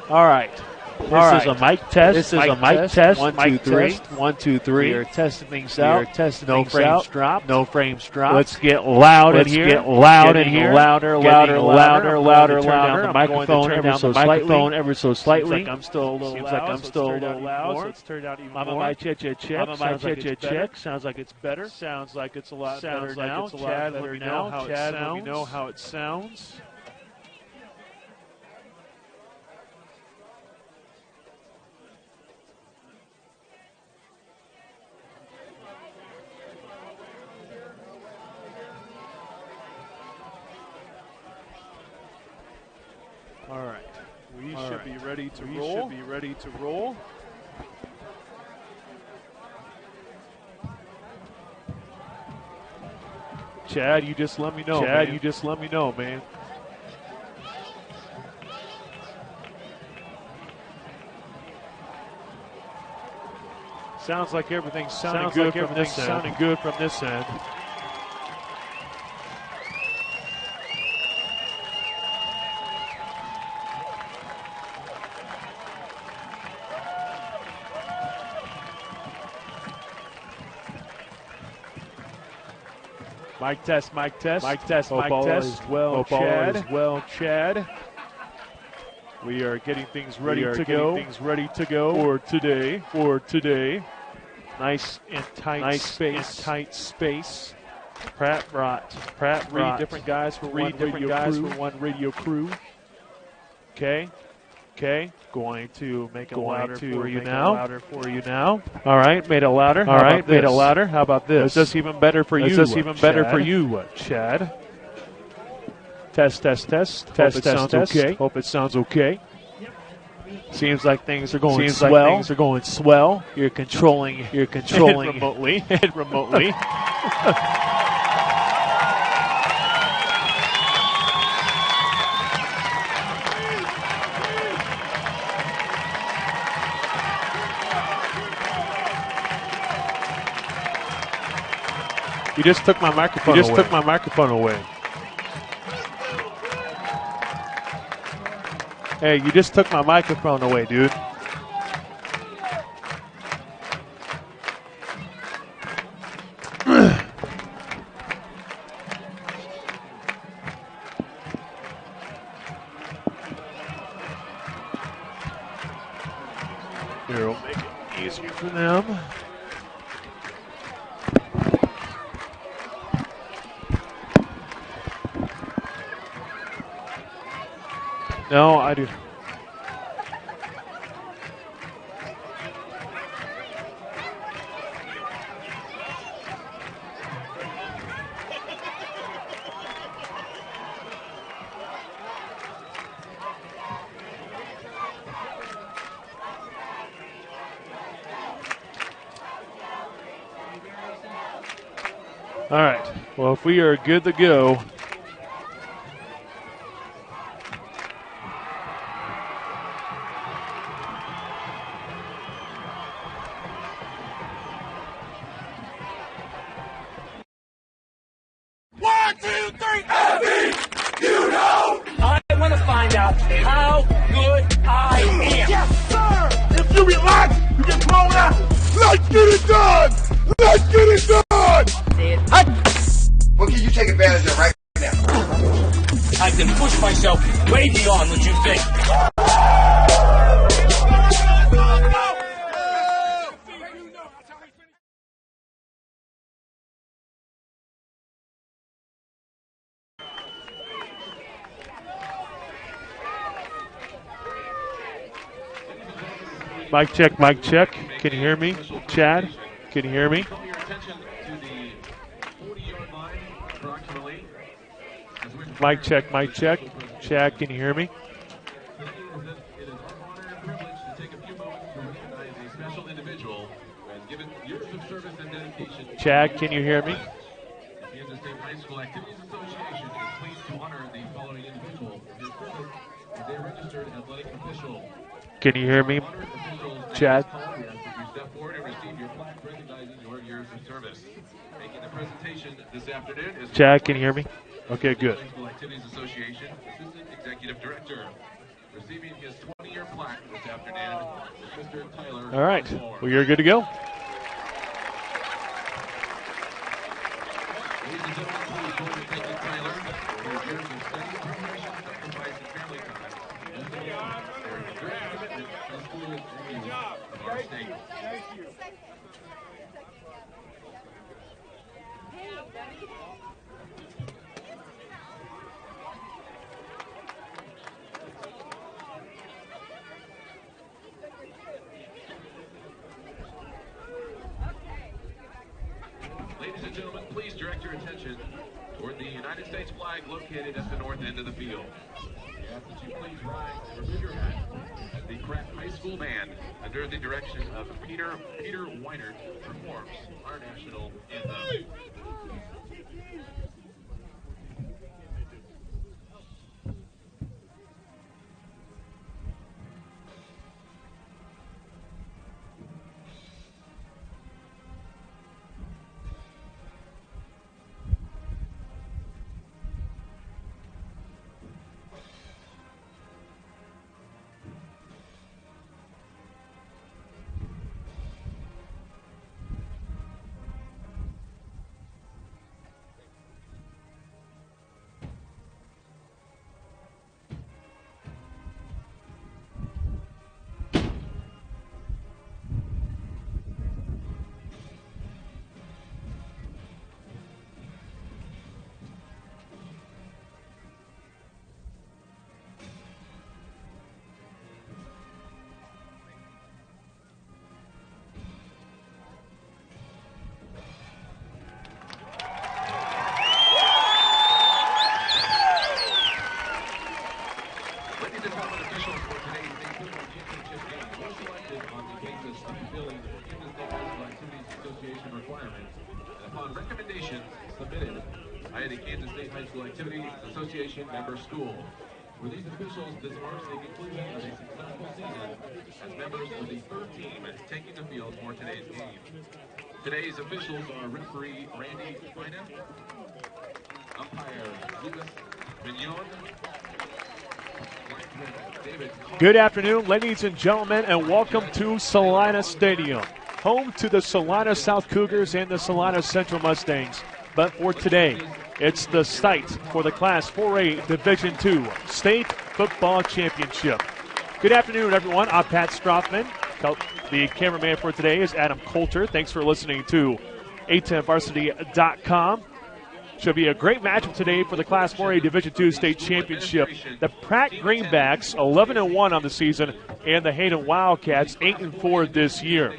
All right. This is a mic test. This is a mic test. 1, 2, 3. 1, 2, 3. We are testing things out. We are testing no things frames out. dropped. No frames dropped. Let's get loud in here. Get loud in Getting here. Louder, Getting louder, louder, louder, Turn down louder. the I'm microphone going to turn ever down so the slightly. microphone ever so slightly. Seems like I'm still a little Seems loud. like I'm still a little loud. So let's turn down even I'm more. on my check. I'm on my check. Sounds like it's better. Sounds like it's a lot Sounds better like now. it's a lot Chad, better let me now. know how Chad, it let me sounds. know how it sounds. All right. We All should right. be ready to We roll. should be ready to roll. Chad, you just let me know. Chad, man. you just let me know, man. Sounds like everything's sounding Sounds good like from everything's this end. sounding good from this end. Mic test, mic test. Mic test, Hope mic all test. is well, Hope all Chad. is well, Chad. We are getting things We ready are to getting go things ready to go for today. for today. Nice and tight Nice space. and tight space. Pratt brought three different guys for three one different radio guys crew. for one radio crew. Okay. Going to make it Going louder to for you make it now. louder for you now. All right, made it louder. All How right, about made it this? louder. How about this? Is this even better for you? Is this even better Chad? for you, Chad? Test, test, test. Hope Test, it test, sounds test. okay. Hope it sounds okay. Seems like things are going Seems swell. like things are going swell. You're controlling remotely. remotely. You just took my microphone You just away. took my microphone away. Hey, you just took my microphone away, dude. Here, we'll make it easier for them. No, I do. All right. Well, if we are good to go, I want to find out how good I am. Yes, sir! If you relax, you get thrown out. Let's get it done! Let's get it done! What can you take advantage of right now? I can push myself way beyond what you think. mic check, mic check. Can you hear me? Chad, can you hear me? Mic check, mic check. Chad, can you hear me? Chad, can you hear me? Kansas State High School Activities Association is pleased to honor the following individual for his service as a registered athletic official. Can you hear me, Honored officials Chad? Paul, we ask years of service. Making the presentation this afternoon is Chad, can you hear me? Okay, good. High School Activities Association Assistant Executive Director. Receiving his 20-year plaque this afternoon is Mr. Tyler. All right, Osborne. well, you're good to go. Ladies and gentlemen, please join me thanking Tyler for his years of study, preparation, sacrifice, and family time. Most of all, for his great commitment to the school and community of our state. Ladies and gentlemen, please direct your attention toward the United States flag located at the north end of the field. We ask that you please rise and remove your hat as the Pratt High School Band, under the direction of Peter Weinert, performs our national anthem. Activities Association member school. For these officials, this marks the conclusion of a successful season as members of the third team taking the field for today's game. Today's officials are referee Randy Fina, umpire Lucas Mignon, David. Good afternoon, ladies and gentlemen, and welcome to Salina Stadium, home to the Salina South Cougars and the Salina Central Mustangs. But for today, it's the site for the Class 4A Division II State Football Championship. Good afternoon, everyone. I'm Pat Strothman. The cameraman for today is Adam Coulter. Thanks for listening to A10varsity.com. Should be a great matchup today for the Class 4A Division II State Championship. The Pratt Greenbacks, 11-1 on the season, and the Hayden Wildcats, 8-4 this year.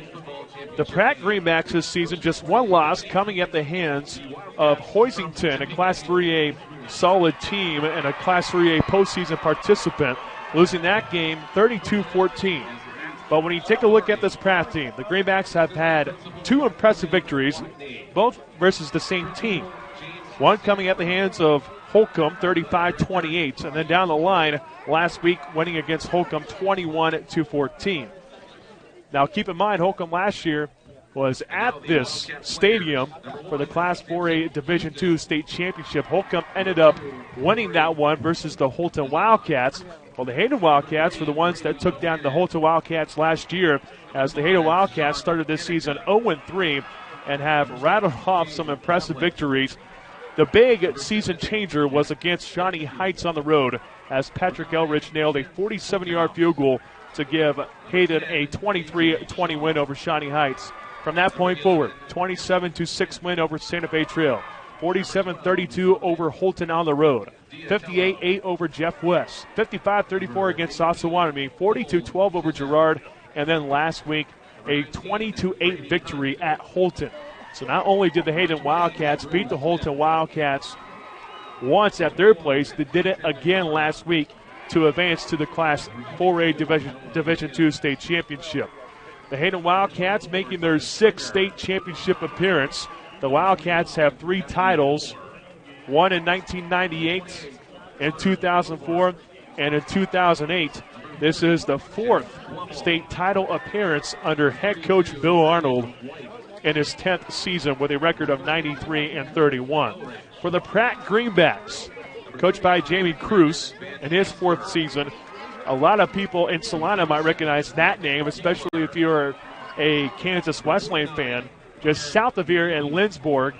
The Pratt Greenbacks this season, just one loss coming at the hands of Hoisington, a Class 3A solid team and a Class 3A postseason participant, losing that game 32-14. But when you take a look at this Pratt team, the Greenbacks have had two impressive victories, both versus the same team. One coming at the hands of Holcomb, 35-28, and then down the line last week winning against Holcomb 21-14. Now, keep in mind, Holcomb last year was at this stadium for the Class 4A Division II State Championship. Holcomb ended up winning that one versus the Holton Wildcats. Well, the Hayden Wildcats were the ones that took down the Holton Wildcats last year, as the Hayden Wildcats started this season 0-3 and have rattled off some impressive victories. The big season changer was against Shawnee Heights on the road, as Patrick Elrich nailed a 47-yard field goal to give Hayden a 23-20 win over Shawnee Heights. From that point forward, 27-6 win over Santa Fe Trail, 47-32 over Holton on the road, 58-8 over Jeff West, 55-34 against Osawatomie, 42-12 over Girard, and then last week a 20-8 victory at Holton. So not only did the Hayden Wildcats beat the Holton Wildcats once at their place, they did it again last week to advance to the Class 4A Division II State Championship. The Hayden Wildcats making their sixth state championship appearance. The Wildcats have three titles, one in 1998, in 2004, and in 2008. This is the fourth state title appearance under head coach Bill Arnold. in his 10th season with a record of 93-31. For the Pratt Greenbacks, coached by Jamie Cruz in his 4th season, a lot of people in Salina might recognize that name, especially if you're a Kansas Wesleyan fan. Just south of here in Lindsborg,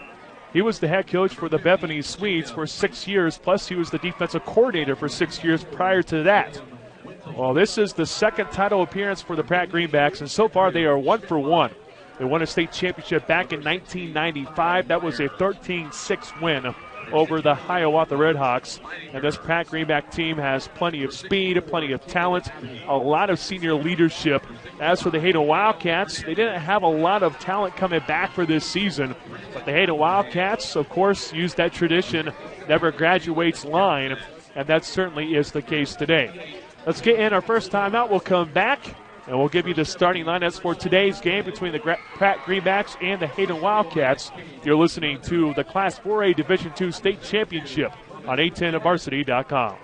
he was the head coach for the Bethany Swedes for 6 years, plus he was the defensive coordinator for 6 years prior to that. Well, this is the second title appearance for the Pratt Greenbacks, and so far they are 1-for-1. They won a state championship back in 1995. That was a 13-6 win over the Hiawatha Redhawks. And this Pratt Greenback team has plenty of speed, plenty of talent, a lot of senior leadership. As for the Hayden Wildcats, they didn't have a lot of talent coming back for this season. But the Hayden Wildcats, of course, use that tradition, never graduates line, and that certainly is the case today. Let's get in our first timeout. We'll come back, and we'll give you the starting lineups for today's game between the Pratt Greenbacks and the Hayden Wildcats. You're listening to the Class 4A Division II State Championship on 810varsity.com.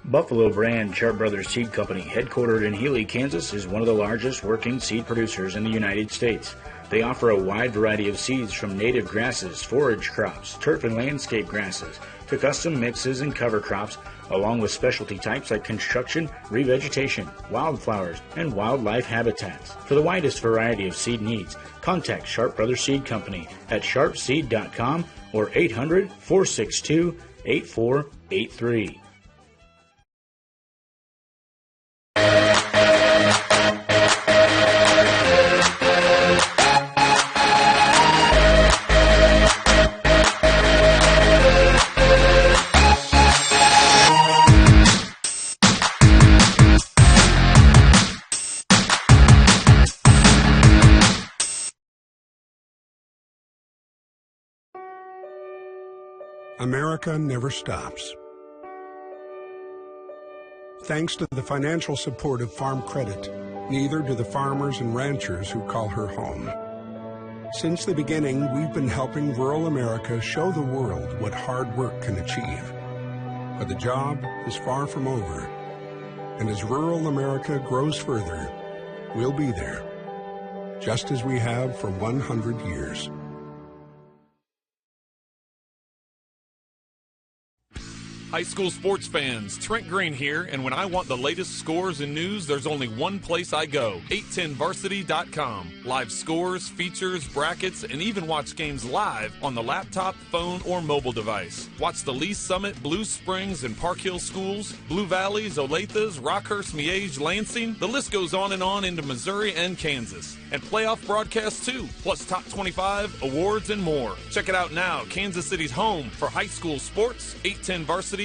Buffalo Brand Sharp Brothers Seed Company, headquartered in Healy, Kansas, is one of the largest working seed producers in the United States. They offer a wide variety of seeds from native grasses, forage crops, turf and landscape grasses, to custom mixes and cover crops, along with specialty types like construction, revegetation, wildflowers, and wildlife habitats. For the widest variety of seed needs, contact Sharp Brothers Seed Company at sharpseed.com or 800-462-8483. America never stops. Thanks to the financial support of Farm Credit, neither do the farmers and ranchers who call her home. Since the beginning, we've been helping rural America show the world what hard work can achieve. But the job is far from over. And as rural America grows further, we'll be there, just as we have for 100 years. High school sports fans, Trent Green here, and when I want the latest scores and news, there's only one place I go, 810varsity.com. Live scores, features, brackets, and even watch games live on the laptop, phone, or mobile device. Watch the Lee Summit, Blue Springs, and Park Hill schools, Blue Valleys, Olathes, Rockhurst, Miege, Lansing. The list goes on into Missouri and Kansas. And playoff broadcasts too, plus top 25, awards, and more. Check it out now, Kansas City's home for high school sports, 810varsity.com.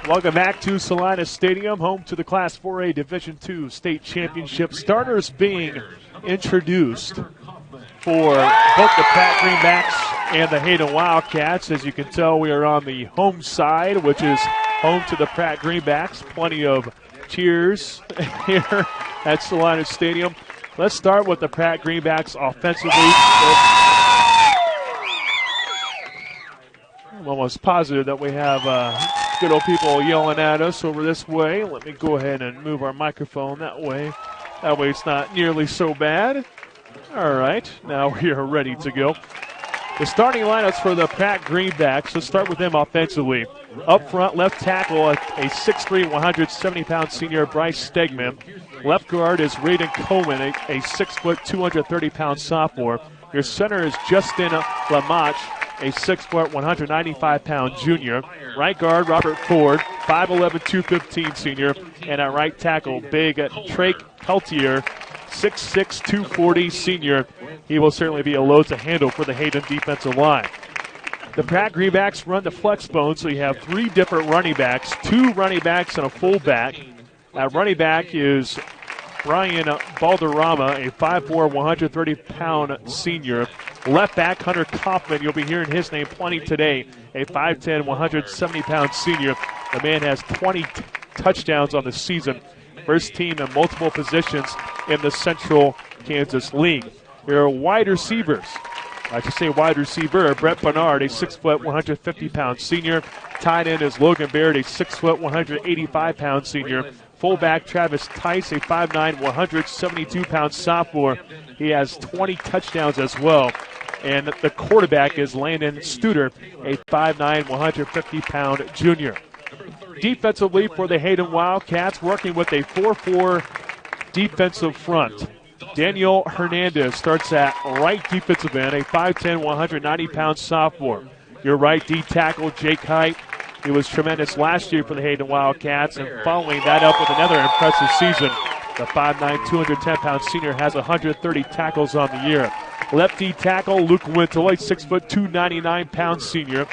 Welcome back to Salina Stadium, home to the Class 4A Division II State Championship. Starters being introduced for both the Pratt Greenbacks and the Hayden Wildcats. As you can tell, we are on the home side, which is home to the Pratt Greenbacks. Plenty of cheers here at Salina Stadium. Let's start with the Pratt Greenbacks offensively. I'm almost positive that we have good old people yelling at us over this way. Let me go ahead and move our microphone that way. That way it's not nearly so bad. All right, now we are ready to go. The starting lineups for the Pratt Greenbacks, let's start with them offensively. Up front, left tackle, a 6'3", 170-pound senior, Bryce Stegman. Left guard is Raiden Coleman, a 6', 230-pound sophomore. Your center is Justin Lamache, a 6', 195-pound junior. Right guard, Robert Ford, 5'11", 215 senior. And at right tackle, big Trake Peltier, 6'6", 240 senior. He will certainly be a load to handle for the Hayden defensive line. The Pratt Greenbacks run the flex bone, so you have three different running backs, two running backs and a fullback. That running back is Brian Balderrama, a 5'4", 130-pound senior. Left back, Hunter Kaufman, you'll be hearing his name plenty today, a 5'10", 170-pound senior. The man has 20 touchdowns on the season. First team in multiple positions in the Central Kansas League. Your wide receivers. I should say wide receiver, Brett Bernard, a 6', 150-pound senior. Tight end is Logan Baird, a 6', 185-pound senior. Fullback Travis Tice, a 5'9", 172-pound sophomore. He has 20 touchdowns as well. And the quarterback is Landon Studer, a 5'9", 150-pound junior. Defensively for the Hayden Wildcats, working with a 4-4 defensive front. Daniel Hernandez starts at right defensive end, a 5'10", 190-pound sophomore. Your right D tackle, Jake Height. He was tremendous last year for the Hayden Wildcats, and following that up with another impressive season. The 5'9", 210-pound senior has 130 tackles on the year. Left D tackle, Luke Wintle, a 6', 299-pound senior.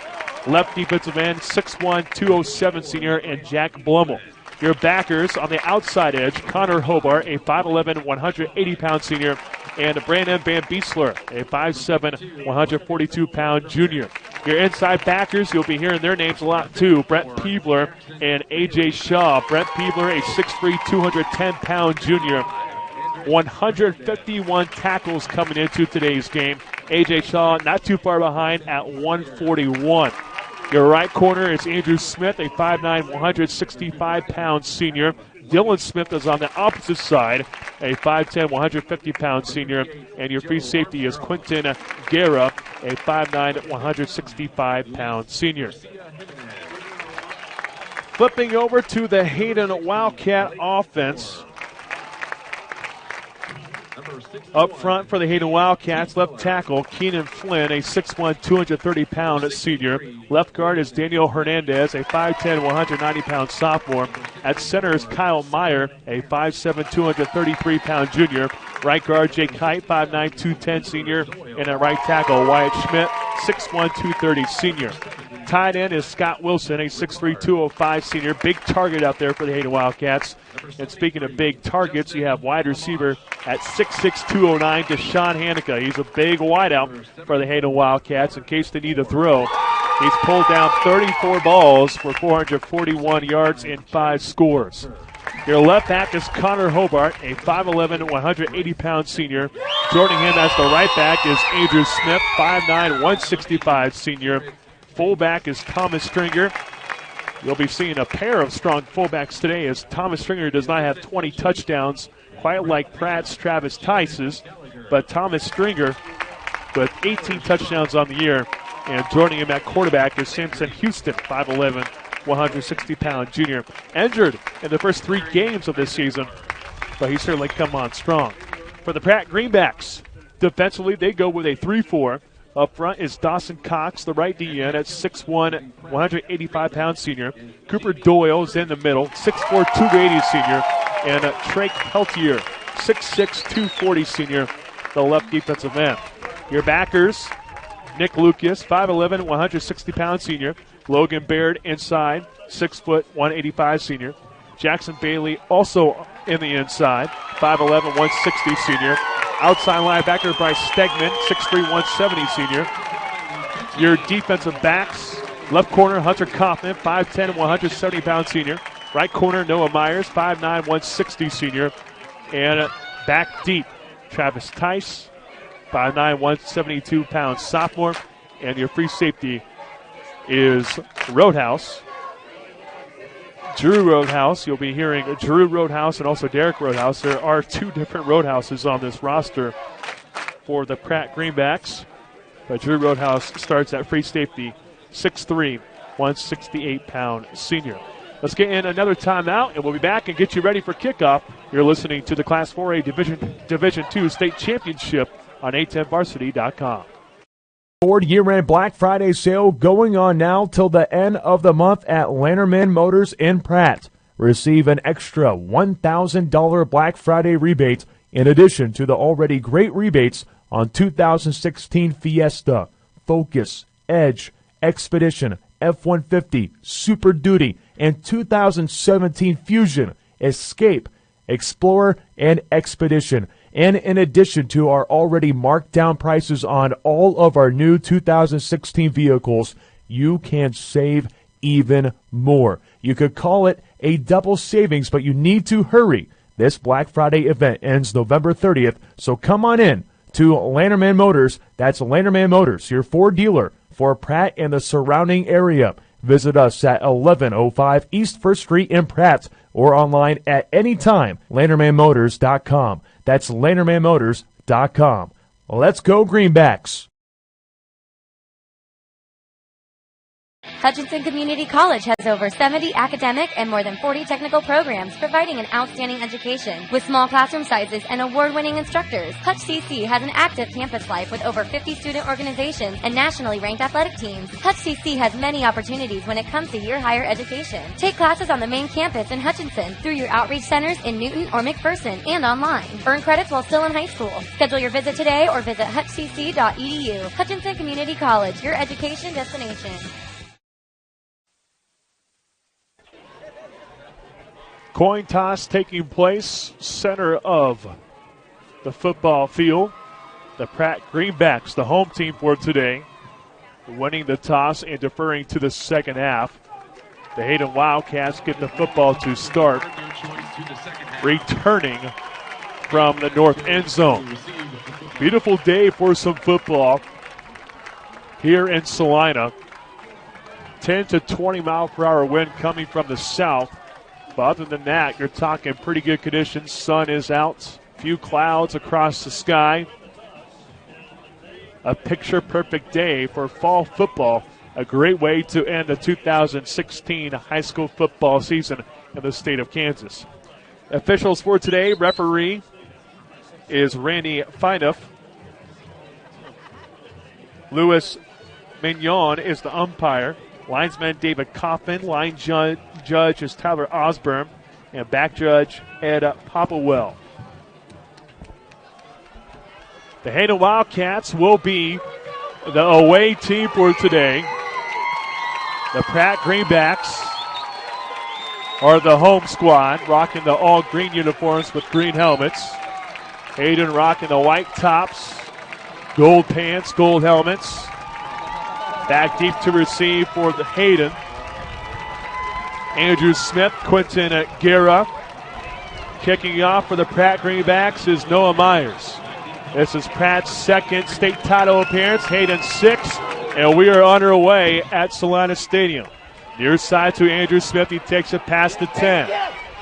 Left defensive end, 6'1", 207 senior, and Jack Blummel. Your backers on the outside edge, Connor Hobart, a 5'11", 180-pound senior, and Brandon Van Beesler, a 5'7", 142-pound junior. Your inside backers, you'll be hearing their names a lot too, Brett Peebler and A.J. Shaw. Brett Peebler, a 6'3", 210-pound junior. 151 tackles coming into today's game. A.J. Shaw not too far behind at 141. Your right corner is Andrew Smith, a 5'9", 165-pound senior. Dylan Smith is on the opposite side, a 5'10", 150-pound senior. And your free safety is Quentin Guerra, a 5'9", 165-pound senior. Flipping over to the Hayden Wildcat offense. Up front for the Hayden Wildcats, left tackle Keenan Flynn, a 6'1", 230-pound senior. Left guard is Daniel Hernandez, a 5'10", 190-pound sophomore. At center is Kyle Meyer, a 5'7", 233-pound junior. Right guard Jake Height, 5'9", 210 senior. And at right tackle Wyatt Schmidt, 6'1", 230 senior. Tight end is Scott Wilson, a 6'3", 205 senior. Big target out there for the Hayden Wildcats. And speaking of big targets, you have wide receiver at 6'6", 209, Deshaun Hanukkah. He's a big wideout for the Hayden Wildcats in case they need a throw. He's pulled down 34 balls for 441 yards and 5 scores. Your left back is Connor Hobart, a 5'11", 180-pound senior. Joining him as the right back is Andrew Smith, 5'9", 165 senior. Fullback is Thomas Stringer. You'll be seeing a pair of strong fullbacks today as Thomas Stringer does not have 20 touchdowns, quite like Pratt's Travis Tice's, but Thomas Stringer with 18 touchdowns on the year. And joining him at quarterback is Samson Houston, 5'11", 160-pound junior. Injured in the first 3 games of this season, but he's certainly come on strong. For the Pratt Greenbacks, defensively they go with a 3-4. Up front is Dawson Cox, the right DN at 6'1", 185-pound senior. Cooper Doyle is in the middle, 6'4", 280 senior. And Trey Peltier, 6'6", 240 senior, the left defensive end. Your backers, Nick Lucas, 5'11", 160-pound senior. Logan Baird inside, 6', 185 senior. Jackson Bailey also in the inside, 5'11", 160 senior. Outside linebacker Bryce Stegman, 6'3", 170 senior. Your defensive backs, left corner Hunter Kaufman, 5'10", 170-pound senior. Right corner Noah Myers, 5'9", 160 senior. And back deep, Travis Tice, 5'9", 172-pound sophomore. And your free safety is Roadhouse. Drew Roadhouse. You'll be hearing Drew Roadhouse and also Derek Roadhouse. There are 2 different Roadhouses on this roster for the Pratt Greenbacks. But Drew Roadhouse starts at free safety, 6'3", 168-pound senior. Let's get in another timeout, and we'll be back and get you ready for kickoff. You're listening to the Class 4A Division II State Championship on A10varsity.com. Ford year-end Black Friday sale going on now till the end of the month at Lanterman Motors in Pratt. Receive an extra $1,000 Black Friday rebate in addition to the already great rebates on 2016 Fiesta, Focus, Edge, Expedition, F-150, Super Duty, and 2017 Fusion, Escape, Explorer, and Expedition. And in addition to our already marked down prices on all of our new 2016 vehicles, you can save even more. You could call it a double savings, but you need to hurry. This Black Friday event ends November 30th, so come on in to Landerman Motors. That's Landerman Motors, your Ford dealer for Pratt and the surrounding area. Visit us at 1105 East 1st Street in Pratt or online at any time, LandermanMotors.com. That's LandermanMotors.com. Let's go Greenbacks. Hutchinson Community College has over 70 academic and more than 40 technical programs providing an outstanding education. With small classroom sizes and award-winning instructors, Hutch CC has an active campus life with over 50 student organizations and nationally ranked athletic teams. Hutch CC has many opportunities when it comes to your higher education. Take classes on the main campus in Hutchinson through your outreach centers in Newton or McPherson and online. Earn credits while still in high school. Schedule your visit today or visit hutchcc.edu. Hutchinson Community College, your education destination. Coin toss taking place center of the football field. The Pratt Greenbacks, the home team for today, winning the toss and deferring to the second half. The Hayden Wildcats get the football to start, returning from the north end zone. Beautiful day for some football here in Salina. 10 to 20 mile per hour wind coming from the south. But other than that, you're talking pretty good conditions. Sun is out, few clouds across the sky. A picture-perfect day for fall football. A great way to end the 2016 high school football season in the state of Kansas. Officials for today, referee is Randy Fineff. Louis Mignon is the umpire. Linesman David Coffin. Line judge is Tyler Osborne. And back judge Ed Popplewell. The Hayden Wildcats will be the away team for today. The Pratt Greenbacks are the home squad, rocking the all-green uniforms with green helmets. Hayden rocking the white tops, gold pants, gold helmets. Back deep to receive for the Hayden. Andrew Smith, Quentin Guerra. Kicking off for the Pratt Greenbacks is Noah Myers. This is Pratt's second state title appearance, Hayden's sixth, and we are underway at Salina Stadium. Near side to Andrew Smith, he takes it past the 10.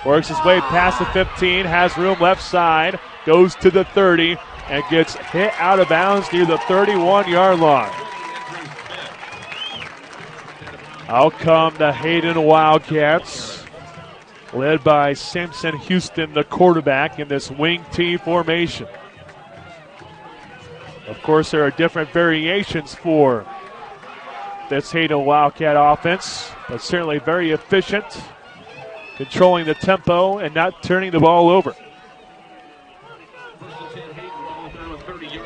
Works his way past the 15, has room left side, goes to the 30, and gets hit out of bounds near the 31-yard line. Out come the Hayden Wildcats, led by Samson Houston, the quarterback, in this wing T formation. Of course, there are different variations for this Hayden Wildcat offense, but certainly very efficient, controlling the tempo and not turning the ball over.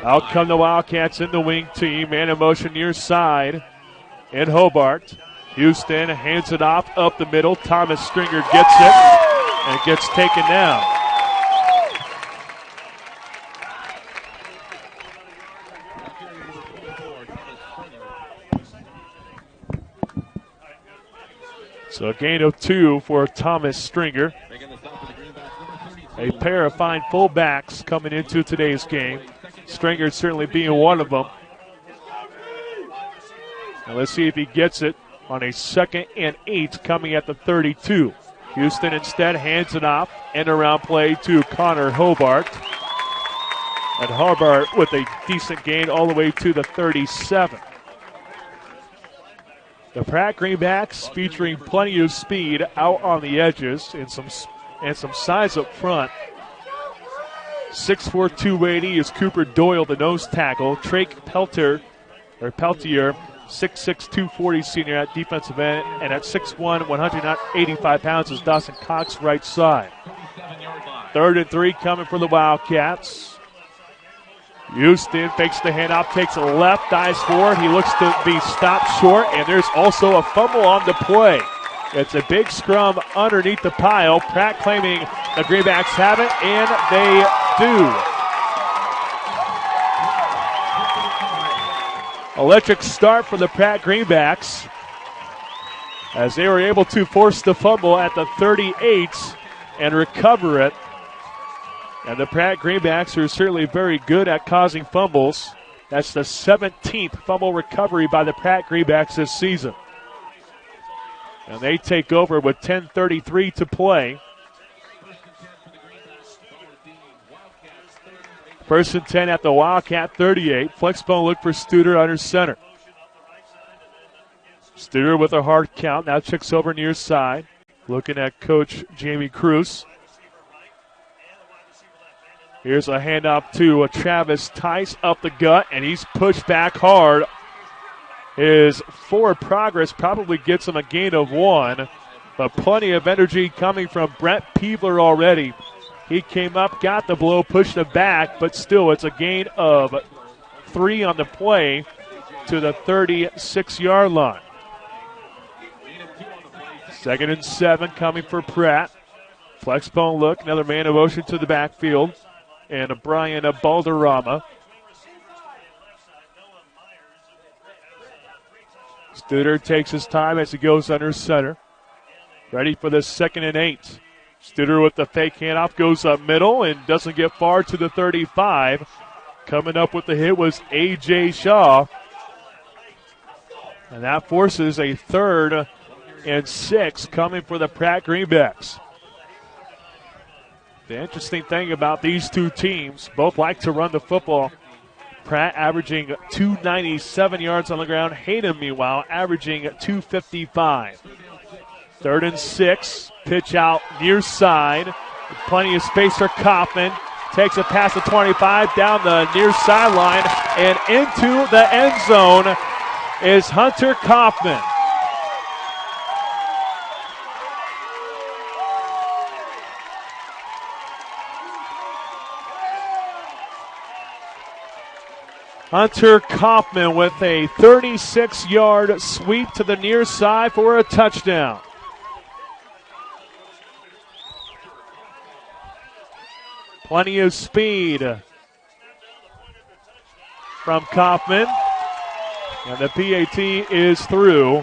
Out come the Wildcats in the wing team, man in motion near side in Hobart. Houston hands it off up the middle. Thomas Stringer gets it and gets taken down. So a gain of 2 for Thomas Stringer. A pair of fine fullbacks coming into today's game. Stringer certainly being one of them. And let's see if he gets it on a 2nd and 8 coming at the 32. Houston instead hands it off. End around play to Connor Hobart. And Hobart with a decent gain all the way to the 37. The Pratt Greenbacks featuring plenty of speed out on the edges and some size up front. 6'4", 280 is Cooper Doyle, the nose tackle. Trake Peltier, 6'6", 240 senior at defensive end, and at 6'1", 185 pounds is Dawson Cox, right side. 3rd and 3 coming for the Wildcats. Houston fakes the handoff, takes a left, dives forward. He looks to be stopped short, and there's also a fumble on the play. It's a big scrum underneath the pile. Pratt claiming the Greenbacks have it, and they do. Electric start for the Pratt Greenbacks as they were able to force the fumble at the 38 and recover it. And the Pratt Greenbacks are certainly very good at causing fumbles. That's the 17th fumble recovery by the Pratt Greenbacks this season. And they take over with 10:33 to play. First and 10 at the Wildcat 38. Flexbone look for Studer under center. Studer with a hard count. Now checks over near side. Looking at Coach Jamie Cruz. Here's a handoff to Travis Tice up the gut, and he's pushed back hard. His forward progress probably gets him a gain of 1, but plenty of energy coming from Brett Peebler already. He came up, got the blow, pushed him back, but still it's a gain of 3 on the play to the 36-yard line. 2nd and 7 coming for Pratt. Flexbone look, another man in motion to the backfield. And Brian Balderrama. Studer takes his time as he goes under center. Ready for the 2nd and 8. Studer with the fake handoff goes up middle and doesn't get far to the 35. Coming up with the hit was A.J. Shaw. And that forces a 3rd and 6 coming for the Pratt Greenbacks. The interesting thing about these two teams, both like to run the football. Pratt averaging 297 yards on the ground. Hayden, meanwhile, averaging 255. 3rd and 6. Pitch out near side. Plenty of space for Kaufman. Takes a pass to 25 down the near sideline. And into the end zone is Hunter Kaufman. Hunter Kaufman with a 36-yard sweep to the near side for a touchdown. Plenty of speed from Kaufman. And the PAT is through.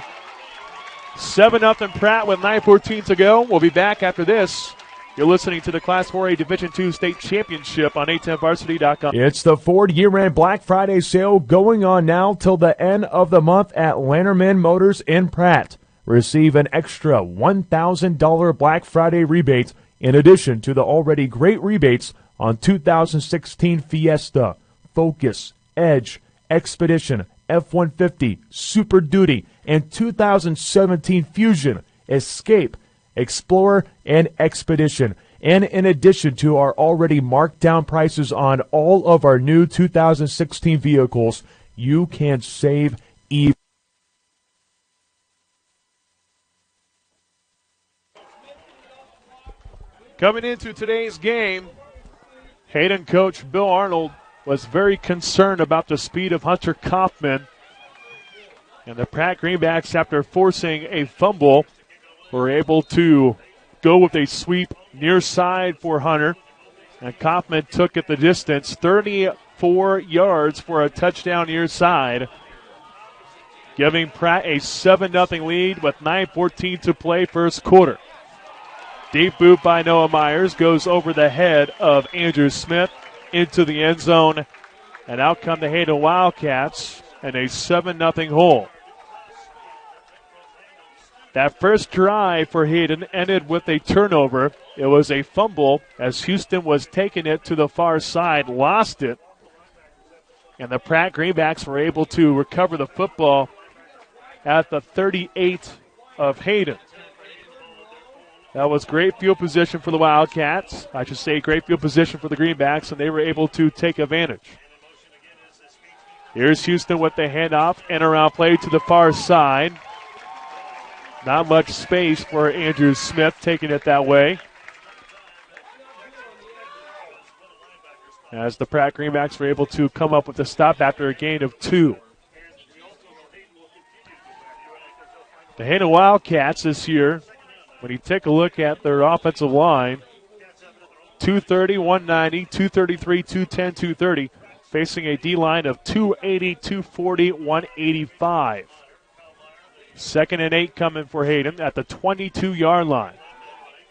7-0 Pratt with 9:14 to go. We'll be back after this. You're listening to the Class 4A Division II State Championship on A10Varsity.com. It's the Ford year-end Black Friday sale going on now till the end of the month at Lannerman Motors in Pratt. Receive an extra $1,000 Black Friday rebate in addition to the already great rebates on 2016 Fiesta, Focus, Edge, Expedition, F-150, Super Duty, and 2017 Fusion, Escape, Explorer, and Expedition. And in addition to our already marked down prices on all of our new 2016 vehicles, you can save even. Coming into today's game, Hayden coach Bill Arnold was very concerned about the speed of Hunter Kaufman. And the Pratt Greenbacks, after forcing a fumble, were able to go with a sweep near side for Hunter. And Kaufman took it the distance, 34 yards for a touchdown near side, giving Pratt a 7-0 lead with 9:14 to play first quarter. Deep boot by Noah Myers goes over the head of Andrew Smith into the end zone. And out come the Hayden Wildcats and a 7-0 hole. That first drive for Hayden ended with a turnover. It was a fumble as Houston was taking it to the far side, lost it. And the Pratt Greenbacks were able to recover the football at the 38 of Hayden. That was great field position for the Wildcats. I should say great field position for the Greenbacks, and they were able to take advantage. Here's Houston with the handoff and around play to the far side. Not much space for Andrew Smith taking it that way. As the Pratt Greenbacks were able to come up with a stop after a gain of 2. The Hayden Wildcats this year, when you take a look at their offensive line, 230, 190, 233, 210, 230, facing a D-line of 280, 240, 185. 2nd and 8 coming for Hayden at the 22-yard line.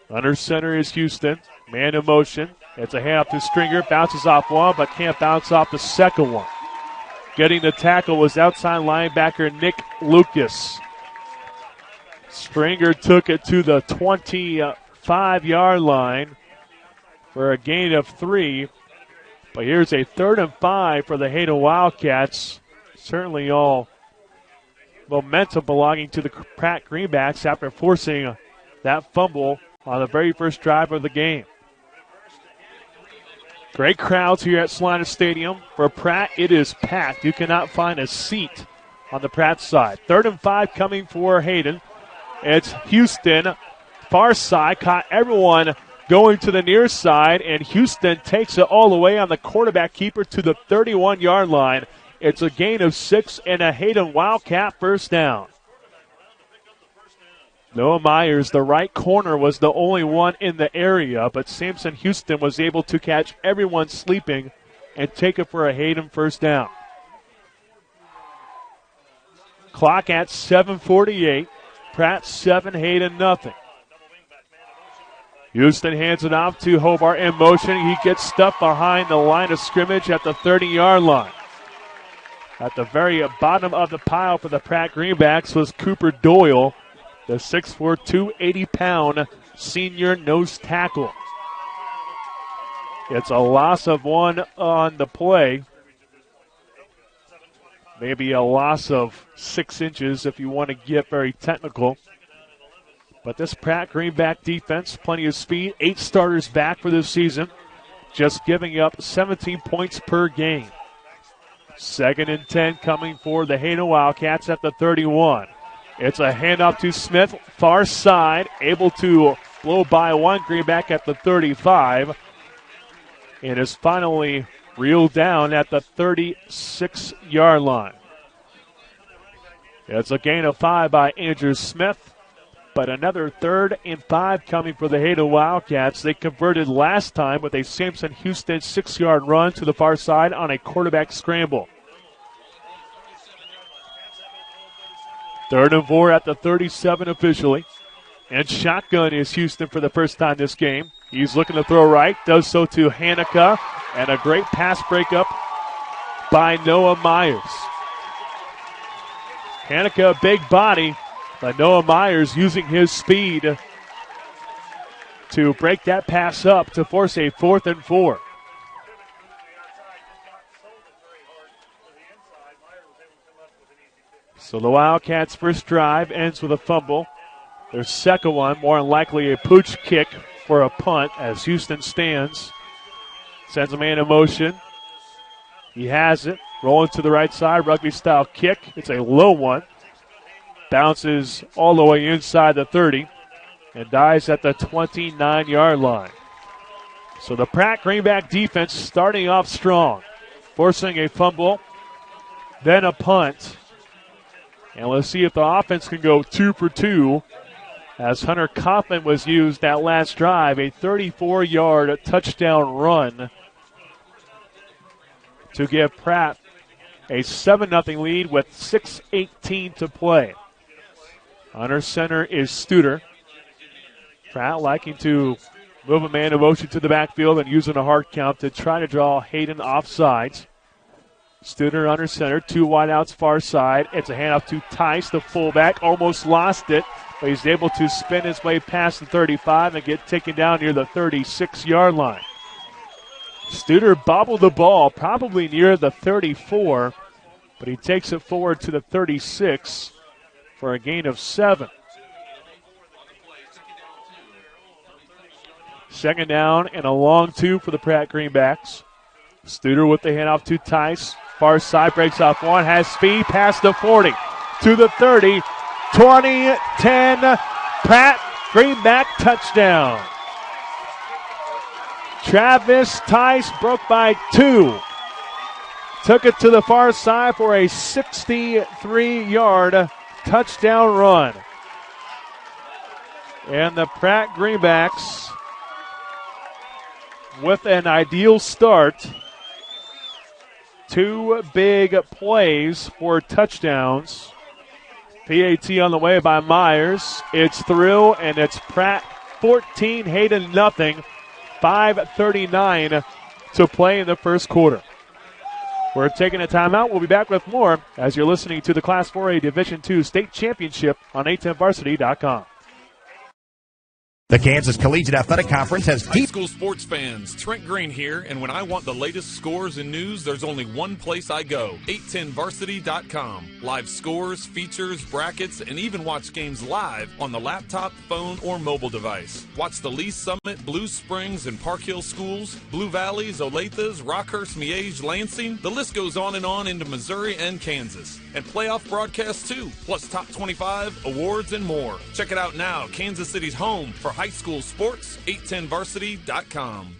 Under center is Houston. Man in motion. It's a handoff to Stringer, bounces off one, but can't bounce off the second one. Getting the tackle was outside linebacker Nick Lucas. Stringer took it to the 25-yard line for a gain of 3. But here's a 3rd and 5 for the Hayden Wildcats. Certainly all momentum belonging to the Pratt Greenbacks after forcing that fumble on the very first drive of the game. Great crowds here at Salina Stadium. For Pratt, it is packed. You cannot find a seat on the Pratt side. 3rd and 5 coming for Hayden. It's Houston, far side, caught everyone going to the near side, and Houston takes it all the way on the quarterback keeper to the 31-yard line. It's a gain of 6 and a Hayden Wildcat first down. Noah Myers, the right corner, was the only one in the area, but Samson Houston was able to catch everyone sleeping and take it for a Hayden first down. Clock at 7:48. Pratt 7, Hayden nothing. Houston hands it off to Hobart in motion. He gets stuffed behind the line of scrimmage at the 30-yard line. At the very bottom of the pile for the Pratt Greenbacks was Cooper Doyle, the 6'4", 280-pound senior nose tackle. It's a loss of 1 on the play. Maybe a loss of 6 inches if you want to get very technical. But this Pratt Greenback defense, plenty of speed. 8 starters back for this season, just giving up 17 points per game. 2nd and 10 coming for the Hayden Wildcats at the 31. It's a handoff to Smith, far side, able to blow by one Greenback at the 35. And is finally reeled down at the 36-yard line. It's a gain of 5 by Andrew Smith, but another 3rd and 5 coming for the Hayden Wildcats. They converted last time with a Samson Houston 6-yard run to the far side on a quarterback scramble. 3rd and 4 at the 37 officially. And shotgun is Houston for the first time this game. He's looking to throw right, does so to Hanukkah, and a great pass breakup by Noah Myers. Hanukkah, big body, but Noah Myers using his speed to break that pass up to force a 4th and 4. So the Wildcats' first drive ends with a fumble. Their second one, more than likely a pooch kick for a punt as Houston stands. Sends a man in motion. He has it. Rolling to the right side, rugby-style kick. It's a low one. Bounces all the way inside the 30 and dies at the 29-yard line. So the Pratt Greenback defense starting off strong. Forcing a fumble, then a punt. And let's see if the offense can go 2 for 2 as Hunter Kaufman was used that last drive, a 34-yard touchdown run to give Pratt a 7-0 lead with 6:18 to play. Under center is Studer. Pratt liking to move a man in motion to the backfield and using a hard count to try to draw Hayden off sides. Studer under center, 2 wideouts far side. It's a handoff to Tice, the fullback. Almost lost it, but he's able to spin his way past the 35 and get taken down near the 36-yard line. Studer bobbled the ball probably near the 34, but he takes it forward to the 36 for a gain of 7. 2nd down and a long 2 for the Pratt Greenbacks. Studer with the handoff to Tice. Far side, breaks off one, has speed past the 40 to the 30. 20, 10, Pratt Greenback touchdown. Travis Tice broke by 2. Took it to the far side for a 63-yard touchdown run. And the Pratt Greenbacks with an ideal start. 2 big plays for touchdowns. PAT on the way by Myers. It's through, and it's Pratt 14, Hayden nothing. 5:39 to play in the first quarter. We're taking a timeout. We'll be back with more as you're listening to the Class 4A Division II State Championship on A10Varsity.com. The Kansas Collegiate Athletic Conference has High school sports fans, Trent Green here, and when I want the latest scores and news, there's only one place I go, 810varsity.com. Live scores, features, brackets, and even watch games live on the laptop, phone, or mobile device. Watch the Lee Summit, Blue Springs, and Park Hill schools, Blue Valleys, Olathes, Rockhurst, Miege, Lansing. The list goes on and on into Missouri and Kansas. And playoff broadcasts too, plus top 25, awards, and more. Check it out now, Kansas City's home for high school sports, 810varsity.com.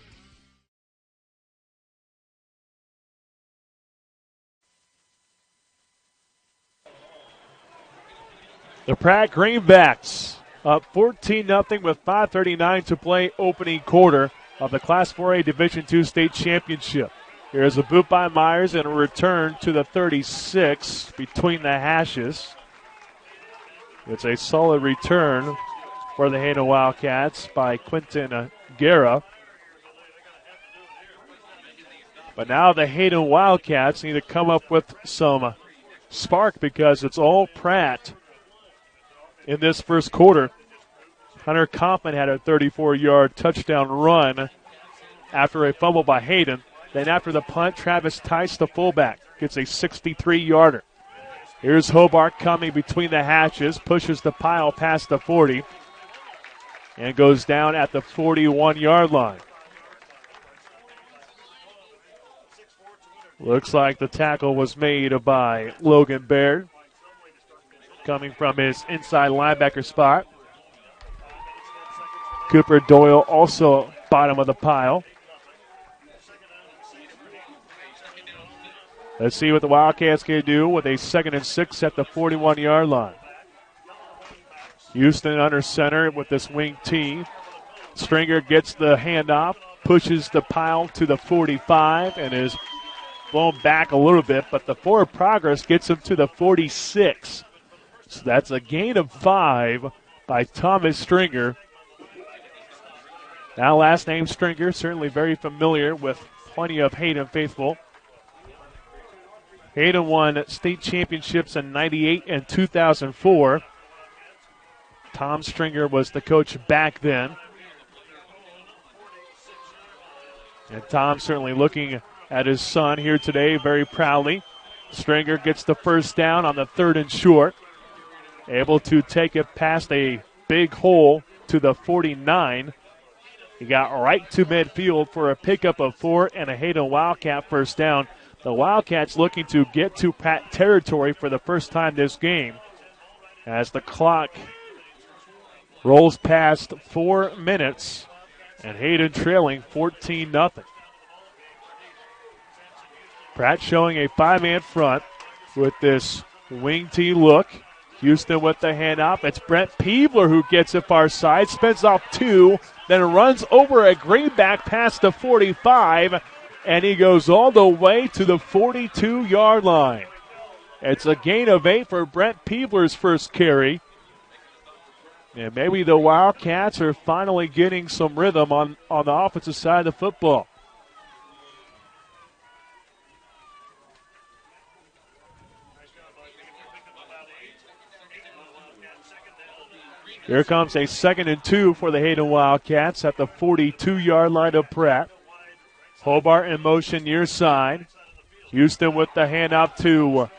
The Pratt Greenbacks up 14-0 with 5:39 to play opening quarter of the Class 4A Division II State Championship. Here's a boot by Myers and a return to the 36 between the hashes. It's a solid return for the Hayden Wildcats by Quentin Guerra. But now the Hayden Wildcats need to come up with some spark because it's all Pratt in this first quarter. Hunter Kaufman had a 34-yard touchdown run after a fumble by Hayden. Then after the punt, Travis Tice, the fullback, gets a 63-yarder. Here's Hobart coming between the hatches, pushes the pile past the 40, and goes down at the 41-yard line. Looks like the tackle was made by Logan Baird, coming from his inside linebacker spot. Cooper Doyle also bottom of the pile. Let's see what the Wildcats can do with a 2nd and 6 at the 41-yard line. Houston under center with this wing T. Stringer gets the handoff, pushes the pile to the 45, and is blown back a little bit, but the forward progress gets him to the 46. So that's a gain of 5 by Thomas Stringer. Now last name Stringer, certainly very familiar with plenty of Hayden faithful. Hayden won state championships in 98 and 2004. Tom Stringer was the coach back then. And Tom certainly looking at his son here today very proudly. Stringer gets the first down on the 3rd and short. Able to take it past a big hole to the 49. He got right to midfield for a pickup of 4 and a Hayden Wildcat first down. The Wildcats looking to get to Pratt territory for the first time this game as the clock rolls past 4 minutes and Hayden trailing 14-0. Pratt showing a 5-man front with this wing T look. Houston with the handoff. It's Brent Peebler who gets it far side, spins off 2, then runs over a greenback past the 45, and he goes all the way to the 42-yard line. It's a gain of 8 for Brent Peebler's first carry. And maybe the Wildcats are finally getting some rhythm on the offensive side of the football. Here comes a 2nd and 2 for the Hayden Wildcats at the 42-yard line of Pratt. Hobart in motion near side. Houston with the handoff to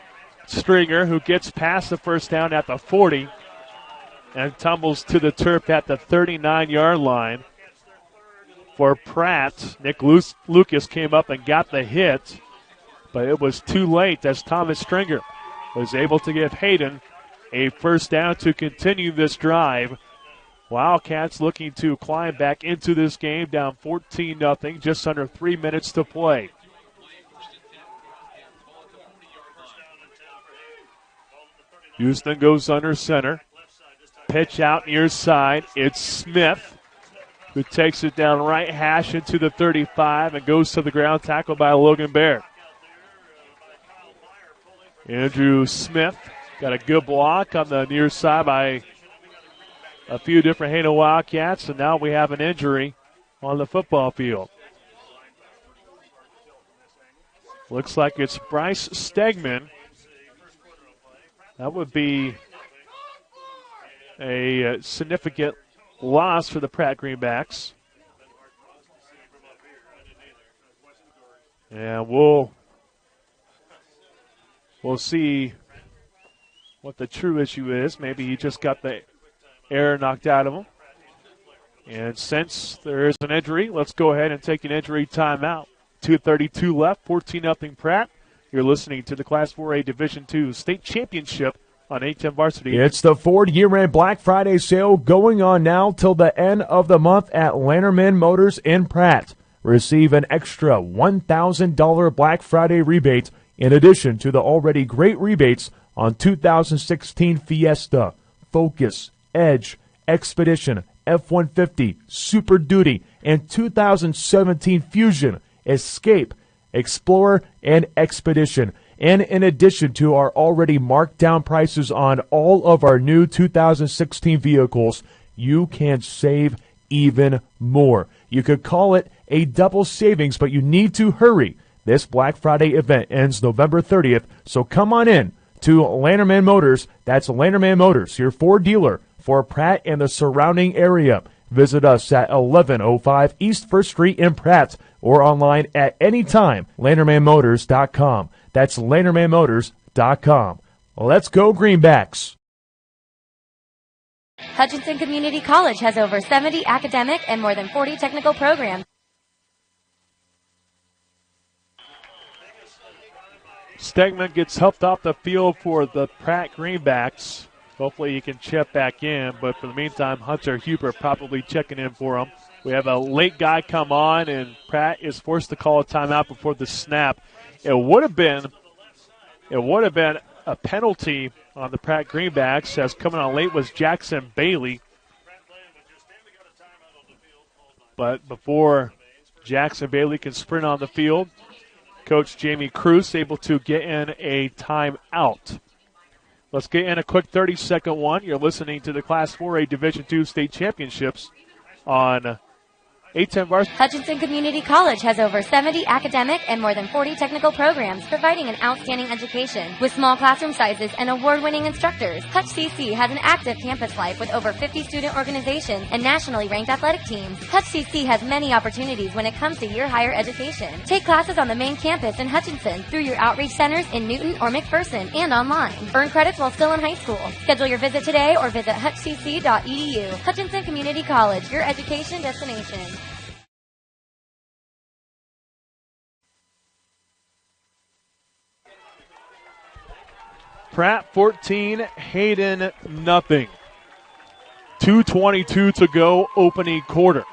Stringer, who gets past the first down at the 40 and tumbles to the turf at the 39-yard line. For Pratt, Nick Lucas came up and got the hit, but it was too late as Thomas Stringer was able to give Hayden a first down to continue this drive. Wildcats looking to climb back into this game, down 14-0, just under 3 minutes to play. Houston goes under center. Pitch out near side. It's Smith who takes it down right hash into the 35 and goes to the ground, tackled by Logan Baird. Andrew Smith got a good block on the near side by a few different Hayden Wildcats, and now we have an injury on the football field. Looks like it's Bryce Stegman. That would be a significant loss for the Pratt Greenbacks. And we'll see what the true issue is. Maybe he just got the air knocked out of him. And since there is an injury, let's go ahead and take an injury timeout. 2:32 left, 14-0 Pratt. You're listening to the Class 4A Division II State Championship on 810 Varsity. It's the Ford year-end Black Friday sale going on now till the end of the month at Lanterman Motors in Pratt. Receive an extra $1,000 Black Friday rebate in addition to the already great rebates on 2016 Fiesta, Focus, Edge, Expedition, F-150, Super Duty, and 2017 Fusion, Escape, Explorer, and Expedition. And in addition to our already marked down prices on all of our new 2016 vehicles, you can save even more. You could call it a double savings, but you need to hurry. This Black Friday event ends November 30th, so come on in to Lanterman Motors. That's Lanterman Motors, your Ford dealer for Pratt and the surrounding area. Visit us at 1105 East 1st Street in Pratt or online at any time, LantermanMotors.com. That's LantermanMotors.com. Let's go Greenbacks. Hutchinson Community College has over 70 academic and more than 40 technical programs. Stegman gets helped off the field for the Pratt Greenbacks. Hopefully he can check back in, but for the meantime, Hunter Huber probably checking in for him. We have a late guy come on, and Pratt is forced to call a timeout before the snap. It would have been a penalty on the Pratt Greenbacks, as coming on late was Jackson Bailey. But before Jackson Bailey can sprint on the field, Coach Jamie Cruz able to get in a timeout. Let's get in a quick 30-second one. You're listening to the Class 4A Division II State Championships on 810 Varsity. Hutchinson Community College has over 70 academic and more than 40 technical programs providing an outstanding education. With small classroom sizes and award-winning instructors, Hutch CC has an active campus life with over 50 student organizations and nationally ranked athletic teams. Hutch CC has many opportunities when it comes to your higher education. Take classes on the main campus in Hutchinson through your outreach centers in Newton or McPherson and online. Earn credits while still in high school. Schedule your visit today or visit hutchcc.edu. Hutchinson Community College, your education destination. Pratt 14, Hayden nothing. 2:22 to go, opening quarter.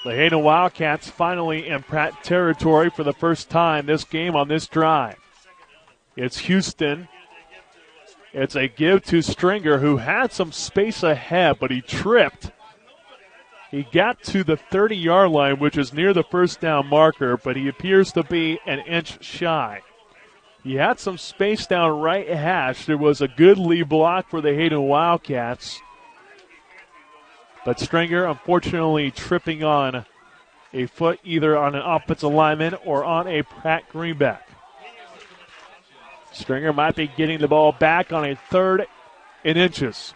The Hayden Wildcats finally in Pratt territory for the first time this game on this drive. It's Houston. It's a give to Stringer, who had some space ahead, but he tripped. He got to the 30-yard line, which is near the first down marker, but he appears to be an inch shy. He had some space down right hash. There was a good lead block for the Hayden Wildcats. But Stringer, unfortunately, tripping on a foot either on an offensive lineman or on a Pratt Greenback. Stringer might be getting the ball back on a 3rd and inches.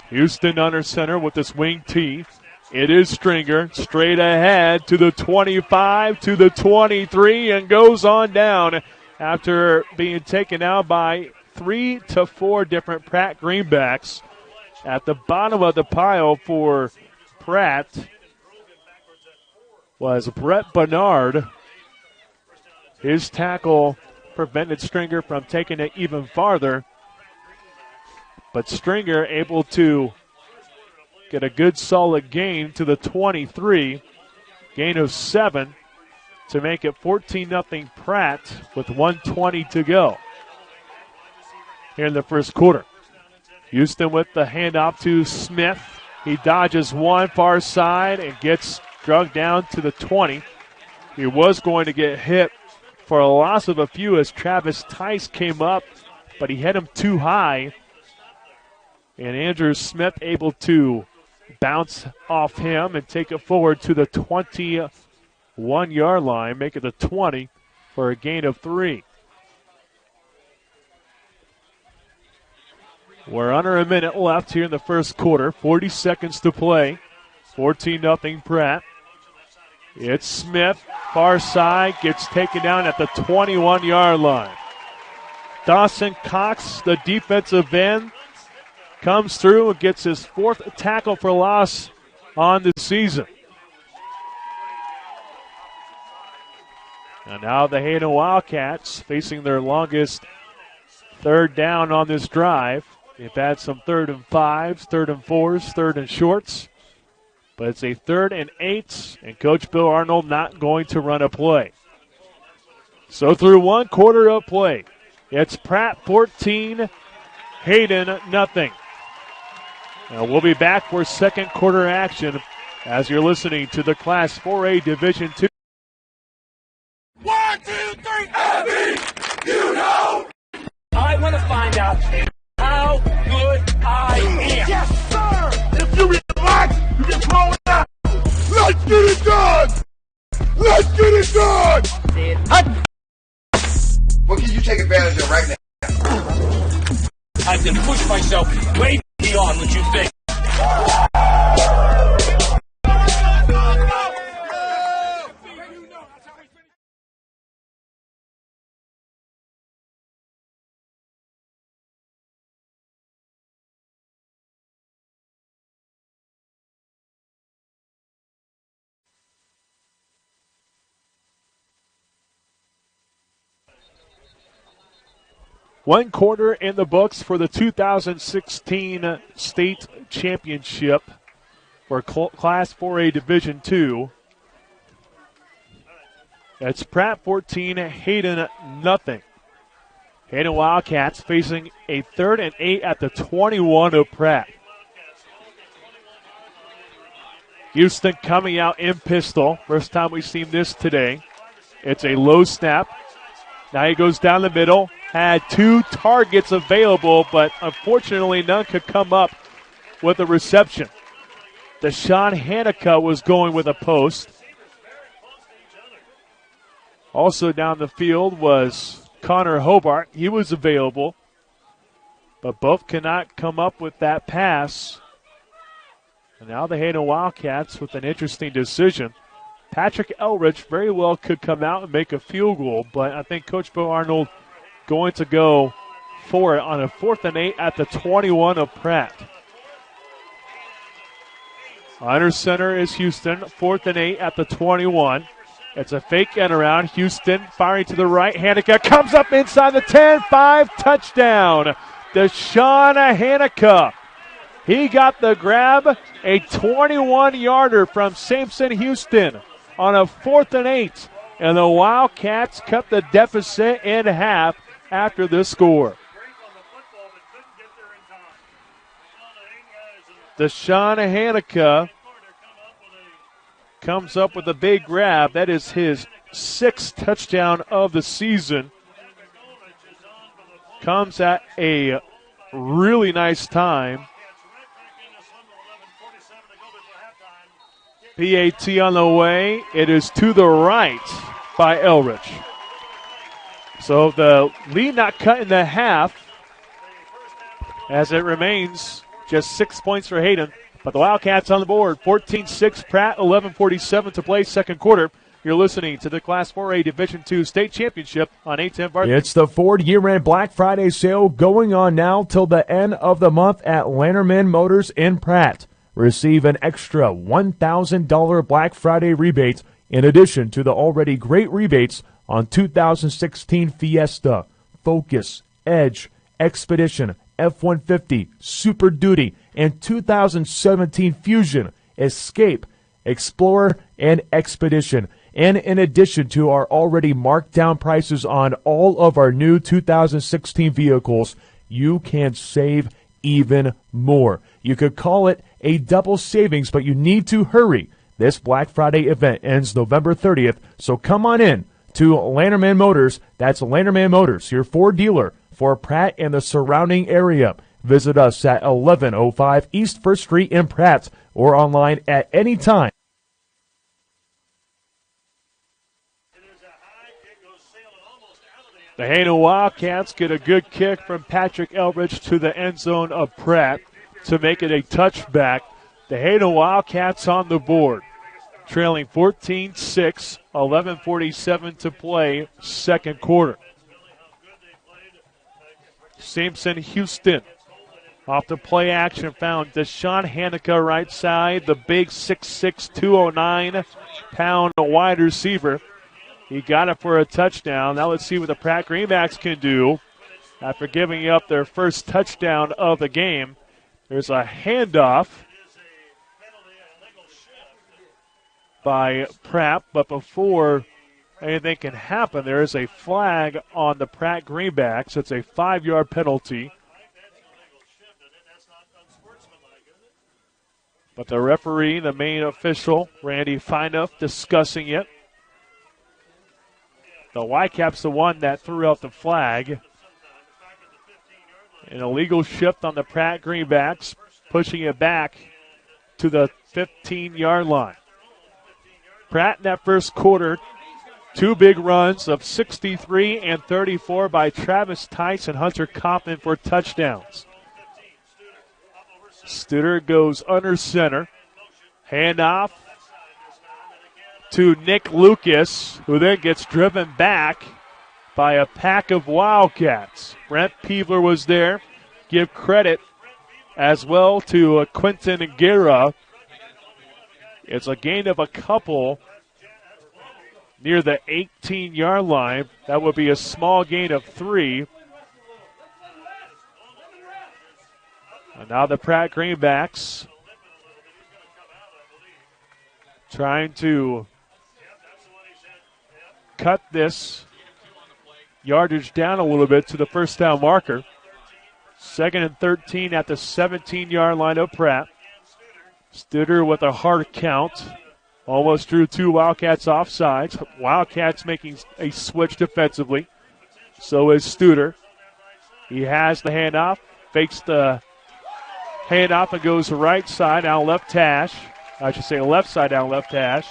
Houston under center with this wing T. It is Stringer, straight ahead to the 25, to the 23, and goes on down after being taken out by 3 to 4 different Pratt Greenbacks. At the bottom of the pile for Pratt was Brett Bernard. His tackle prevented Stringer from taking it even farther, but Stringer able to get a good solid gain to the 23, gain of 7 to make it 14-0 Pratt with 1:20 to go here in the first quarter. Houston with the handoff to Smith. He dodges one far side and gets drugged down to the 20. He was going to get hit for a loss of a few as Travis Tice came up, but he hit him too high. And Andrew Smith able to bounce off him and take it forward to the 21-yard line, make it the 20 for a gain of 3. We're under a minute left here in the first quarter. 40 seconds to play. 14-0 Pratt. It's Smith, far side, gets taken down at the 21-yard line. Dawson Cox, the defensive end, comes through and gets his 4th tackle for loss on the season. And now the Hayden Wildcats facing their longest 3rd down on this drive. They've had some 3rd and 5s, 3rd and 4s, 3rd and shorts. But it's a 3rd and 8, and Coach Bill Arnold not going to run a play. So through 1 quarter of play, it's Pratt 14, Hayden nothing. And we'll be back for second quarter action as you're listening to the Class 4A Division II. 1, 2, 3, Abby, you know. I want to find out how good I am. Yes, sir. If you relax, you get thrown out. Let's get it done. Let's get it done. What can you take advantage of right now? I can push myself way beyond what you think. One quarter in the books for the 2016 state championship for Class 4A Division II. It's Pratt 14, Hayden nothing. Hayden Wildcats facing a 3rd and 8 at the 21 of Pratt. Houston coming out in pistol. First time we've seen this today. It's a low snap. Now he goes down the middle. Had 2 targets available, but unfortunately none could come up with a reception. Deshaun Hanukkah was going with a post. Also down the field was Connor Hobart. He was available, but both cannot come up with that pass. And now the Hayden Wildcats with an interesting decision. Patrick Elrich very well could come out and make a field goal, but I think Coach Bill Arnold going to go for it on a 4th and 8 at the 21 of Pratt. Under center is Houston, 4th and 8 at the 21. It's a fake end around. Houston firing to the right. Hanukkah comes up inside the 10-5 touchdown. Deshaun Hanukkah. He got the grab, a 21-yarder from Sampson Houston on a 4th and 8. And the Wildcats cut the deficit in half after this score. Deshaun Hanukkah comes up with a big grab. That is his 6th touchdown of the season. Comes at a really nice time. PAT on the way. It is to the right by Elrich. So the lead not cut in the half as it remains just 6 points for Hayden. But the Wildcats on the board. 14-6 Pratt, 11:47 to play second quarter. You're listening to the Class 4A Division II State Championship on 810 Varsity. It's the Ford year-end Black Friday sale going on now till the end of the month at Lanterman Motors in Pratt. Receive an extra $1,000 Black Friday rebate in addition to the already great rebates on 2016 Fiesta, Focus, Edge, Expedition, F-150, Super Duty, and 2017 Fusion, Escape, Explorer, and Expedition. And in addition to our already marked down prices on all of our new 2016 vehicles, you can save even more. You could call it a double savings, but you need to hurry. This Black Friday event ends November 30th, so come on in to Lanterman Motors. That's Lanterman Motors, your Ford dealer for Pratt and the surrounding area. Visit us at 1105 East 1st Street in Pratt or online at any time. The Hayden Wildcats get a good kick from Patrick Elbridge to the end zone of Pratt to make it a touchback. The Hayden Wildcats on the board, trailing 14-6, 11:47 to play, second quarter. Simpson Houston off the play action found Deshaun Hanukkah right side, the big 6'6", 209-pound wide receiver. He got it for a touchdown. Now let's see what the Pratt Greenbacks can do after giving up their first touchdown of the game. There's a handoff by Pratt, but before anything can happen, there is a flag on the Pratt Greenbacks. It's a 5-yard penalty. But the referee, the main official, Randy Fineoff, discussing it. The Whitecaps the one that threw out the flag. An illegal shift on the Pratt Greenbacks, pushing it back to the 15-yard line. Pratt in that first quarter, 2 big runs of 63 and 34 by Travis Tice and Hunter Kaufman for touchdowns. Studer goes under center. Handoff to Nick Lucas, who then gets driven back by a pack of Wildcats. Brent Peevler was there. Give credit as well to Quentin Guerra. It's a gain of a couple near the 18-yard line. That would be a small gain of 3. And now the Pratt Greenbacks trying to cut this yardage down a little bit to the first down marker. 2nd and 13 at the 17-yard line of Pratt. Studer with a hard count. Almost drew 2 Wildcats offsides. Wildcats making a switch defensively. So is Studer. He has the handoff. Fakes the handoff and goes right side down left hash. I should say left side down left hash.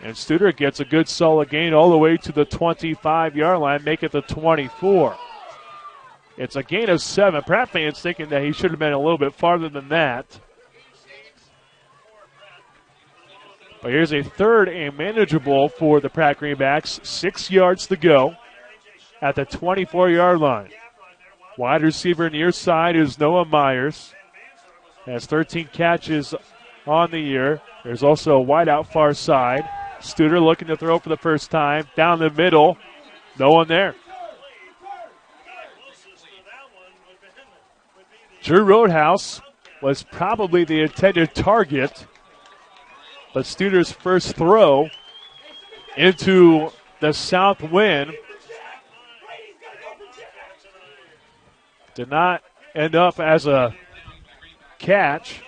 And Studer gets a good solid gain all the way to the 25-yard line, make it the 24. It's a gain of 7. Pratt fans thinking that he should have been a little bit farther than that. But here's a 3rd and manageable for the Pratt Greenbacks. 6 yards to go at the 24-yard line. Wide receiver near side is Noah Myers. Has 13 catches on the year. There's also a wide out far side. Studer looking to throw for the first time. Down the middle. No one there. Drew Roadhouse was probably the intended target. But Studer's first throw into the south wind did not end up as a catch.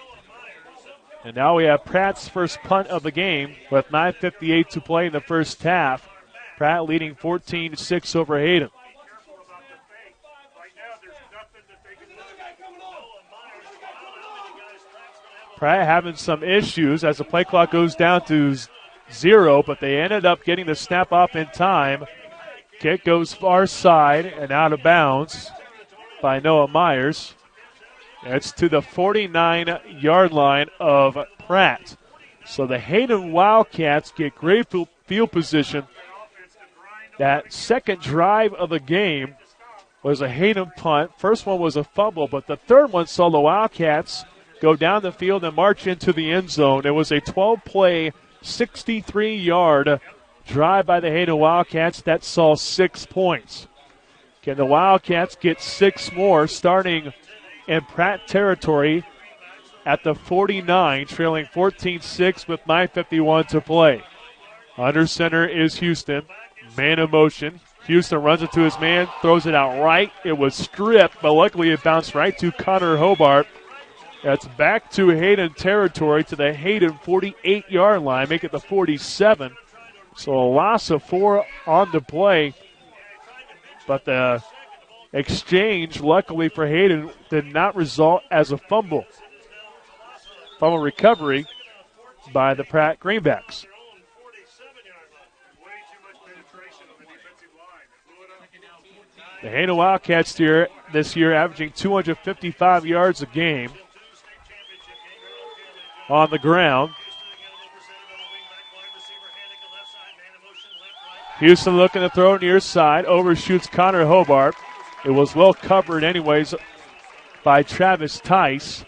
And now we have Pratt's first punt of the game with 9:58 to play in the first half. Pratt leading 14-6 over Hayden. Pratt having some issues as the play clock goes down to 0, but they ended up getting the snap off in time. Kick goes far side and out of bounds by Noah Myers. It's to the 49-yard line of Pratt. So the Hayden Wildcats get great field position. That second drive of the game was a Hayden punt. First one was a fumble, but the third one saw the Wildcats go down the field and march into the end zone. It was a 12-play, 63-yard drive by the Hayden Wildcats that saw 6 points. Can the Wildcats get 6 more starting in Pratt territory at the 49, trailing 14-6 with 9:51 to play. Under center is Houston. Man in motion. Houston runs it to his man, throws it out right. It was stripped, but luckily it bounced right to Connor Hobart. That's back to Hayden territory to the Hayden 48-yard line, make it the 47. So a loss of 4 on the play, but the exchange, luckily for Hayden, did not result as a fumble. Fumble recovery by the Pratt Greenbacks. The Hayden Wildcats here this year averaging 255 yards a game on the ground. Houston looking to throw near side, overshoots Connor Hobart. It was well covered anyways by Travis Tice.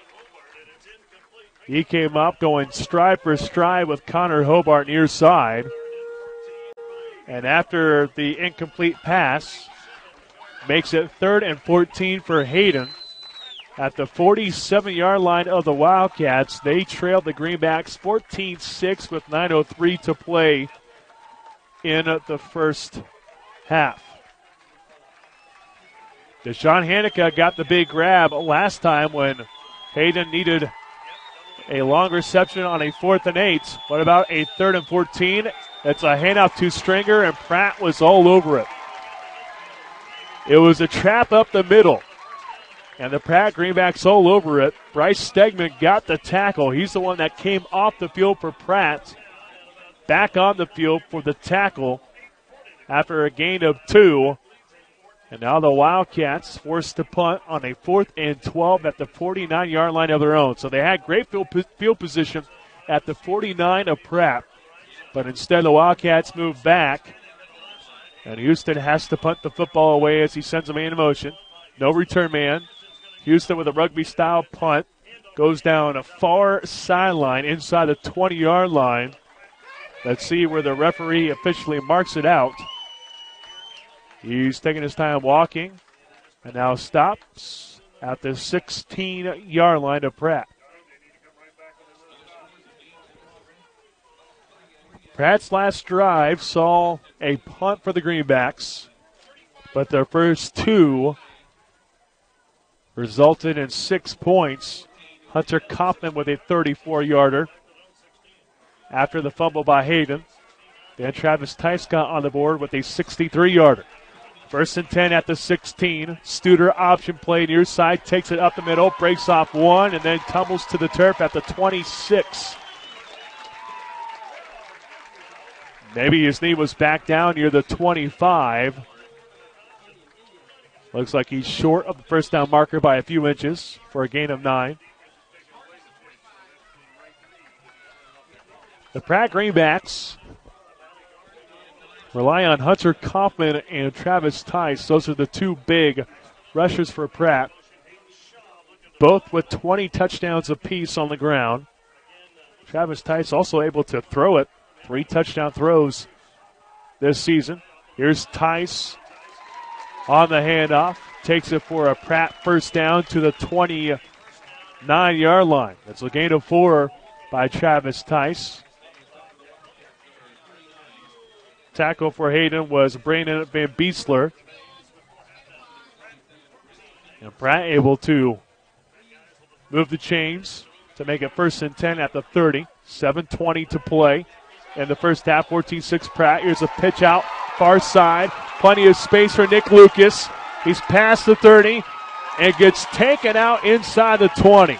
He came up going stride for stride with Connor Hobart near side. And after the incomplete pass, makes it 3rd and 14 for Hayden. At the 47-yard line of the Wildcats, they trailed the Greenbacks 14-6 with 9:03 to play in the first half. Deshaun Hanukkah got the big grab last time when Hayden needed a long reception on a 4th and 8. What about a 3rd and 14? It's a handoff to Stringer, and Pratt was all over it. It was a trap up the middle, and the Pratt Greenbacks all over it. Bryce Stegman got the tackle. He's the one that came off the field for Pratt, back on the field for the tackle after a gain of 2. And now the Wildcats forced to punt on a 4th and 12 at the 49-yard line of their own. So they had great field position at the 49 of Pratt, but instead the Wildcats move back. And Houston has to punt the football away as he sends a man in motion. No return man. Houston with a rugby-style punt. Goes down a far sideline inside the 20-yard line. Let's see where the referee officially marks it out. He's taking his time walking and now stops at the 16-yard line of Pratt. Pratt's last drive saw a punt for the Greenbacks, but their first 2 resulted in 6 points. Hunter Kaufman with a 34-yarder after the fumble by Hayden. Then Travis Tice got on the board with a 63-yarder. 1st and 10 at the 16. Studer option play near side, takes it up the middle, breaks off 1, and then tumbles to the turf at the 26. Maybe his knee was back down near the 25. Looks like he's short of the first down marker by a few inches for a gain of 9. The Pratt Greenbacks rely on Hunter Kaufman and Travis Tice. Those are the 2 big rushers for Pratt, both with 20 touchdowns apiece on the ground. Travis Tice also able to throw it. 3 touchdown throws this season. Here's Tice on the handoff. Takes it for a Pratt first down to the 29-yard line. That's a gain of 4 by Travis Tice. Tackle for Hayden was Brandon Van Beesler. And Pratt able to move the chains to make it 1st and 10 at the 30. 7:20 to play in the first half. 14-6 Pratt. Here's a pitch out far side. Plenty of space for Nick Lucas. He's past the 30 and gets taken out inside the 20.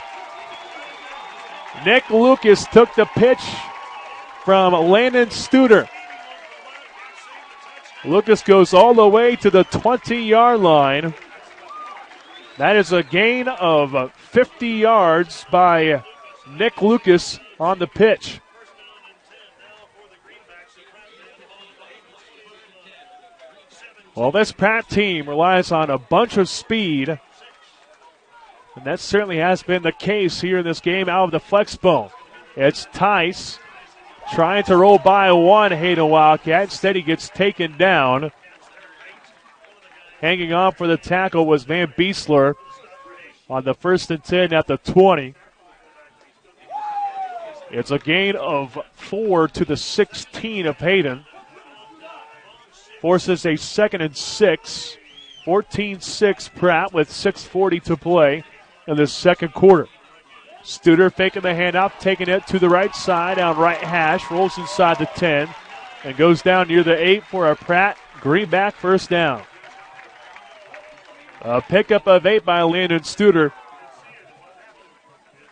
Nick Lucas took the pitch from Landon Studer. Lucas goes all the way to the 20-yard line. That is a gain of 50 yards by Nick Lucas on the pitch. Well, this Pratt team relies on a bunch of speed, and that certainly has been the case here in this game out of the flex bone. It's Tice trying to roll by 1 Hayden Wildcat. Instead, he gets taken down. Hanging on for the tackle was Van Beesler on the 1st and 10 at the 20. It's a gain of 4 to the 16 of Hayden. Forces a 2nd and 6. 14-6 Pratt with 6:40 to play in the second quarter. Studer faking the handoff, taking it to the right side on right hash, rolls inside the 10, and goes down near the 8 for a Pratt Greenback first down. A pickup of 8 by Landon Studer,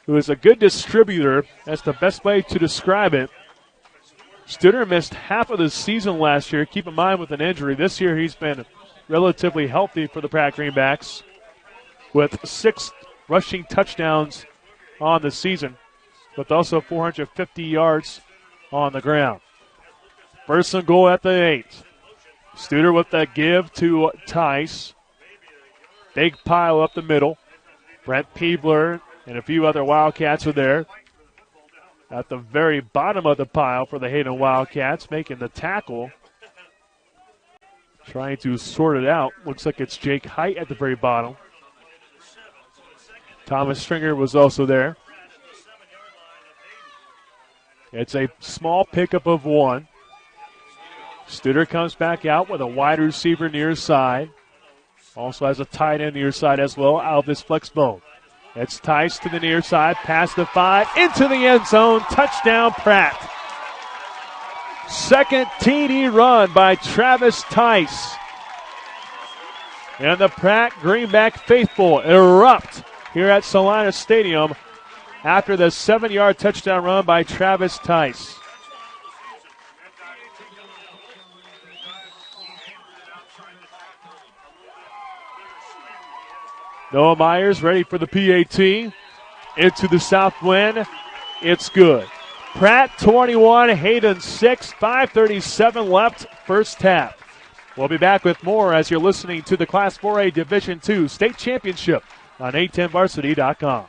who is a good distributor. That's the best way to describe it. Studer missed half of the season last year. Keep in mind with an injury. This year he's been relatively healthy for the Pratt Greenbacks with 6 rushing touchdowns on the season, with also 450 yards on the ground. First and goal at the 8. Studer with the give to Tice. Big pile up the middle. Brent Peebler and a few other Wildcats are there. At the very bottom of the pile for the Hayden Wildcats, making the tackle. Trying to sort it out. Looks like it's Jake Height at the very bottom. Thomas Stringer was also there. It's a small pickup of 1. Studer comes back out with a wide receiver near side. Also has a tight end near side as well, Alvis Flexbone. It's Tice to the near side, past the 5, into the end zone, touchdown Pratt. Second TD run by Travis Tice. And the Pratt Greenback faithful erupt here at Salina Stadium after the 7-yard touchdown run by Travis Tice. Noah Myers ready for the PAT. Into the south wind. It's good. Pratt 21, Hayden 6, 5:37 left, first half. We'll be back with more as you're listening to the Class 4A Division II State Championship on 810varsity.com.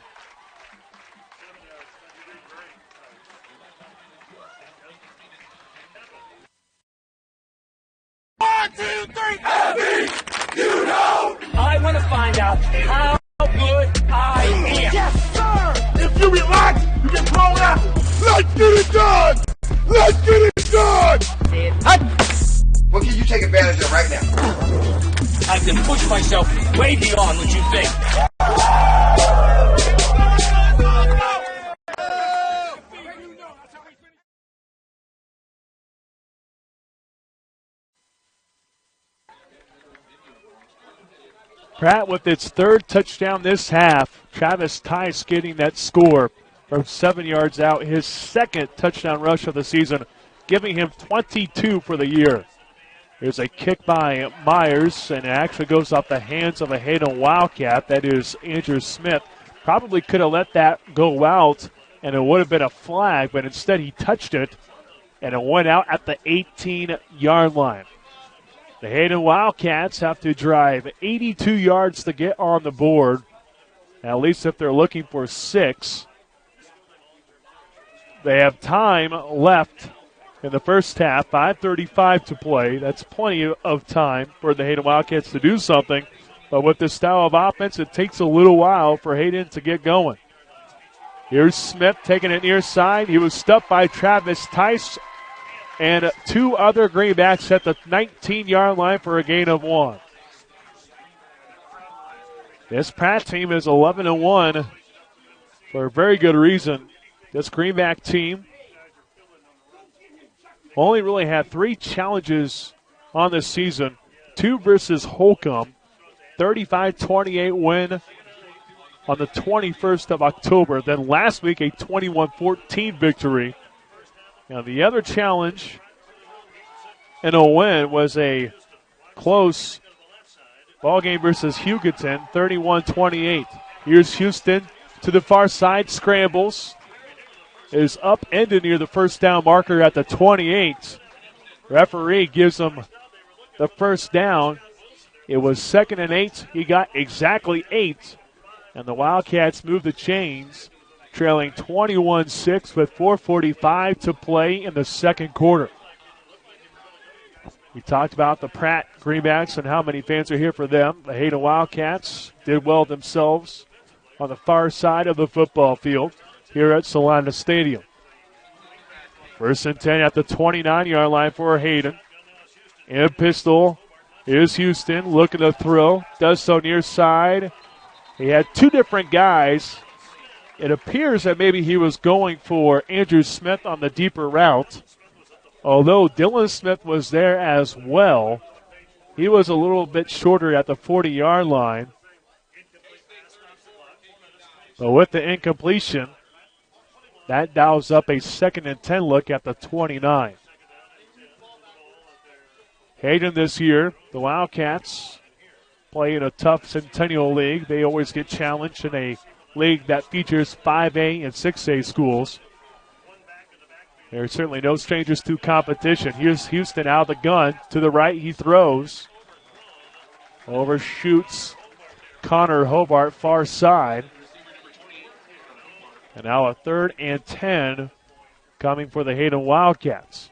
One, two, three, happy, you know. I want to find out how good I am. Yes, sir. If you relax, you get thrown out. Let's get it done. Let's get it done. What can you take advantage of right now? I can push myself way beyond what you think. Pratt with its 3rd touchdown this half. Travis Tice getting that score from 7 yards out. His 2nd touchdown rush of the season, giving him 22 for the year. Here's a kick by Myers, and it actually goes off the hands of a Hayden Wildcat. That is Andrew Smith. Probably could have let that go out, and it would have been a flag, but instead he touched it, and it went out at the 18-yard line. The Hayden Wildcats have to drive 82 yards to get on the board, at least if they're looking for 6. They have time left in the first half, 5:35 to play. That's plenty of time for the Hayden Wildcats to do something, but with this style of offense, it takes a little while for Hayden to get going. Here's Smith taking it near side. He was stuffed by Travis Tice and 2 other Greenbacks at the 19-yard line for a gain of 1. This Pratt team is 11-1 for a very good reason. This Greenback team only really had 3 challenges on this season. 2 versus Holcomb, 35-28 win on the 21st of October. Then last week, a 21-14 victory. Now, the other challenge in a win was a close ball game versus Hugoton, 31-28. Here's Houston to the far side, scrambles, is upended near the first down marker at the 28. Referee gives him the first down. It was 2nd and 8. He got exactly 8, and the Wildcats move the chains, trailing 21-6 with 4:45 to play in the second quarter. We talked about the Pratt Greenbacks and how many fans are here for them. The Hayden Wildcats did well themselves on the far side of the football field here at Salina Stadium. 1st and 10 at the 29-yard line for Hayden. In pistol is Houston looking to throw. Does so near side. He had 2 different guys. It appears that maybe he was going for Andrew Smith on the deeper route. Although Dylan Smith was there as well, he was a little bit shorter at the 40-yard line. But with the incompletion, that dials up a 2nd and 10 look at the 29. Hayden this year, the Wildcats play in a tough Centennial League. They always get challenged in a league that features 5A and 6A schools. They're certainly no strangers to competition. Here's Houston out of the gun. To the right, he throws. Overshoots Connor Hobart, far side. And now a 3rd and 10 coming for the Hayden Wildcats.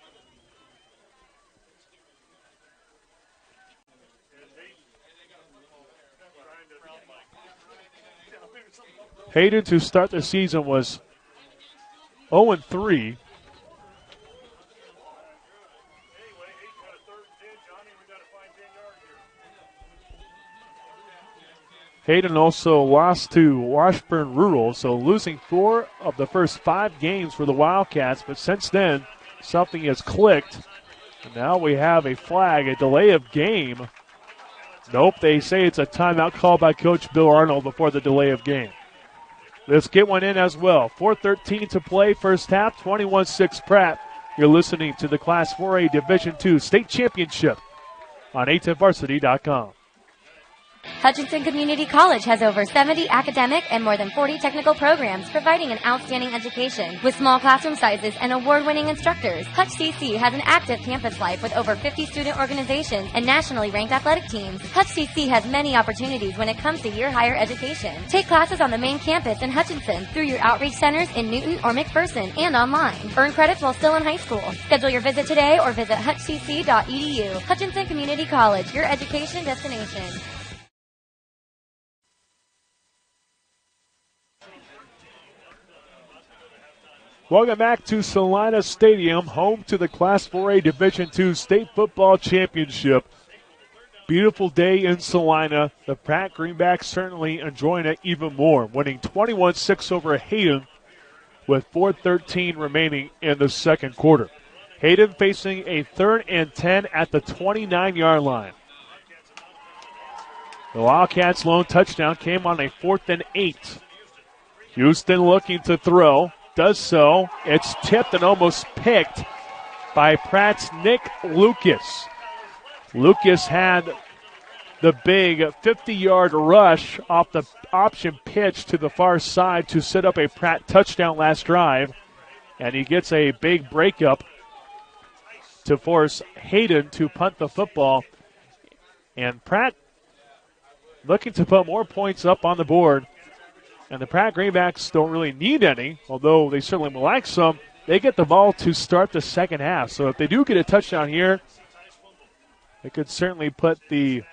Hayden to start the season was 0-3. Hayden also lost to Washburn Rural, so losing 4 of the first 5 games for the Wildcats. But since then, something has clicked. And now we have a flag, a delay of game. Nope, they say it's a timeout called by Coach Bill Arnold before the delay of game. Let's get one in as well. 4:13 to play, first half, 21-6 Pratt. You're listening to the Class 4A Division II State Championship on a10varsity.com. Hutchinson Community College has over 70 academic and more than 40 technical programs providing an outstanding education. With small classroom sizes and award-winning instructors, Hutch CC has an active campus life with over 50 student organizations and nationally ranked athletic teams. Hutch CC has many opportunities when it comes to your higher education. Take classes on the main campus in Hutchinson through your outreach centers in Newton or McPherson and online. Earn credits while still in high school. Schedule your visit today or visit hutchcc.edu. Hutchinson Community College, your education destination. Welcome back to Salina Stadium, home to the Class 4A Division II State Football Championship. Beautiful day in Salina. The Pratt Greenbacks certainly enjoying it even more, winning 21-6 over Hayden with 4:13 remaining in the second quarter. Hayden facing a 3rd and 10 at the 29-yard line. The Wildcats' lone touchdown came on a 4th and 8. Houston looking to throw. Does so. It's tipped and almost picked by Pratt's Nick Lucas. Lucas had the big 50-yard rush off the option pitch to the far side to set up a Pratt touchdown last drive. And he gets a big breakup to force Hayden to punt the football. And Pratt looking to put more points up on the board. And the Pratt Greenbacks don't really need any, although they certainly would like some. They get the ball to start the second half. So if they do get a touchdown here, they could certainly put the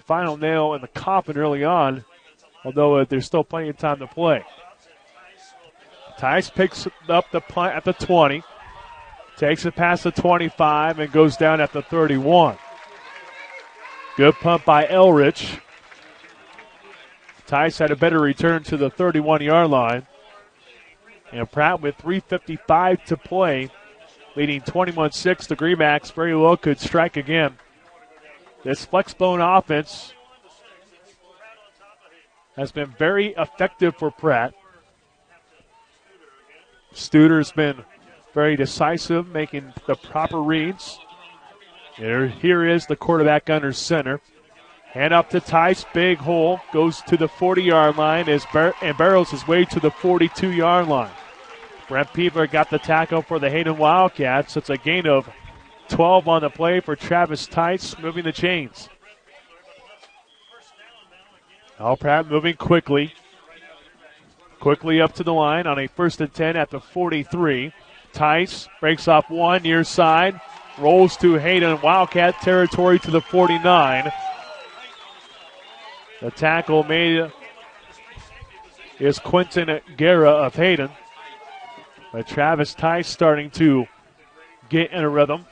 final nail in the coffin early on, although there's still plenty of time to play. Tice picks up the punt at the 20, takes it past the 25, and goes down at the 31. Good punt by Elrich. Tice had a better return to the 31-yard line. And Pratt with 3:55 to play, leading 21-6. The Greenbacks very well could strike again. This flexbone offense has been very effective for Pratt. Studer's been very decisive, making the proper reads. Here is the quarterback under center. Hand up to Tice, big hole, goes to the 40-yard line and barrels his way to the 42-yard line. Brent Peever got the tackle for the Hayden Wildcats. It's a gain of 12 on the play for Travis Tice, moving the chains. Now Pratt moving quickly. Quickly up to the line on a 1st and 10 at the 43. Tice breaks off one near side, rolls to Hayden Wildcat territory to the 49. The tackle made is Quentin Guerra of Hayden. But Travis Tice starting to get in a rhythm.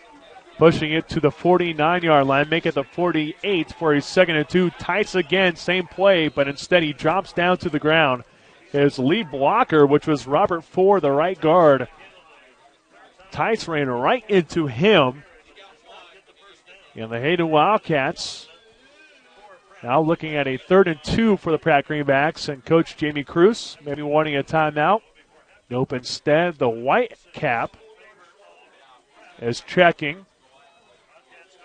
Pushing it to the 49-yard line. Make it the 48 for a 2nd and 2. Tice again, same play, but instead he drops down to the ground. His lead blocker, which was Robert Ford, the right guard. Tice ran right into him. And the Hayden Wildcats Now looking at a 3rd and 2 for the Pratt Greenbacks, and Coach Jamie Cruz maybe wanting a timeout. Nope, instead the white cap is checking.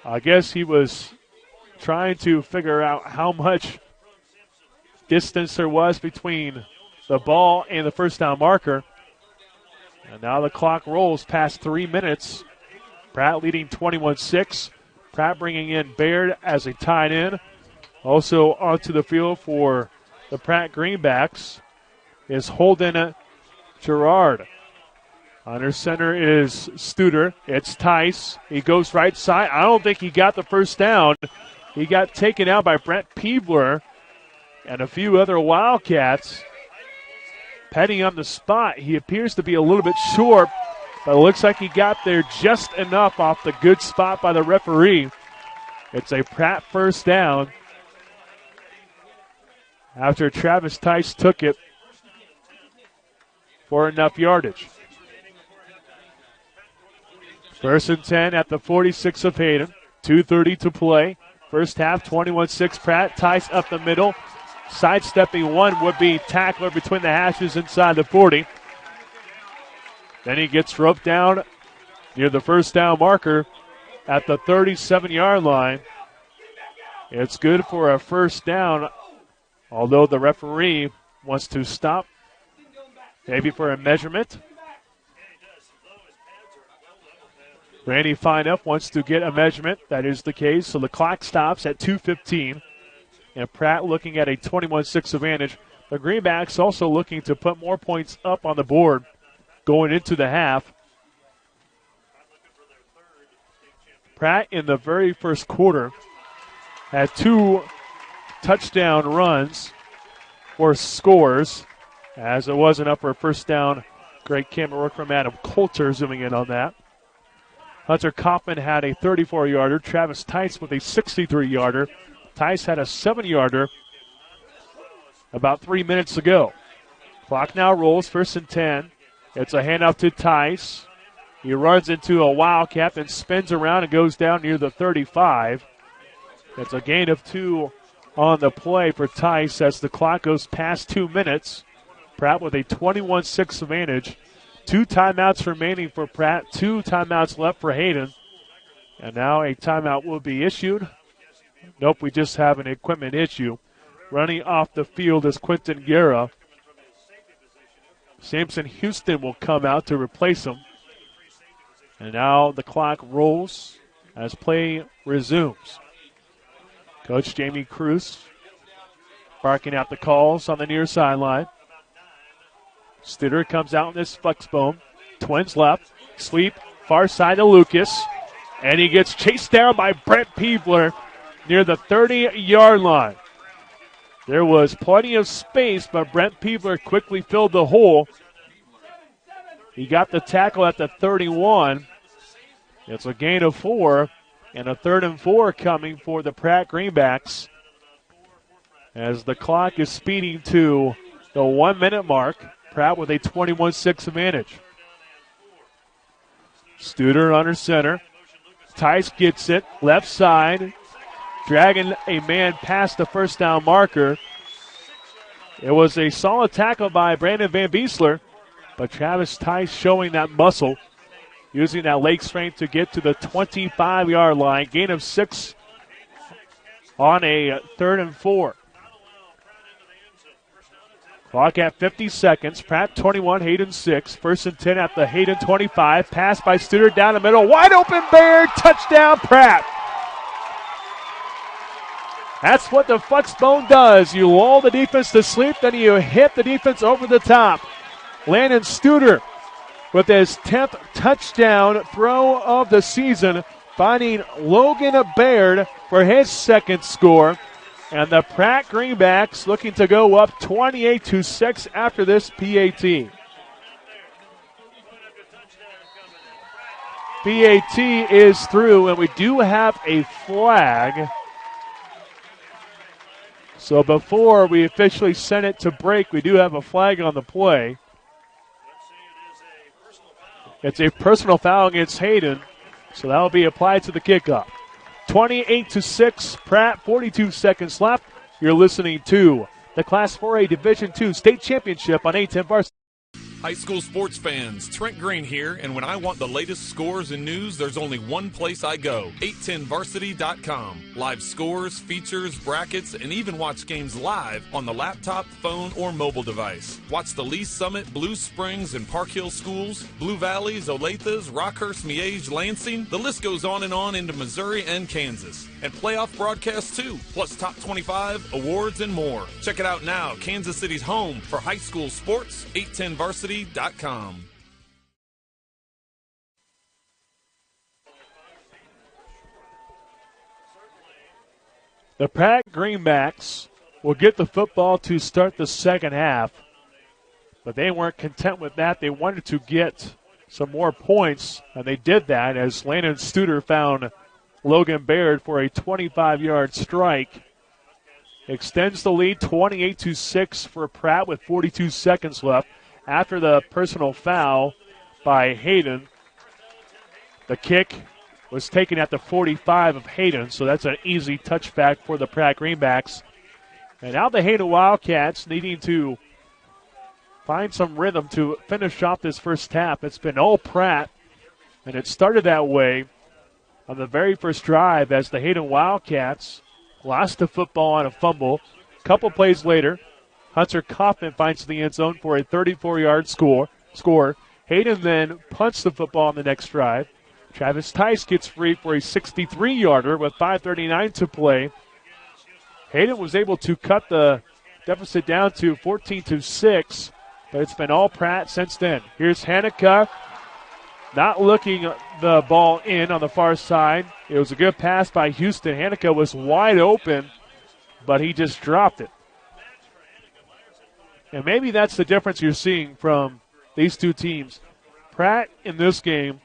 I guess he was trying to figure out how much distance there was between the ball and the first down marker. And now the clock rolls past 3 minutes. Pratt leading 21-6. Pratt bringing in Baird as a tight end. Also onto the field for the Pratt Greenbacks is Holden Gerard. Under center is Studer. It's Tice. He goes right side. I don't think he got the first down. He got taken out by Brent Peebler and a few other Wildcats. Penny on the spot. He appears to be a little bit short, but it looks like he got there just enough off the good spot by the referee. It's a Pratt first down after Travis Tice took it for enough yardage. 1st and 10 at the 46 of Hayden. 2:30 to play. First half, 21-6 Pratt. Tice up the middle. Sidestepping one would-be tackler between the hashes inside the 40. Then he gets roped down near the first down marker at the 37-yard line. It's good for a first down, although the referee wants to stop, maybe for a measurement. Randy Feinup wants to get a measurement. That is the case, so the clock stops at 2:15. And Pratt looking at a 21-6 advantage. The Greenbacks also looking to put more points up on the board going into the half. Pratt in the very first quarter had 2 touchdown runs or scores, as it wasn't up for a first down. Great camera work from Adam Coulter zooming in on that. Hunter Kaufman had a 34-yarder. Travis Tice with a 63-yarder. Tice had a 7-yarder about 3 minutes ago. Clock now rolls, 1st and 10. It's a handoff to Tice. He runs into a Wildcat and spins around and goes down near the 35. It's a gain of 2 on the play for Tice as the clock goes past 2 minutes. Pratt with a 21-6 advantage. 2 timeouts remaining for Pratt, 2 timeouts left for Hayden. And now a timeout will be issued. Nope, we just have an equipment issue. Running off the field is Quentin Guerra. Samson Houston will come out to replace him. And now the clock rolls as play resumes. Coach Jamie Cruz barking out the calls on the near sideline. Studer comes out in this flex bone. Twins left. Sweep far side to Lucas. And he gets chased down by Brent Peebler near the 30-yard line. There was plenty of space, but Brent Peebler quickly filled the hole. He got the tackle at the 31. It's a gain of 4, and a 3rd and 4 coming for the Pratt Greenbacks as the clock is speeding to the 1-minute mark. Pratt with a 21-6 advantage. Studer under center. Tice gets it, left side, dragging a man past the first down marker. It was a solid tackle by Brandon Van Beesler, but Travis Tice showing that muscle, using that leg strength to get to the 25-yard line. Gain of 6 on a 3rd and 4. Clock at 50 seconds. Pratt 21, Hayden 6. 1st and 10 at the Hayden 25. Pass by Studer down the middle. Wide open Baird. Touchdown Pratt. That's what the flex bone does. You lull the defense to sleep, then you hit the defense over the top. Landon Studer with his 10th touchdown throw of the season, finding Logan Baird for his 2nd score. And the Pratt Greenbacks looking to go up 28-6 after this PAT. PAT is through, and we do have a flag. So before we officially send it to break, we do have a flag on the play. It's a personal foul against Hayden, so that will be applied to the kickoff. 28-6, Pratt, 42 seconds left. You're listening to the Class 4A Division II State Championship on A10 Varsity. High school sports fans, Trent Green here, and when I want the latest scores and news, there's only one place I go, 810varsity.com. Live scores, features, brackets, and even watch games live on the laptop, phone, or mobile device. Watch the Lee Summit, Blue Springs, and Park Hill schools, Blue Valleys, Olathes, Rockhurst, Miege, Lansing. The list goes on and on into Missouri and Kansas. And playoff broadcasts too, plus top 25, awards, and more. Check it out now, Kansas City's home for high school sports, 810varsity.com. The Pratt Greenbacks will get the football to start the second half, but they weren't content with that. They wanted to get some more points, and they did that as Landon Studer found Logan Baird for a 25-yard strike. Extends the lead 28-6 for Pratt with 42 seconds left. After the personal foul by Hayden, the kick was taken at the 45 of Hayden, so that's an easy touchback for the Pratt Greenbacks. And now the Hayden Wildcats needing to find some rhythm to finish off this first half. It's been all Pratt, and it started that way on the very first drive as the Hayden Wildcats lost the football on a fumble. A couple plays later, Hunter Kaufman finds the end zone for a 34-yard score. Hayden then punts the football on the next drive. Travis Tice gets free for a 63-yarder with 5:39 to play. Hayden was able to cut the deficit down to 14-6, but it's been all Pratt since then. Here's Hanukkah. Not looking the ball in on the far side. It was a good pass by Houston. Hanukkah was wide open, but he just dropped it. And maybe that's the difference you're seeing from these two teams. Pratt in this game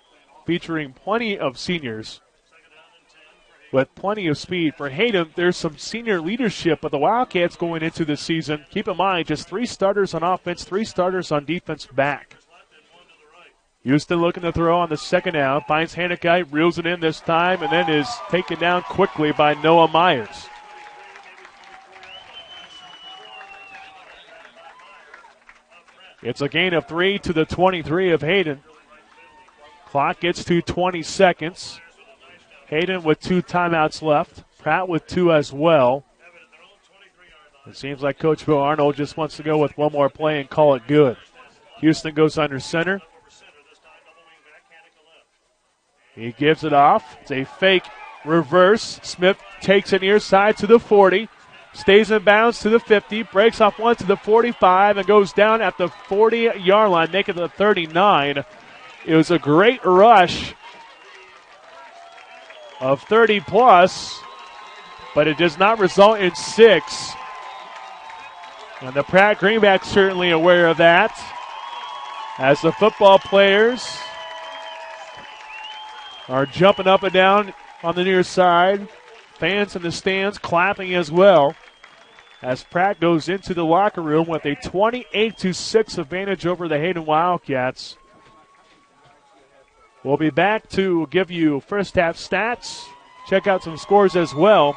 featuring plenty of seniors with plenty of speed. For Hayden, there's some senior leadership of the Wildcats going into this season. Keep in mind, just 3 starters on offense, 3 starters on defense back. Houston looking to throw on the second down. Finds Hanukkah, reels it in this time, and then is taken down quickly by Noah Myers. It's a gain of 3 to the 23 of Hayden. Clock gets to 20 seconds. Hayden with 2 timeouts left. Pratt with 2 as well. It seems like Coach Bill Arnold just wants to go with one more play and call it good. Houston goes under center. He gives it off. It's a fake reverse. Smith takes it near side to the 40. Stays in bounds to the 50. Breaks off one to the 45 and goes down at the 40-yard line, making the 39. It was a great rush of 30-plus, but it does not result in 6. And the Pratt Greenbacks certainly aware of that, as the football players are jumping up and down on the near side. Fans in the stands clapping as well as Pratt goes into the locker room with a 28-6 advantage over the Hayden Wildcats. We'll be back to give you first half stats, check out some scores as well.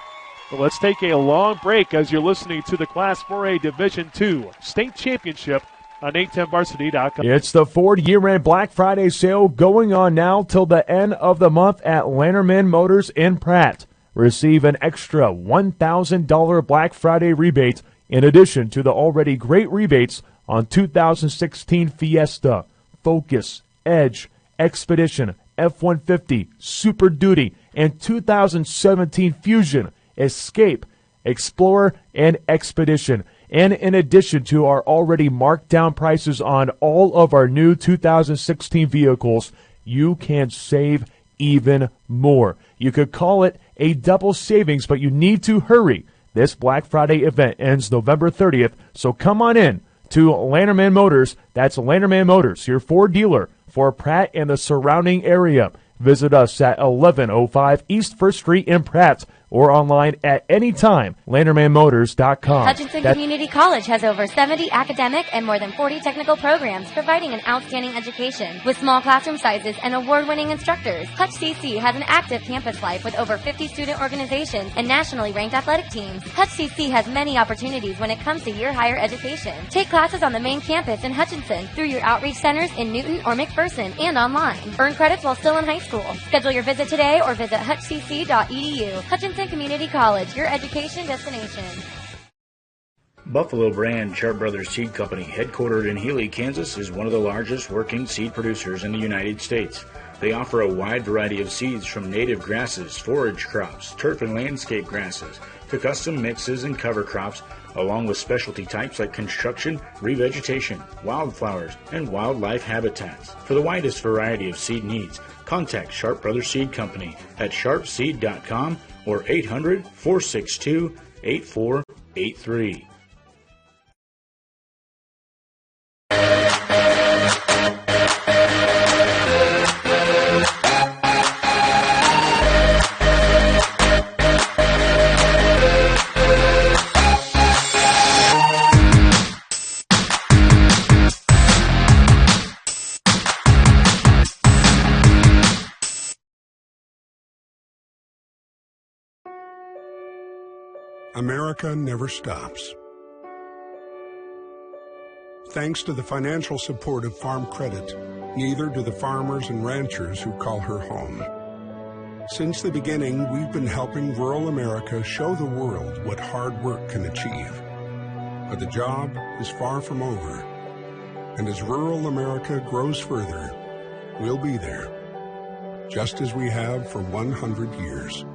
But let's take a long break as you're listening to the Class 4A Division II State Championship on 810varsity.com. It's the Ford year-end Black Friday sale going on now till the end of the month at Lanterman Motors in Pratt. Receive an extra $1,000 Black Friday rebate in addition to the already great rebates on 2016 Fiesta, Focus, Edge, Expedition, F-150, Super Duty, and 2017 Fusion, Escape, Explorer, and Expedition. And in addition to our already marked down prices on all of our new 2016 vehicles, you can save even more. You could call it a double savings, but you need to hurry. This Black Friday event ends November 30th, so come on in to Lanterman Motors. That's Lanterman Motors, your Ford dealer for Pratt and the surrounding area. Visit us at 1105 East 1st Street in Pratt. or online at any time. LandermanMotors.com. Hutchinson Community College has over 70 academic and more than 40 technical programs providing an outstanding education with small classroom sizes and award-winning instructors. Hutch CC has an active campus life with over 50 student organizations and nationally ranked athletic teams. Hutch CC has many opportunities when it comes to your higher education. Take classes on the main campus in Hutchinson through your outreach centers in Newton or McPherson and online. Earn credits while still in high school. Schedule your visit today or visit hutchcc.edu. Hutchinson Community College, your education destination. Buffalo Brand Chart Brothers Seed Company, headquartered in Healy, Kansas, is one of the largest working seed producers in the United States. They offer a wide variety of seeds from native grasses, forage crops, turf and landscape grasses, to custom mixes and cover crops, along with specialty types like construction, revegetation, wildflowers, and wildlife habitats. For the widest variety of seed needs, contact Sharp Brothers Seed Company at sharpseed.com or 800-462-8483. America never stops. Thanks to the financial support of Farm Credit, neither do the farmers and ranchers who call her home. Since the beginning, we've been helping rural America show the world what hard work can achieve. But the job is far from over. And as rural America grows further, we'll be there, just as we have for 100 years.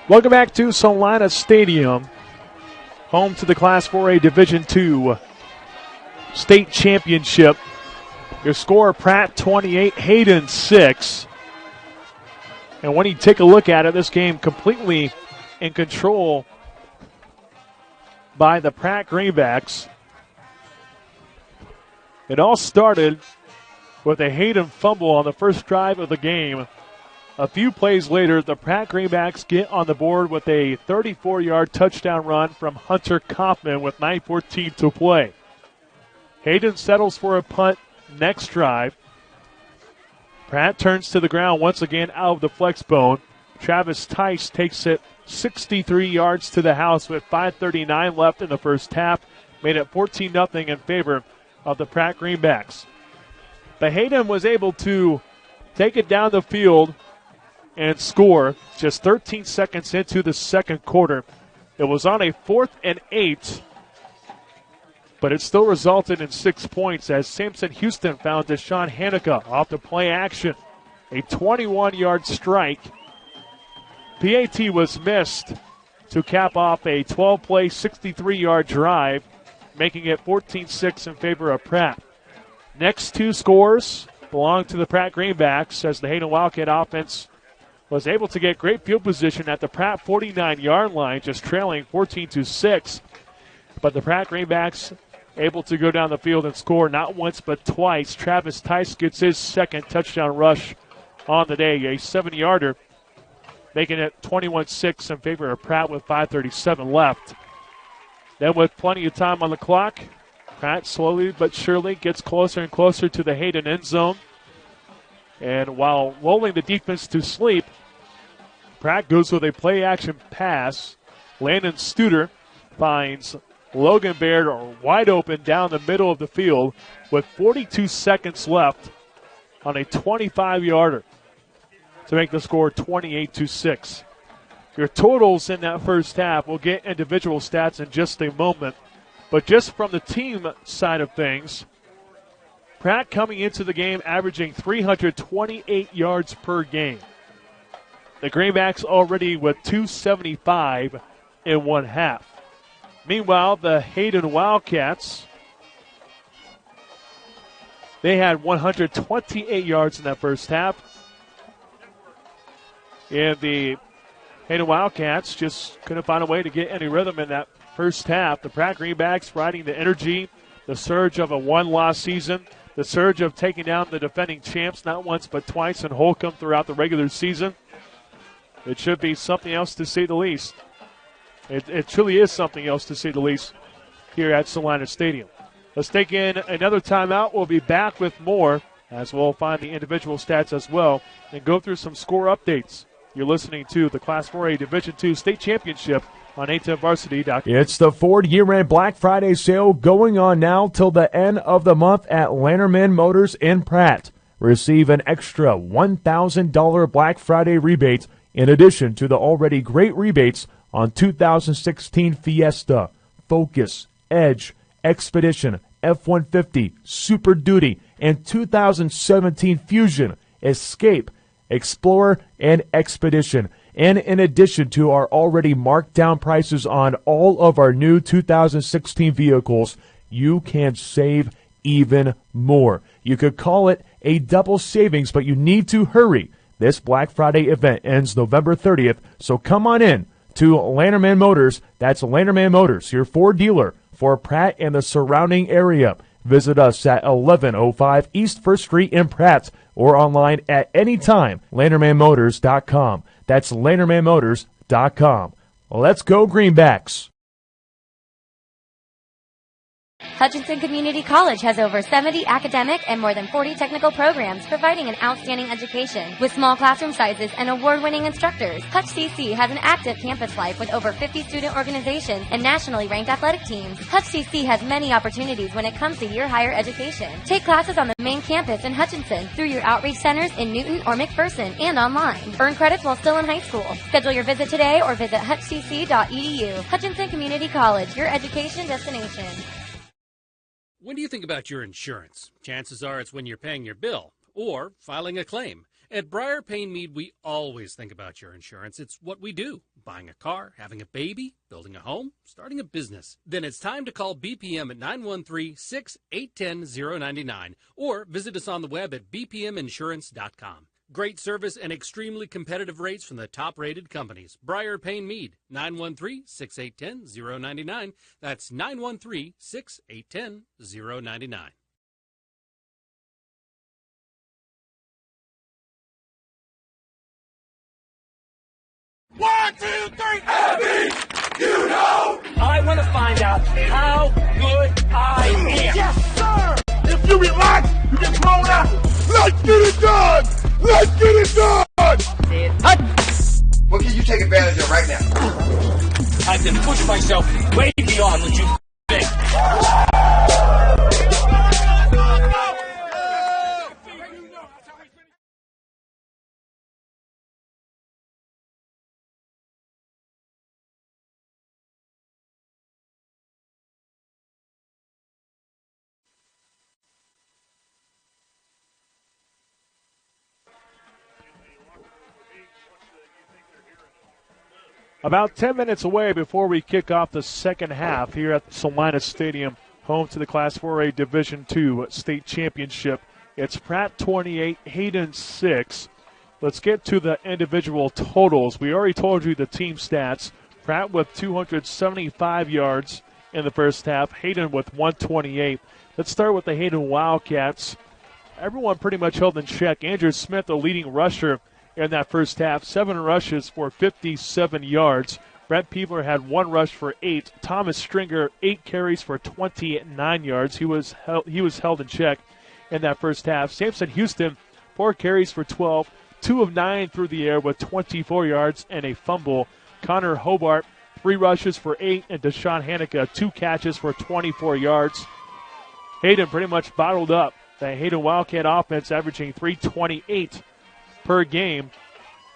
Welcome back to Salina Stadium, home to the Class 4A Division II State Championship. Your score, Pratt 28, Hayden 6. And when you take a look at it, this game completely in control by the Pratt Greenbacks. It all started with a Hayden fumble on the first drive of the game. A few plays later, the Pratt Greenbacks get on the board with a 34-yard touchdown run from Hunter Kaufman with 9:14 to play. Hayden settles for a punt next drive. Pratt turns to the ground once again out of the flex bone. Travis Tice takes it 63 yards to the house with 5:39 left in the first half. Made it 14-0 in favor of the Pratt Greenbacks. But Hayden was able to take it down the field and score just 13 seconds into the second quarter. It was on a 4th and 8, but it still resulted in 6 points as Samson Houston found Deshaun Hanukkah off the play action. A 21-yard strike. PAT was missed to cap off a 12-play, 63-yard drive, making it 14-6 in favor of Pratt. Next two scores belong to the Pratt Greenbacks as the Hayden Wildcat offense was able to get great field position at the Pratt 49-yard line, just trailing 14-6. But the Pratt Greenbacks able to go down the field and score not once but twice. Travis Tice gets his second touchdown rush on the day, a 7-yarder making it 21-6 in favor of Pratt with 5:37 left. Then with plenty of time on the clock, Pratt slowly but surely gets closer and closer to the Hayden end zone. And while lulling the defense to sleep, Pratt goes with a play-action pass. Landon Studer finds Logan Baird wide open down the middle of the field with 42 seconds left on a 25-yarder to make the score 28-6. Your totals in that first half, we'll get individual stats in just a moment, but just from the team side of things, Pratt coming into the game averaging 328 yards per game. The Greenbacks already with 275 in one half. Meanwhile, the Hayden Wildcats, they had 128 yards in that first half. And the Hayden Wildcats just couldn't find a way to get any rhythm in that first half. The Pratt Greenbacks riding the energy, the surge of a one-loss season, the surge of taking down the defending champs not once but twice in Holcomb throughout the regular season. It should be something else to say the least. It truly is something else to say the least here at Salina Stadium. Let's take in another timeout. We'll be back with more as we'll find the individual stats as well and go through some score updates. You're listening to the Class 4A Division II State Championship on A10Varsity.com. It's the Ford year-end Black Friday sale going on now till the end of the month at Lannerman Motors in Pratt. Receive an extra $1,000 Black Friday rebate in addition to the already great rebates on 2016 Fiesta, Focus, Edge, Expedition, F-150, Super Duty, and 2017 Fusion, Escape, Explorer, and Expedition. And in addition to our already marked down prices on all of our new 2016 vehicles, you can save even more. You could call it a double savings, but you need to hurry. This Black Friday event ends November 30th, so come on in to Lannerman Motors. That's Lannerman Motors, your Ford dealer for Pratt and the surrounding area. Visit us at 1105 East 1st Street in Pratt or online at any time, LannermanMotors.com. That's LannermanMotors.com. Let's go Greenbacks. Hutchinson Community College has over 70 academic and more than 40 technical programs providing an outstanding education. With small classroom sizes and award-winning instructors, Hutch CC has an active campus life with over 50 student organizations and nationally ranked athletic teams. Hutch CC has many opportunities when it comes to your higher education. Take classes on the main campus in Hutchinson through your outreach centers in Newton or McPherson and online. Earn credits while still in high school. Schedule your visit today or visit hutchcc.edu. Hutchinson Community College, your education destination. When do you think about your insurance? Chances are it's when you're paying your bill or filing a claim. At Briar Payne Mead, we always think about your insurance. It's what we do. Buying a car, having a baby, building a home, starting a business. Then it's time to call BPM at 913-681-099 or visit us on the web at bpminsurance.com. Great service and extremely competitive rates from the top-rated companies. Briar Payne Mead, 913-681-099. That's 913-681-099. One, two, three, happy, you know. I want to find out how good I am. Yes, sir. If you relax, you get thrown out. Let's get it done. Let's get it done! What can you take advantage of right now? I can push myself way beyond what you think. About 10 minutes away before we kick off the second half here at Salina Stadium, home to the Class 4A Division II State Championship. It's Pratt 28, Hayden 6. Let's get to the individual totals. We already told you the team stats. Pratt with 275 yards in the first half, Hayden with 128. Let's start with the Hayden Wildcats. Everyone pretty much held in check. Andrew Smith, the leading rusher, in that first half. 7 rushes for 57 yards. Brent Peebler had 1 rush for 8. Thomas Stringer, 8 carries for 29 yards. He was held in check in that first half. Samson Houston, 4 carries for 12. 2 of 9 through the air with 24 yards and a fumble. Connor Hobart, 3 rushes for 8. And Deshaun Hanukkah, 2 catches for 24 yards. Hayden pretty much bottled up the Hayden Wildcat offense, averaging 328 per game.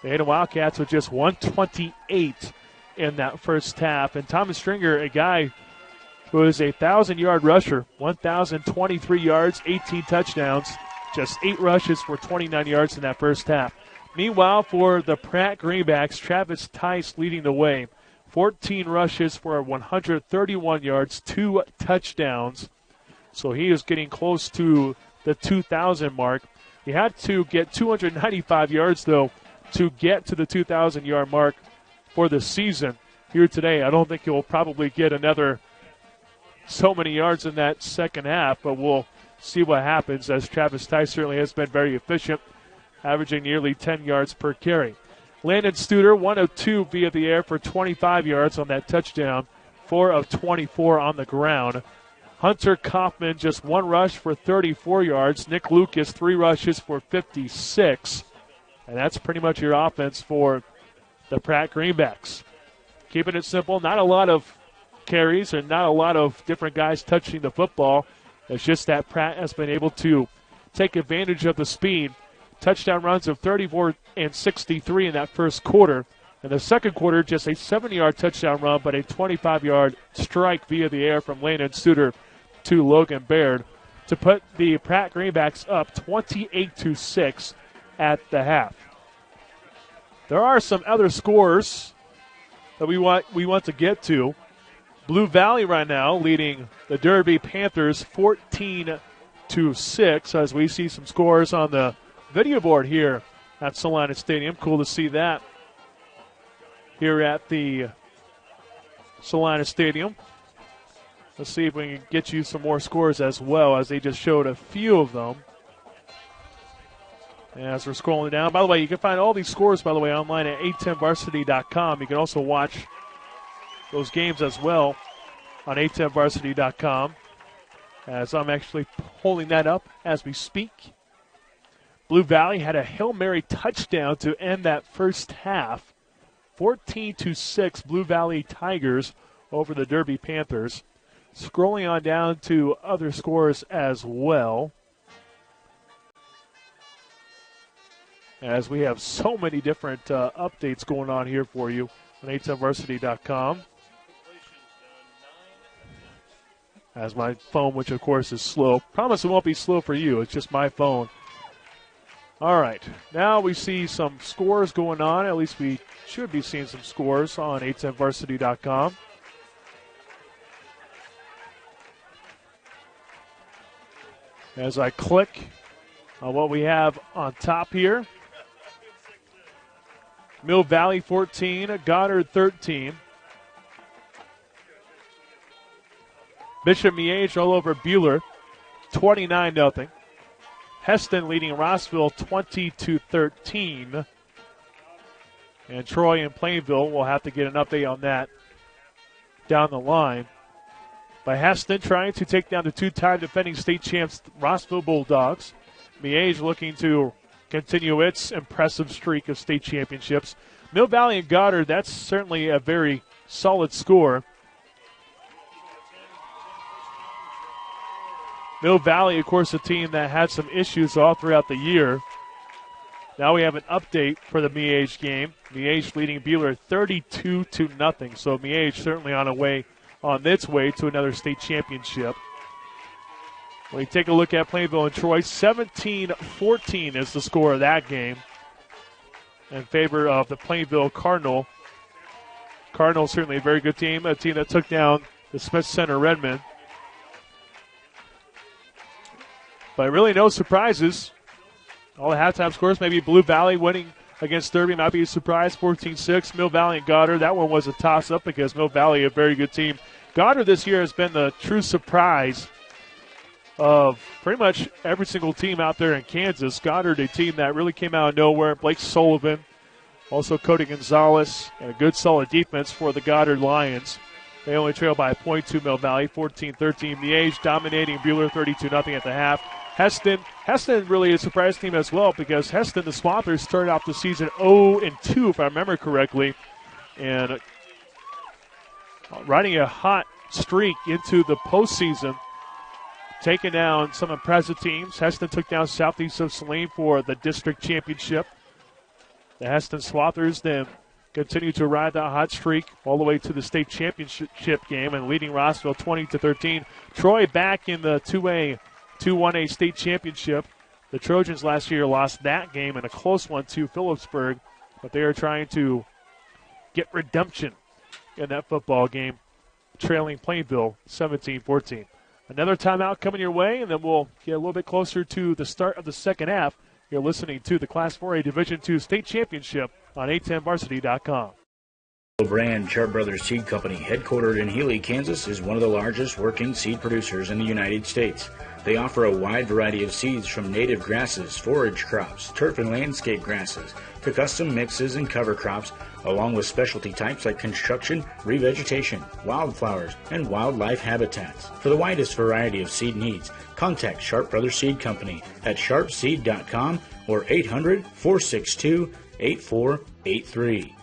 The Hayden Wildcats with just 128 in that first half. And Thomas Stringer, a guy who is a 1,000-yard rusher, 1,023 yards, 18 touchdowns, just 8 rushes for 29 yards in that first half. Meanwhile, for the Pratt Greenbacks, Travis Tice leading the way. 14 rushes for 131 yards, 2 touchdowns. So he is getting close to the 2,000 mark. He had to get 295 yards, though, to get to the 2,000-yard mark for the season here today. I don't think he'll probably get another so many yards in that second half, but we'll see what happens, as Travis Tice certainly has been very efficient, averaging nearly 10 yards per carry. Landon Studer, 1 of 2 via the air for 25 yards on that touchdown, 4 of 24 on the ground. Hunter Kaufman, just 1 rush for 34 yards. Nick Lucas, 3 rushes for 56. And that's pretty much your offense for the Pratt Greenbacks. Keeping it simple, not a lot of carries and not a lot of different guys touching the football. It's just that Pratt has been able to take advantage of the speed. Touchdown runs of 34 and 63 in that first quarter. In the second quarter, just a 70-yard touchdown run, but a 25-yard strike via the air from Landon Studer to Logan Baird to put the Pratt Greenbacks up 28-6 at the half. There are some other scores that we want to get to. Blue Valley right now leading the Derby Panthers 14-6, as we see some scores on the video board here at Salina Stadium. Cool to see that here at the Salina Stadium. Let's see if we can get you some more scores as well, as they just showed a few of them. As we're scrolling down. By the way, you can find all these scores, by the way, online at 810varsity.com. You can also watch those games as well on 810varsity.com, as I'm actually pulling that up as we speak. Blue Valley had a Hail Mary touchdown to end that first half. 14-6 Blue Valley Tigers over the Derby Panthers. Scrolling on down to other scores as well, as we have so many different updates going on here for you on 810varsity.com. As my phone, which of course is slow. Promise it won't be slow for you. It's just my phone. All right. Now we see some scores going on. At least we should be seeing some scores on 810varsity.com. As I click on what we have on top here. Mill Valley 14, Goddard 13. Bishop Miege all over Buhler, 29-0. Heston leading Rossville 20-13. And Troy and Plainville will have to get an update on that down the line. By Heston trying to take down the 2-time defending state champs Rossville Bulldogs. Miege looking to continue its impressive streak of state championships. Mill Valley and Goddard, that's certainly a very solid score. Mill Valley, of course, a team that had some issues all throughout the year. Now we have an update for the Miege game. Miege leading Buhler 32-0. So Miege certainly on its way to another state championship. When you take a look at Plainville and Troy, 17-14 is the score of that game in favor of the Plainville Cardinal. Cardinal certainly a very good team, a team that took down the Smith Center Redmen. But really no surprises. All the halftime scores, maybe Blue Valley winning against Derby might be a surprise, 14-6. Mill Valley and Goddard, that one was a toss-up because Mill Valley, a very good team. Goddard this year has been the true surprise of pretty much every single team out there in Kansas. Goddard, a team that really came out of nowhere. Blake Sullivan, also Cody Gonzalez, and a good solid defense for the Goddard Lions. They only trail by a point to Mill Valley, 14-13. Miege dominating Buhler 32-0 at the half. Heston really a surprise team as well, because Heston, the Swampers, started off the season 0-2, if I remember correctly, and riding a hot streak into the postseason, taking down some impressive teams. Heston took down Southeast of Saline for the district championship. The Heston Swathers then continue to ride that hot streak all the way to the state championship game and leading Rossville 20-13. Troy back in the 2-1A state championship. The Trojans last year lost that game in a close one to Phillipsburg, but they are trying to get redemption in that football game, trailing Plainville 17-14. Another timeout coming your way, and then we'll get a little bit closer to the start of the second half. You're listening to the Class 4A Division II State Championship on 810varsity.com. Brand Chart Brothers Seed Company, headquartered in Healy, Kansas, is one of the largest working seed producers in the United States. They offer a wide variety of seeds from native grasses, forage crops, turf and landscape grasses, to custom mixes and cover crops, along with specialty types like construction, revegetation, wildflowers, and wildlife habitats. For the widest variety of seed needs, contact Sharp Brothers Seed Company at sharpseed.com or 800-462-8483.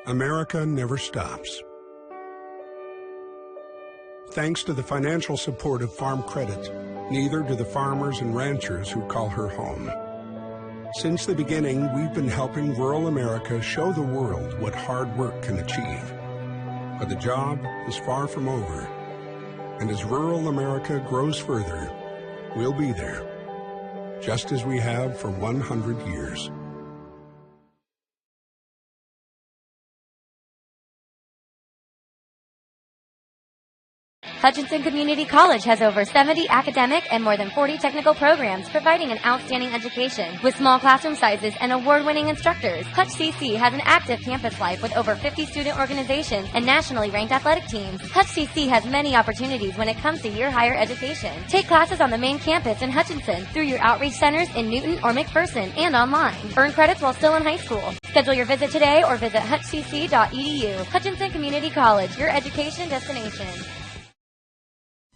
America never stops. Thanks to the financial support of Farm Credit, neither do the farmers and ranchers who call her home. Since the beginning, we've been helping rural America show the world what hard work can achieve. But the job is far from over. And as rural America grows further, we'll be there, just as we have for 100 years. Hutchinson Community College has over 70 academic and more than 40 technical programs providing an outstanding education. With small classroom sizes and award-winning instructors, Hutch CC has an active campus life with over 50 student organizations and nationally ranked athletic teams. Hutch CC has many opportunities when it comes to your higher education. Take classes on the main campus in Hutchinson through your outreach centers in Newton or McPherson and online. Earn credits while still in high school. Schedule your visit today or visit hutchcc.edu. Hutchinson Community College, your education destination.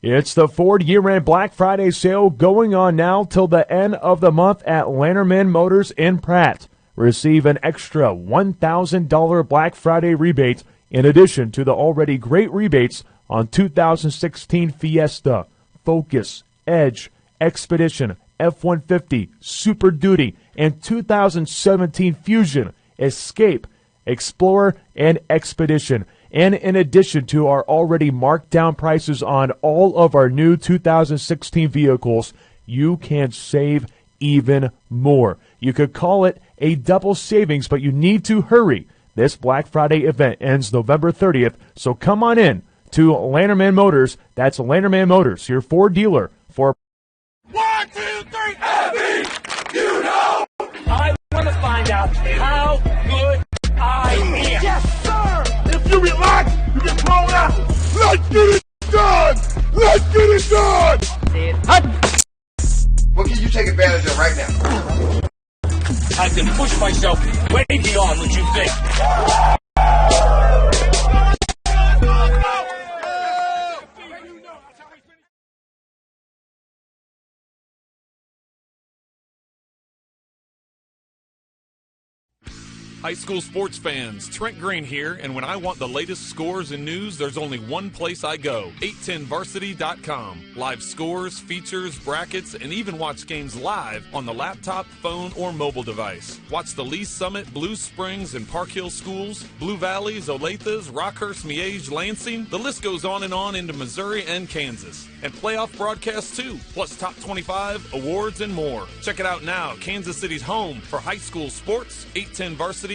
It's the Ford year-end Black Friday sale going on now till the end of the month at Lanterman Motors in Pratt. Receive an extra $1,000 Black Friday rebate in addition to the already great rebates on 2016 Fiesta, Focus, Edge, Expedition, F-150, Super Duty, and 2017 Fusion, Escape, Explorer, and Expedition. And in addition to our already marked down prices on all of our new 2016 vehicles, you can save even more. You could call it a double savings, but you need to hurry. This Black Friday event ends November 30th, so come on in to Lanterman Motors. That's Lanterman Motors, your Ford dealer for 1, 2, 3, happy! You know! I want to find out how good I am. Yes, sir! If you relax, you get thrown out! Let's get it done! Let's get it done! What can you take advantage of right now? I can push myself way beyond what you think. High school sports fans, Trent Green here, and when I want the latest scores and news, there's only one place I go, 810varsity.com. Live scores, features, brackets, and even watch games live on the laptop, phone, or mobile device. Watch the Lee Summit, Blue Springs, and Park Hill schools, Blue Valleys, Olathes, Rockhurst, Miege, Lansing. The list goes on and on into Missouri and Kansas. And playoff broadcasts too, plus top 25, awards, and more. Check it out now, Kansas City's home for high school sports, 810varsity.com.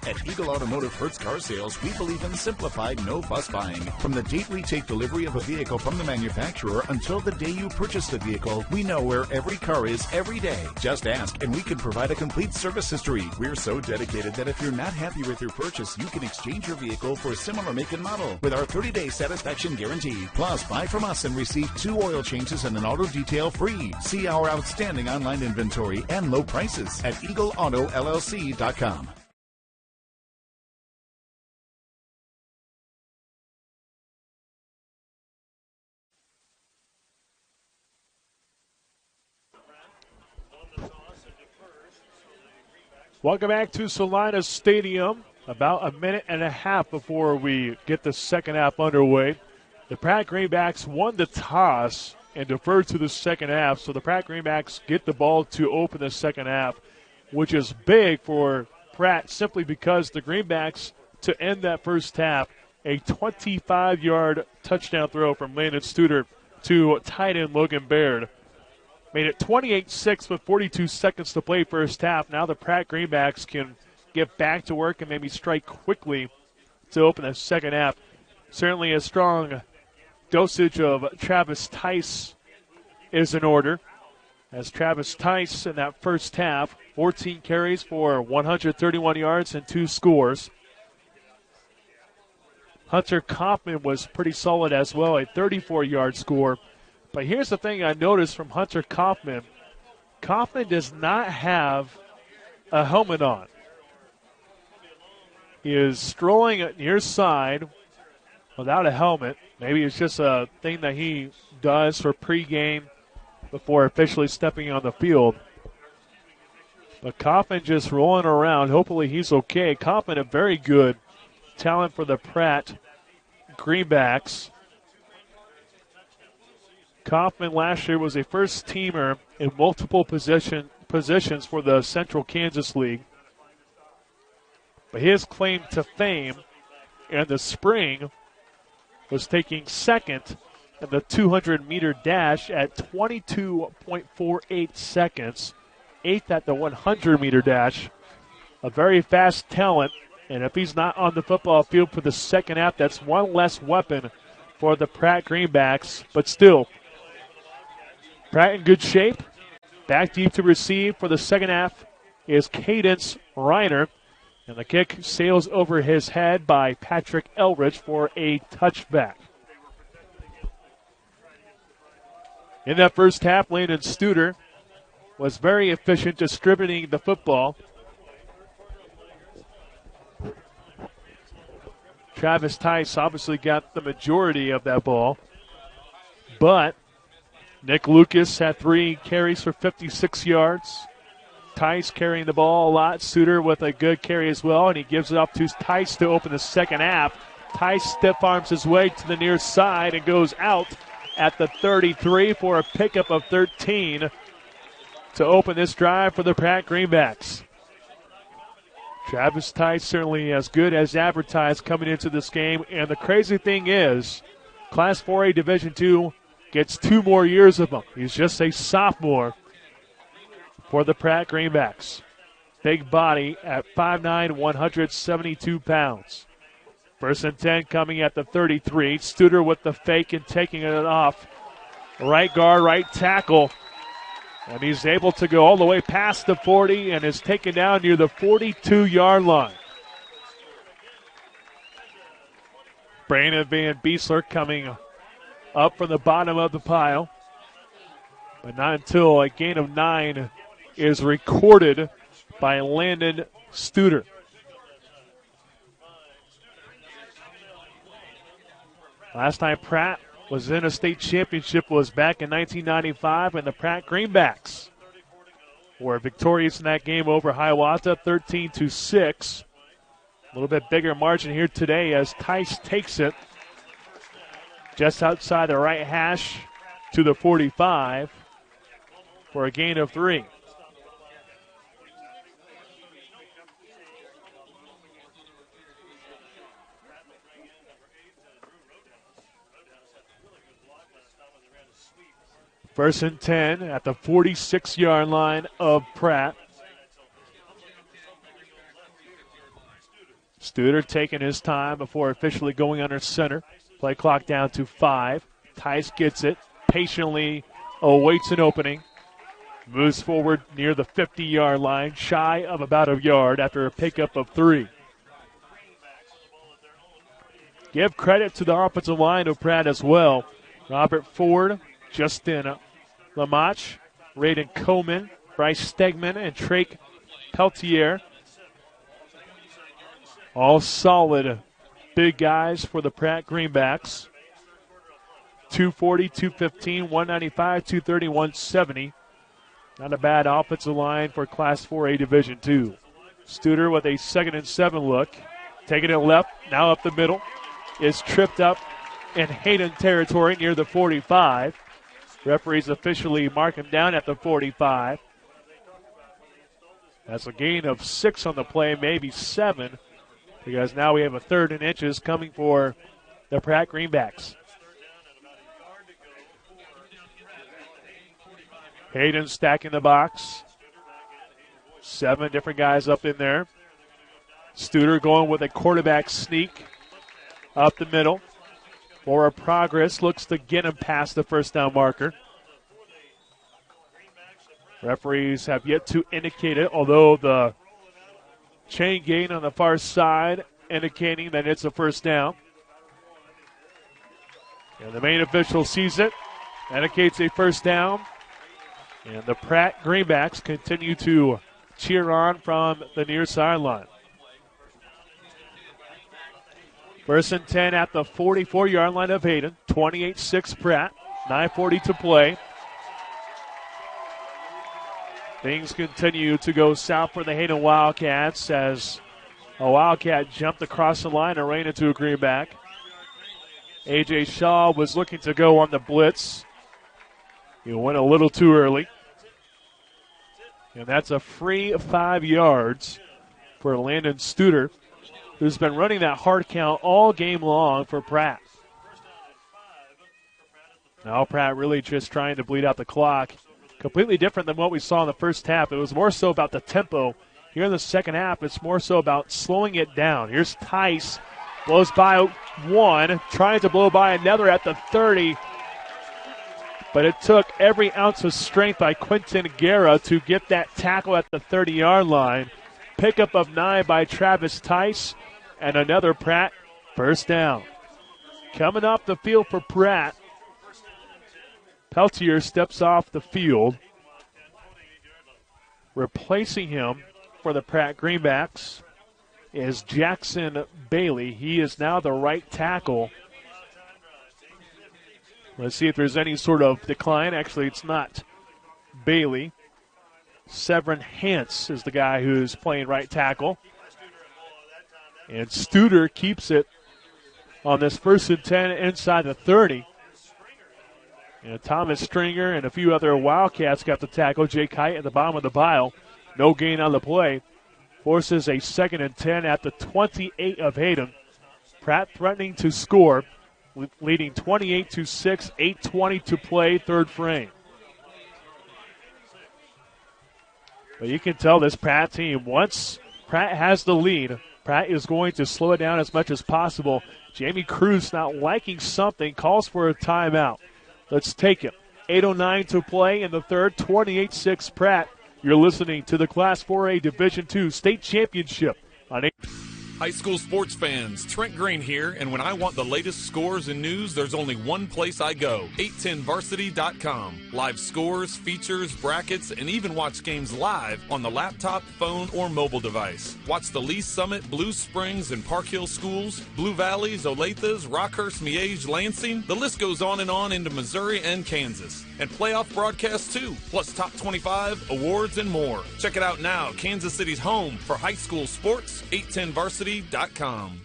At Eagle Automotive Hertz Car Sales, we believe in simplified, no-fuss buying. From the date we take delivery of a vehicle from the manufacturer until the day you purchase the vehicle, we know where every car is every day. Just ask, and we can provide a complete service history. We're so dedicated that if you're not happy with your purchase, you can exchange your vehicle for a similar make and model with our 30-day satisfaction guarantee. Plus, buy from us and receive 2 oil changes and an auto detail free. See our outstanding online inventory and low prices at EagleAutoLLC.com. Welcome back to Salina Stadium. About a minute and a half before we get the second half underway. The Pratt Greenbacks won the toss and deferred to the second half, so the Pratt Greenbacks get the ball to open the second half, which is big for Pratt simply because the Greenbacks, to end that first half, a 25-yard touchdown throw from Landon Studer to tight end Logan Baird. Made it 28-6 with 42 seconds to play first half. Now the Pratt Greenbacks can get back to work and maybe strike quickly to open the second half. Certainly a strong dosage of Travis Tice is in order. As Travis Tice in that first half, 14 carries for 131 yards and 2 scores. Hunter Kaufman was pretty solid as well, a 34-yard score. But here's the thing I noticed from Hunter Kaufman. Kaufman does not have a helmet on. He is strolling near side without a helmet. Maybe it's just a thing that he does for pregame before officially stepping on the field. But Kaufman just rolling around. Hopefully he's okay. Kaufman, a very good talent for the Pratt Greenbacks. Kaufman last year was a first-teamer in multiple positions for the Central Kansas League. But his claim to fame in the spring was taking second in the 200-meter dash at 22.48 seconds, 8th at the 100-meter dash. A very fast talent, and if he's not on the football field for the second half, that's one less weapon for the Pratt Greenbacks, but still, Pratt in good shape. Back deep to receive for the second half is Cadence Reiner. And the kick sails over his head by Patrick Elrich for a touchback. In that first half, Landon Studer was very efficient distributing the football. Travis Tice obviously got the majority of that ball. But Nick Lucas had 3 carries for 56 yards. Tice carrying the ball a lot. Studer with a good carry as well, and he gives it up to Tice to open the second half. Tice stiff arms his way to the near side and goes out at the 33 for a pickup of 13 to open this drive for the Pratt Greenbacks. Travis Tice certainly as good as advertised coming into this game, and the crazy thing is, Class 4A Division II gets 2 more years of him. He's just a sophomore for the Pratt Greenbacks. Big body at 5'9", 172 pounds. First and 10 coming at the 33. Studer with the fake and taking it off. Right guard, right tackle. And he's able to go all the way past the 40 and is taken down near the 42-yard line. Brandon Van Beesler coming up from the bottom of the pile. but not until a gain of 9 is recorded by Landon Studer. Last time Pratt was in a state championship was back in 1995, and the Pratt Greenbacks were victorious in that game over Hiawatha, 13-6. A little bit bigger margin here today as Tice takes it just outside the right hash to the 45 for a gain of 3. First and 10 at the 46-yard line of Pratt. Studer taking his time before officially going under center. Play clock down to 5. Tice gets it, patiently awaits an opening. Moves forward near the 50-yard line, shy of about a yard after a pickup of 3. Give credit to the offensive line of Pratt as well. Robert Ford, Justin Lamach, Raiden Coleman, Bryce Stegman, and Trake Peltier. All solid big guys for the Pratt Greenbacks. 240, 215, 195, 230, 170. Not a bad offensive line for Class 4A Division II. Studer with a 2nd and 7 look. Taking it left, now up the middle. Is tripped up in Hayden territory near the 45. Referees officially mark him down at the 45. That's a gain of 6 on the play, maybe 7, because now we have a 3rd and inches coming for the Pratt Greenbacks. Hayden stacking the box. 7 different guys up in there. Studer going with a quarterback sneak up the middle. For a progress, looks to get him past the first down marker. Referees have yet to indicate it, although the chain gain on the far side indicating that it's a first down. And the main official sees it, indicates a first down. And the Pratt Greenbacks continue to cheer on from the near sideline. First and 10 at the 44-yard line of Hayden. 28-6 Pratt. 9:40 to play. Things continue to go south for the Hayden Wildcats as a Wildcat jumped across the line and ran into a Greenback. A.J. Shaw was looking to go on the blitz. He went a little too early. And that's a free 5 yards for Landon Studer, who's been running that hard count all game long for Pratt. Now Pratt really just trying to bleed out the clock. Completely different than what we saw in the first half. It was more so about the tempo. Here in the second half, it's more so about slowing it down. Here's Tice. Blows by one, trying to blow by another at the 30. But it took every ounce of strength by Quentin Guerra to get that tackle at the 30-yard line. Pickup of 9 by Travis Tice. And another Pratt first down. Coming off the field for Pratt. Peltier steps off the field. Replacing him for the Pratt Greenbacks is Jackson Bailey. He is now the right tackle. Let's see if there's any sort of decline. Actually, it's not Bailey. Severin Hance is the guy who's playing right tackle. And Studer keeps it on this 1st and 10 inside the 30. And Thomas Stringer and a few other Wildcats got the tackle. Jake Height at the bottom of the pile. No gain on the play. Forces a 2nd and 10 at the 28 of Hayden. Pratt threatening to score, leading 28-6, 8:20 to play, 3rd frame. But you can tell this Pratt team, once Pratt has the lead, Pratt is going to slow it down as much as possible. Jamie Cruz not liking something, calls for a timeout. Let's take it. 8:09 to play in the 3rd, 28-6 Pratt. You're listening to the Class 4A Division II State Championship on High school sports fans, Trent Green here, and when I want the latest scores and news, there's only one place I go, 810varsity.com. Live scores, features, brackets, and even watch games live on the laptop, phone, or mobile device. Watch the Lee Summit, Blue Springs, and Park Hill schools, Blue Valleys, Olathes, Rockhurst, Miege, Lansing. The list goes on and on into Missouri and Kansas. And playoff broadcasts too, plus top 25, awards, and more. Check it out now, Kansas City's home for high school sports, 810varsity.com. .809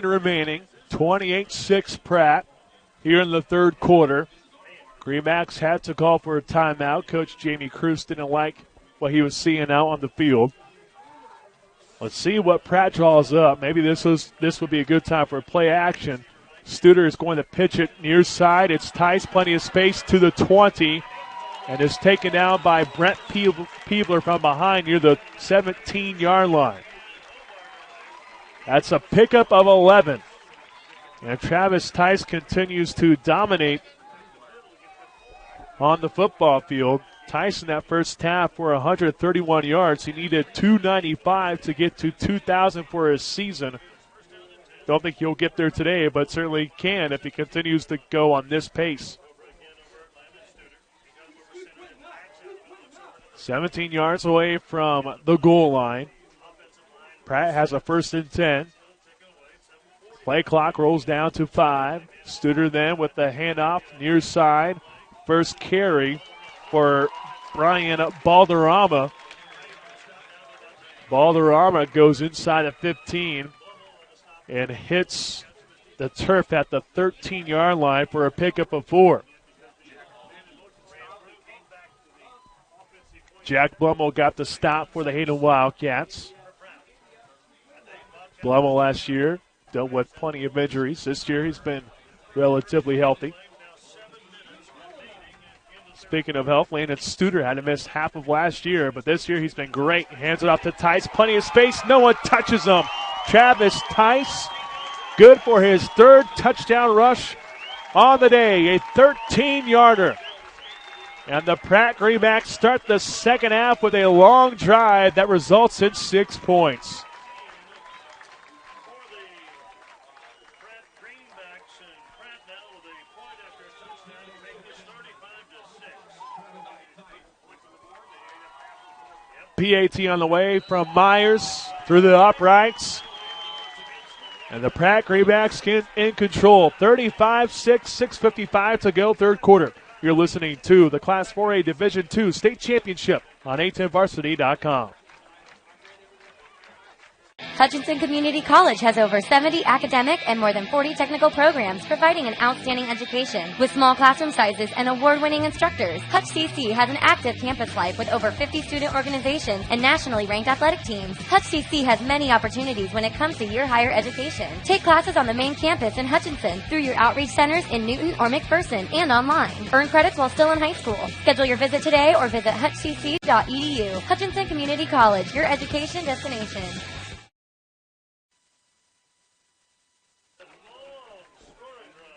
remaining, 28-6 Pratt here in the third quarter. Greenbacks had to call for a timeout. Coach Jamie Cruz didn't like what he was seeing out on the field. Let's see what Pratt draws up. Maybe this would be a good time for a play action. Studer is going to pitch it near side. It's Tice, plenty of space to the 20, and is taken down by Brent Peebler from behind near the 17-yard line. That's a pickup of 11. And Travis Tice continues to dominate on the football field. Tice in that first half for 131 yards. He needed 295 to get to 2,000 for his season. Don't think he'll get there today, but certainly can if he continues to go on this pace. 17 yards away from the goal line. Pratt has a 1st and 10. Play clock rolls down to 5. Studer then with the handoff near side. First carry for Brian Balderrama. Balderrama goes inside of 15 and hits the turf at the 13-yard line for a pickup of 4. Jack Blummel got the stop for the Hayden Wildcats. Blummel last year dealt with plenty of injuries. This year he's been relatively healthy. Speaking of health, Landon Studer had to miss half of last year, but this year he's been great. Hands it off to Tice. Plenty of space. No one touches him. Travis Tice, good for his 3rd touchdown rush on the day. A 13-yarder. And the Pratt Greenbacks start the second half with a long drive that results in 6 points. PAT on the way from Myers through the uprights. And the Pratt Greenbacks in control. 35-6, 6:55 to go, third quarter. You're listening to the Class 4A Division II State Championship on 810varsity.com. Hutchinson Community College has over 70 academic and more than 40 technical programs providing an outstanding education. With small classroom sizes and award-winning instructors, Hutch CC has an active campus life with over 50 student organizations and nationally ranked athletic teams. Hutch CC has many opportunities when it comes to your higher education. Take classes on the main campus in Hutchinson through your outreach centers in Newton or McPherson and online. Earn credits while still in high school. Schedule your visit today or visit hutchcc.edu. Hutchinson Community College, your education destination.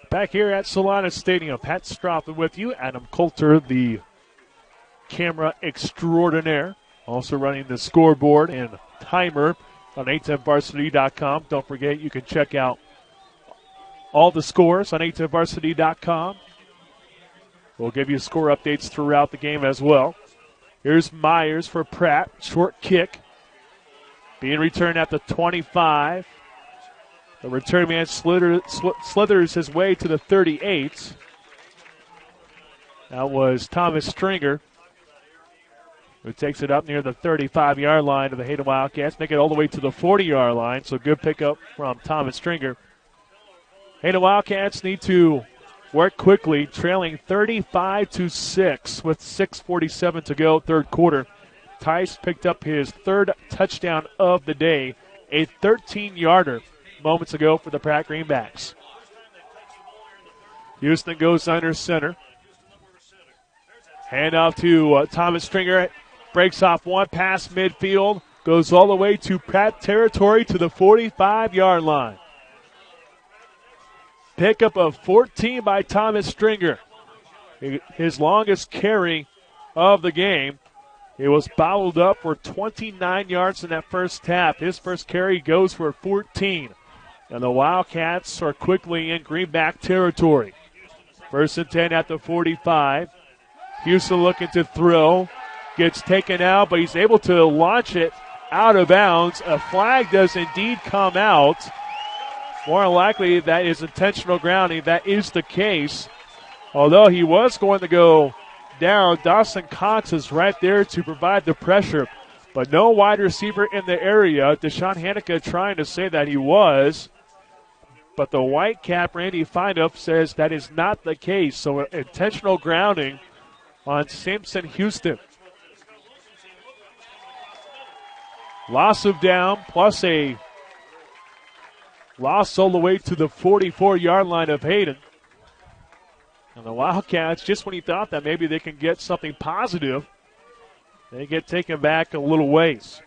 Back here at Solana Stadium, Pat Strophen with you. Adam Coulter, the camera extraordinaire, also running the scoreboard and timer on 810varsity.com. Don't forget, you can check out all the scores on 810varsity.com. We'll give you score updates throughout the game as well. Here's Myers for Pratt. Short kick. Being returned at the 25. The return man slithers his way to the 38. That was Thomas Stringer, who takes it up near the 35-yard line of the Hayden Wildcats. Make it all the way to the 40-yard line, so good pickup from Thomas Stringer. Hayden Wildcats need to work quickly, trailing 35-6 with 6:47 to go, third quarter. Tice picked up his 3rd touchdown of the day, a 13-yarder. Moments ago for the Pratt Greenbacks. Houston goes under center. Hand off to Thomas Stringer. breaks off one past midfield, goes all the way to Pratt territory to the 45-yard line. Pickup of 14 by Thomas Stringer. His longest carry of the game. It was bottled up for 29 yards in that first half. His first carry goes for 14. And the Wildcats are quickly in Greenback territory. 1st and 10 at the 45. Houston looking to throw. Gets taken out, but he's able to launch it out of bounds. A flag does indeed come out. More likely that is intentional grounding. That is the case. Although he was going to go down, Dawson Cox is right there to provide the pressure. But no wide receiver in the area. Deshaun Hanica trying to say that he was. But the white cap, Randy Feinup, says that is not the case. So intentional grounding on Simpson Houston. Loss of down plus a loss all the way to the 44-yard line of Hayden. And the Wildcats, just when you thought that maybe they can get something positive, they get taken back a little ways.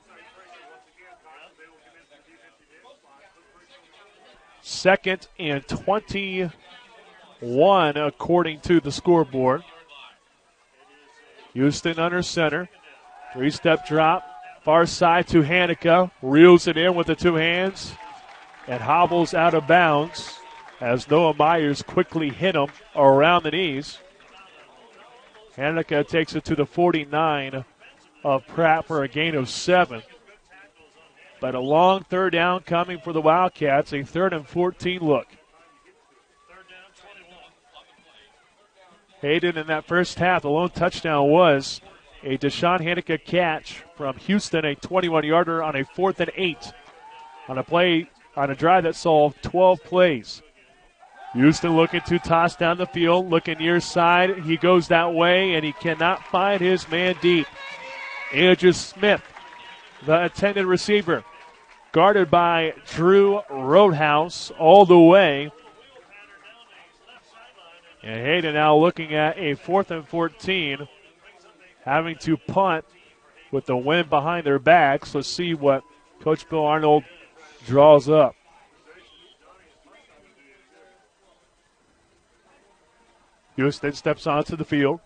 2nd and 21 according to the scoreboard. Houston under center. 3-step drop. Far side to Hanica. Reels it in with the two hands and hobbles out of bounds as Noah Myers quickly hit him around the knees. Hanica takes it to the 49 of Pratt for a gain of 7. But a long third down coming for the Wildcats, a 3rd and 14 look. Hayden in that first half, the lone touchdown was a Deshaun Hanica catch from Houston, a 21-yarder on a 4th and 8 on a play, on a drive that saw 12 plays. Houston looking to toss down the field, looking near side. He goes that way, and he cannot find his man deep. Andrew Smith, the intended receiver, guarded by Drew Roadhouse all the way. And Hayden now looking at a 4th and 14, having to punt with the wind behind their backs. Let's see what Coach Bill Arnold draws up. Houston steps onto the field,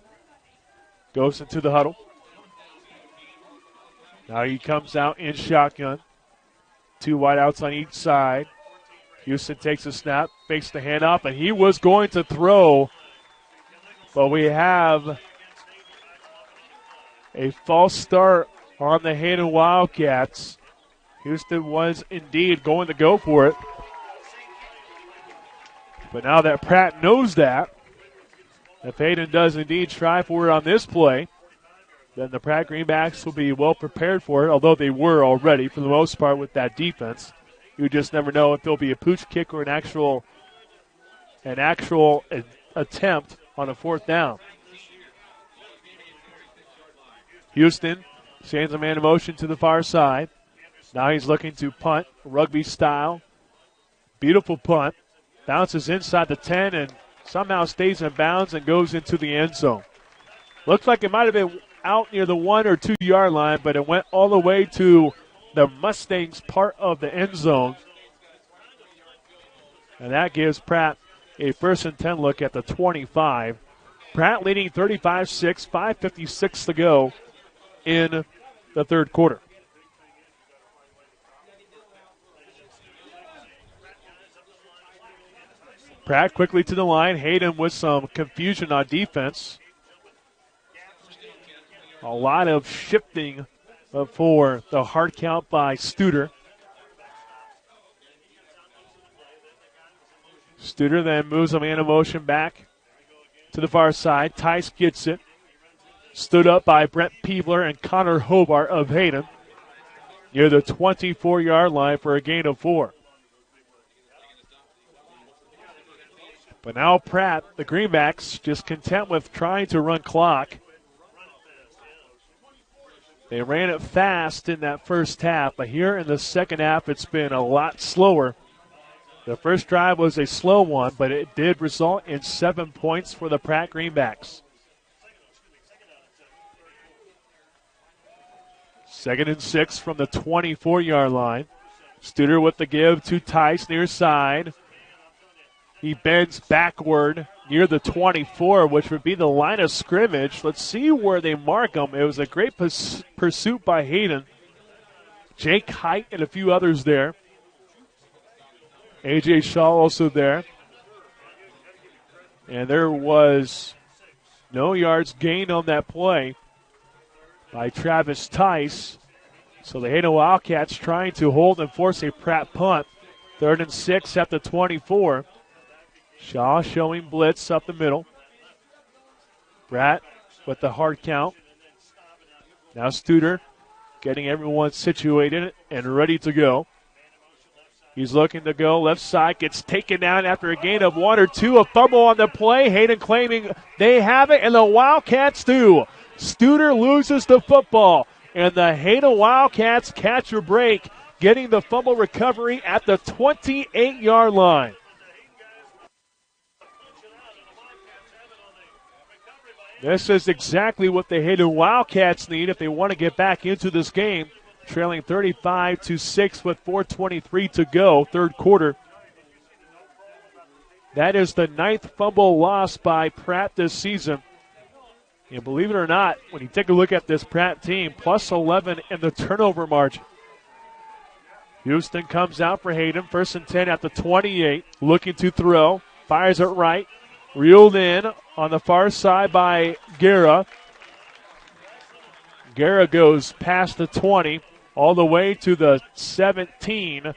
goes into the huddle. Now he comes out in shotgun. 2 wideouts on each side. Houston takes a snap, fakes the handoff, and he was going to throw. But we have a false start on the Hayden Wildcats. Houston was indeed going to go for it. But now that Pratt knows that, if Hayden does indeed try for it on this play, then the Pratt Greenbacks will be well prepared for it, although they were already for the most part with that defense. You just never know if there'll be a pooch kick or an actual attempt on a 4th down. Houston sends a man in motion to the far side. Now he's looking to punt, rugby style. Beautiful punt. Bounces inside the 10 and somehow stays in bounds and goes into the end zone. Looks like it might have been out near the 1 or 2 yard line, but it went all the way to the Mustangs part of the end zone. And that gives Pratt a 1st and 10 look at the 25. Pratt leading 35-6, 5:56 to go in the 3rd quarter. Pratt quickly to the line. Hayden with some confusion on defense. A lot of shifting for the hard count by Studer. Studer then moves a man in motion back to the far side. Tice gets it. Stood up by Brent Peebler and Connor Hobart of Hayden near the 24-yard line for a gain of 4. But now Pratt, the Greenbacks, just content with trying to run clock. They ran it fast in that first half, but here in the second half it's been a lot slower. The first drive was a slow one, but it did result in 7 points for the Pratt Greenbacks. 2nd and 6 from the 24-yard line. Studer with the give to Tice near side. He bends backward near the 24, which would be the line of scrimmage. Let's see where they mark him. It was a great pursuit by Hayden. Jake Height and a few others there. A.J. Shaw also there. And there was no yards gained on that play by Travis Tice. So the Hayden Wildcats trying to hold and force a Pratt punt. 3rd and 6 at the 24. Shaw showing blitz up the middle. Pratt with the hard count. Now Studer getting everyone situated and ready to go. He's looking to go left side, gets taken down after a gain of 1 or 2. A fumble on the play. Hayden claiming they have it, and the Wildcats do. Studer loses the football, and the Hayden Wildcats catch a break, getting the fumble recovery at the 28-yard line. This is exactly what the Hayden Wildcats need if they want to get back into this game. Trailing 35-6 with 4:23 to go, third quarter. That is the 9th fumble loss by Pratt this season. And believe it or not, when you take a look at this Pratt team, plus 11 in the turnover margin. Houston comes out for Hayden, 1st and 10 at the 28, looking to throw, fires it right, reeled in on the far side by Guerra. Guerra goes past the 20. All the way to the 17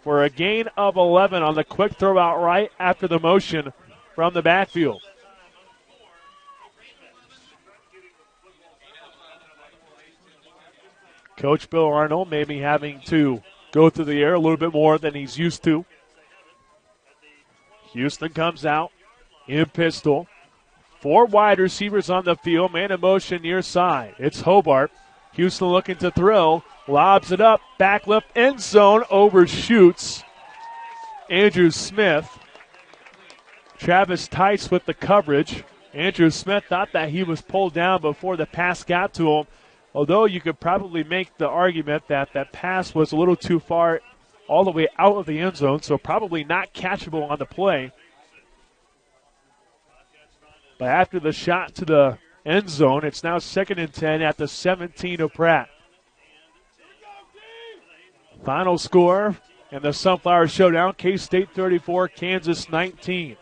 for a gain of 11 on the quick throw out right after the motion from the backfield. Coach Bill Arnold maybe having to go through the air a little bit more than he's used to. Houston comes out in pistol. 4 wide receivers on the field, man in motion near side. It's Hobart. Houston looking to throw. Lobs it up, back left end zone, overshoots Andrew Smith. Travis Tice with the coverage. Andrew Smith thought that he was pulled down before the pass got to him, although you could probably make the argument that that pass was a little too far all the way out of the end zone, so probably not catchable on the play. But after the shot to the end zone, it's now 2nd and 10 at the 17 of Pratt. Final score in the Sunflower Showdown, K-State 34, Kansas 19.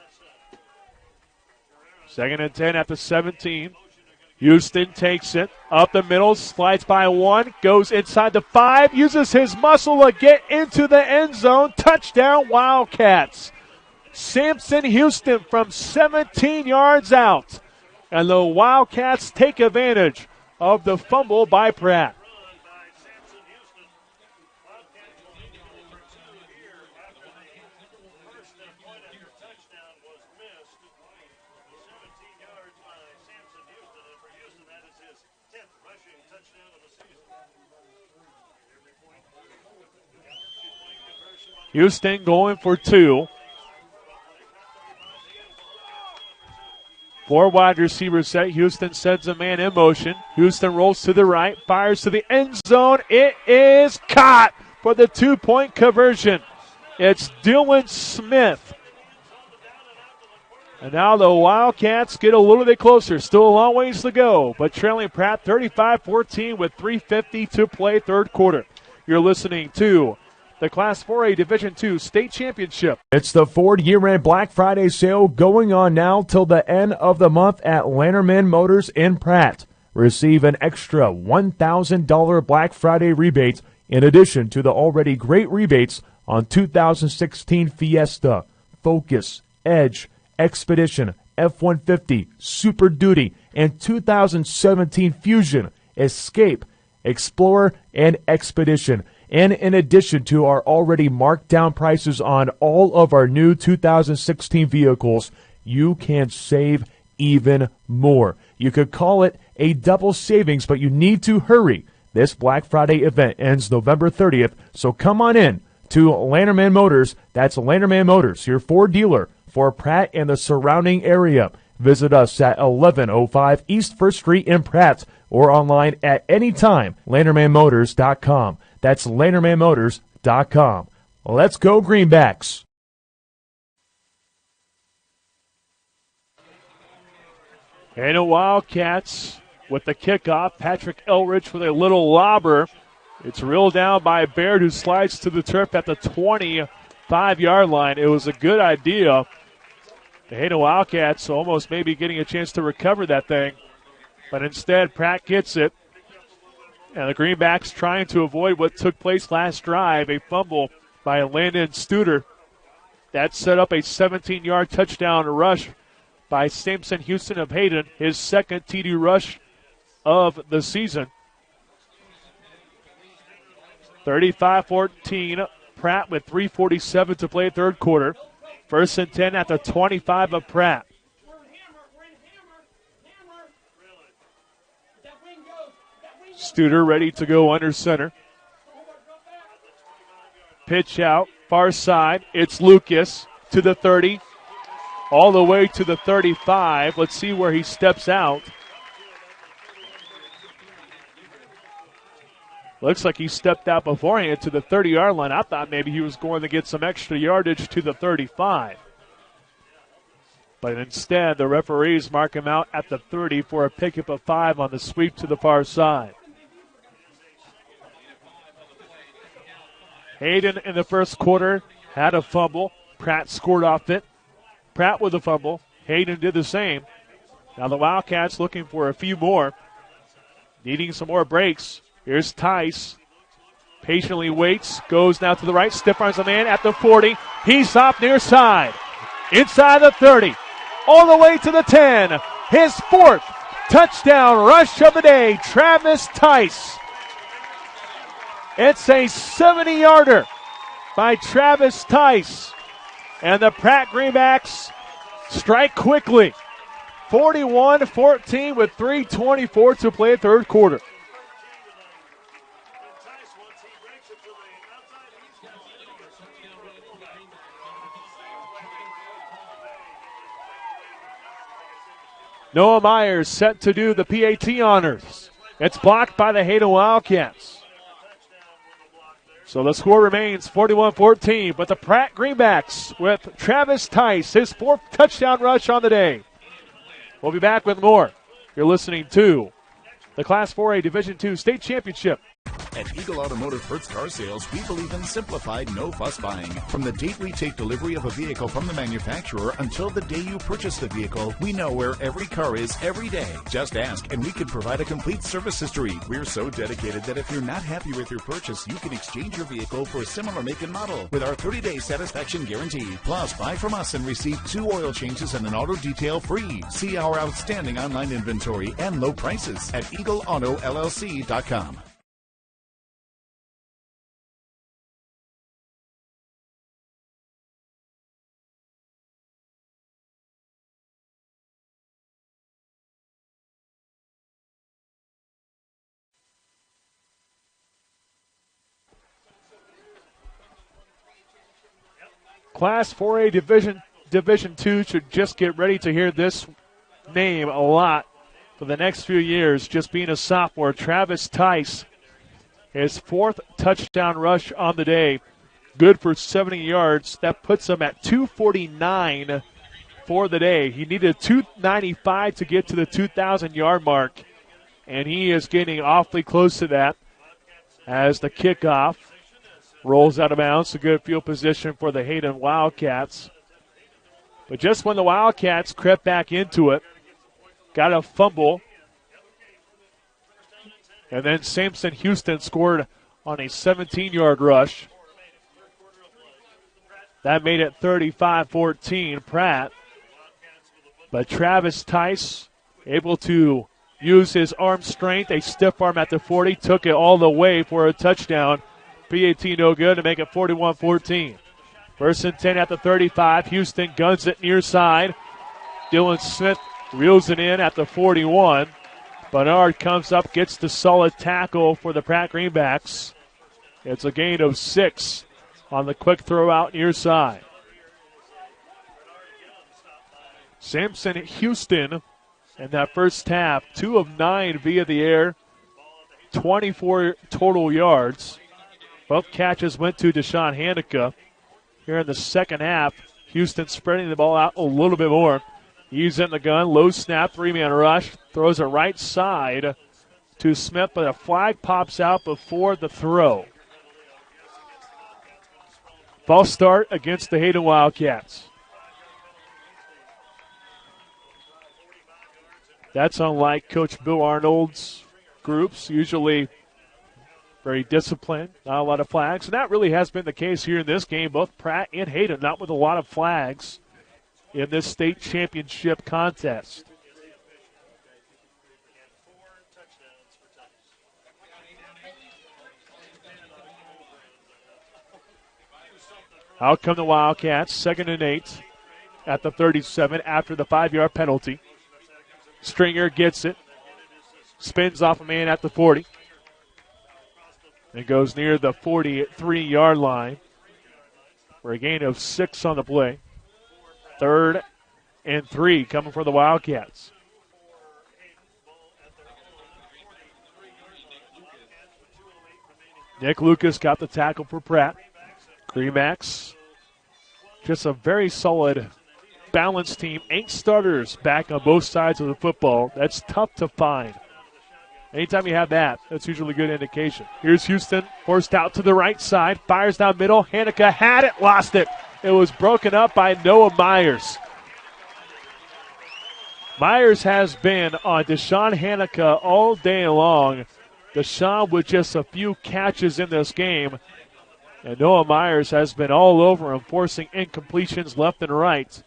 2nd and 10 at the 17. Houston takes it up the middle, slides by 1, goes inside the 5, uses his muscle to get into the end zone. Touchdown Wildcats. Samson Houston from 17 yards out. And the Wildcats take advantage of the fumble by Pratt. Houston going for 2. 4 wide receivers set. Houston sends a man in motion. Houston rolls to the right, fires to the end zone. It is caught for the 2-point conversion. It's Dylan Smith. And now the Wildcats get a little bit closer. Still a long ways to go, but trailing Pratt 35-14 with 3:50 to play, third quarter. You're listening to the Class 4A Division II State Championship. It's the Ford year-end Black Friday sale going on now till the end of the month at Lanterman Motors in Pratt. Receive an extra $1,000 Black Friday rebate in addition to the already great rebates on 2016 Fiesta, Focus, Edge, Expedition, F-150, Super Duty, and 2017 Fusion, Escape, Explorer, and Expedition. And in addition to our already marked down prices on all of our new 2016 vehicles, you can save even more. You could call it a double savings, but you need to hurry. This Black Friday event ends November 30th, so come on in to Lanterman Motors. That's Lanterman Motors, your Ford dealer for Pratt and the surrounding area. Visit us at 1105 East 1st Street in Pratt or online at any time, LandermanMotors.com. That's LandermanMotors.com. Let's go Greenbacks. And the Wildcats with the kickoff. Patrick Elrich with a little lobber. It's reeled down by Baird, who slides to the turf at the 25-yard line. It was a good idea. The Hayden Wildcats almost maybe getting a chance to recover that thing. But instead, Pratt gets it. And the Greenbacks trying to avoid what took place last drive, a fumble by Landon Studer. That set up a 17-yard touchdown rush by Samson Houston of Hayden, his second TD rush of the season. 35-14, Pratt with 3:47 to play third quarter. 1st and 10 at the 25 of Pratt. Studer ready to go under center. Pitch out, far side. It's Lucas to the 30, all the way to the 35. Let's see where he steps out. Looks like he stepped out beforehand to the 30-yard line. I thought maybe he was going to get some extra yardage to the 35. But instead, the referees mark him out at the 30 for a pickup of 5 on the sweep to the far side. Hayden in the first quarter had a fumble. Pratt scored off it. Pratt with a fumble. Hayden did the same. Now the Wildcats looking for a few more. Needing some more breaks. Here's Tice. Patiently waits. Goes now to the right. Stiff arms a man at the 40. He's off near side. Inside the 30. All the way to the 10. His 4th touchdown rush of the day. Travis Tice. It's a 70-yarder by Travis Tice. And the Pratt Greenbacks strike quickly. 41-14 with 3:24 to play third quarter. Noah Myers set to do the PAT honors. It's blocked by the Hayden Wildcats. So the score remains 41-14, but the Pratt Greenbacks with Travis Tice, his 4th touchdown rush on the day. We'll be back with more. You're listening to the Class 4A Division II State Championship. At Eagle Automotive Hertz Car Sales, we believe in simplified, no-fuss buying. From the date we take delivery of a vehicle from the manufacturer until the day you purchase the vehicle, we know where every car is every day. Just ask, and we can provide a complete service history. We're so dedicated that if you're not happy with your purchase, you can exchange your vehicle for a similar make and model with our 30-day satisfaction guarantee. Plus, buy from us and receive 2 oil changes and an auto detail free. See our outstanding online inventory and low prices at EagleAutoLLC.com. Class 4A Division II should just get ready to hear this name a lot for the next few years. Just being a sophomore, Travis Tice, his 4th touchdown rush on the day. Good for 70 yards. That puts him at 249 for the day. He needed 295 to get to the 2,000-yard mark, and he is getting awfully close to that as the kickoff rolls out of bounds. A good field position for the Hayden Wildcats. But just when the Wildcats crept back into it, got a fumble, and then Samson Houston scored on a 17-yard rush. That made it 35-14 Pratt. But Travis Tice able to use his arm strength, a stiff arm at the 40, took it all the way for a touchdown. PAT no good to make it 41-14. 1st and 10 at the 35. Houston guns it near side. Dylan Smith reels it in at the 41. Bernard comes up, gets the solid tackle for the Pratt Greenbacks. It's a gain of 6 on the quick throw out near side. Samson Houston in that first half, 2 of 9 via the air, 24 total yards. Both catches went to Deshaun Hanika. Here in the second half, Houston spreading the ball out a little bit more. He's in the gun, low snap, 3-man rush, throws it right side to Smith, but a flag pops out before the throw. False start against the Hayden Wildcats. That's unlike Coach Bill Arnold's groups, usually very disciplined, not a lot of flags. And that really has been the case here in this game. Both Pratt and Hayden not with a lot of flags in this state championship contest. Out come the Wildcats, 2nd and 8 at the 37 after the 5-yard penalty. Stringer gets it, spins off a man at the 40. And goes near the 43-yard line for a gain of 6 on the play. 3rd and 3 coming for the Wildcats. Nick Lucas got the tackle for Pratt. Greenbacks, just a very solid, balanced team. 8 starters back on both sides of the football. That's tough to find. Anytime you have that, that's usually a good indication. Here's Houston, forced out to the right side, fires down middle. Hanika had it, lost it. It was broken up by Noah Myers. Myers has been on Deshaun Hanika all day long. Deshaun with just a few catches in this game. And Noah Myers has been all over him, forcing incompletions left and right.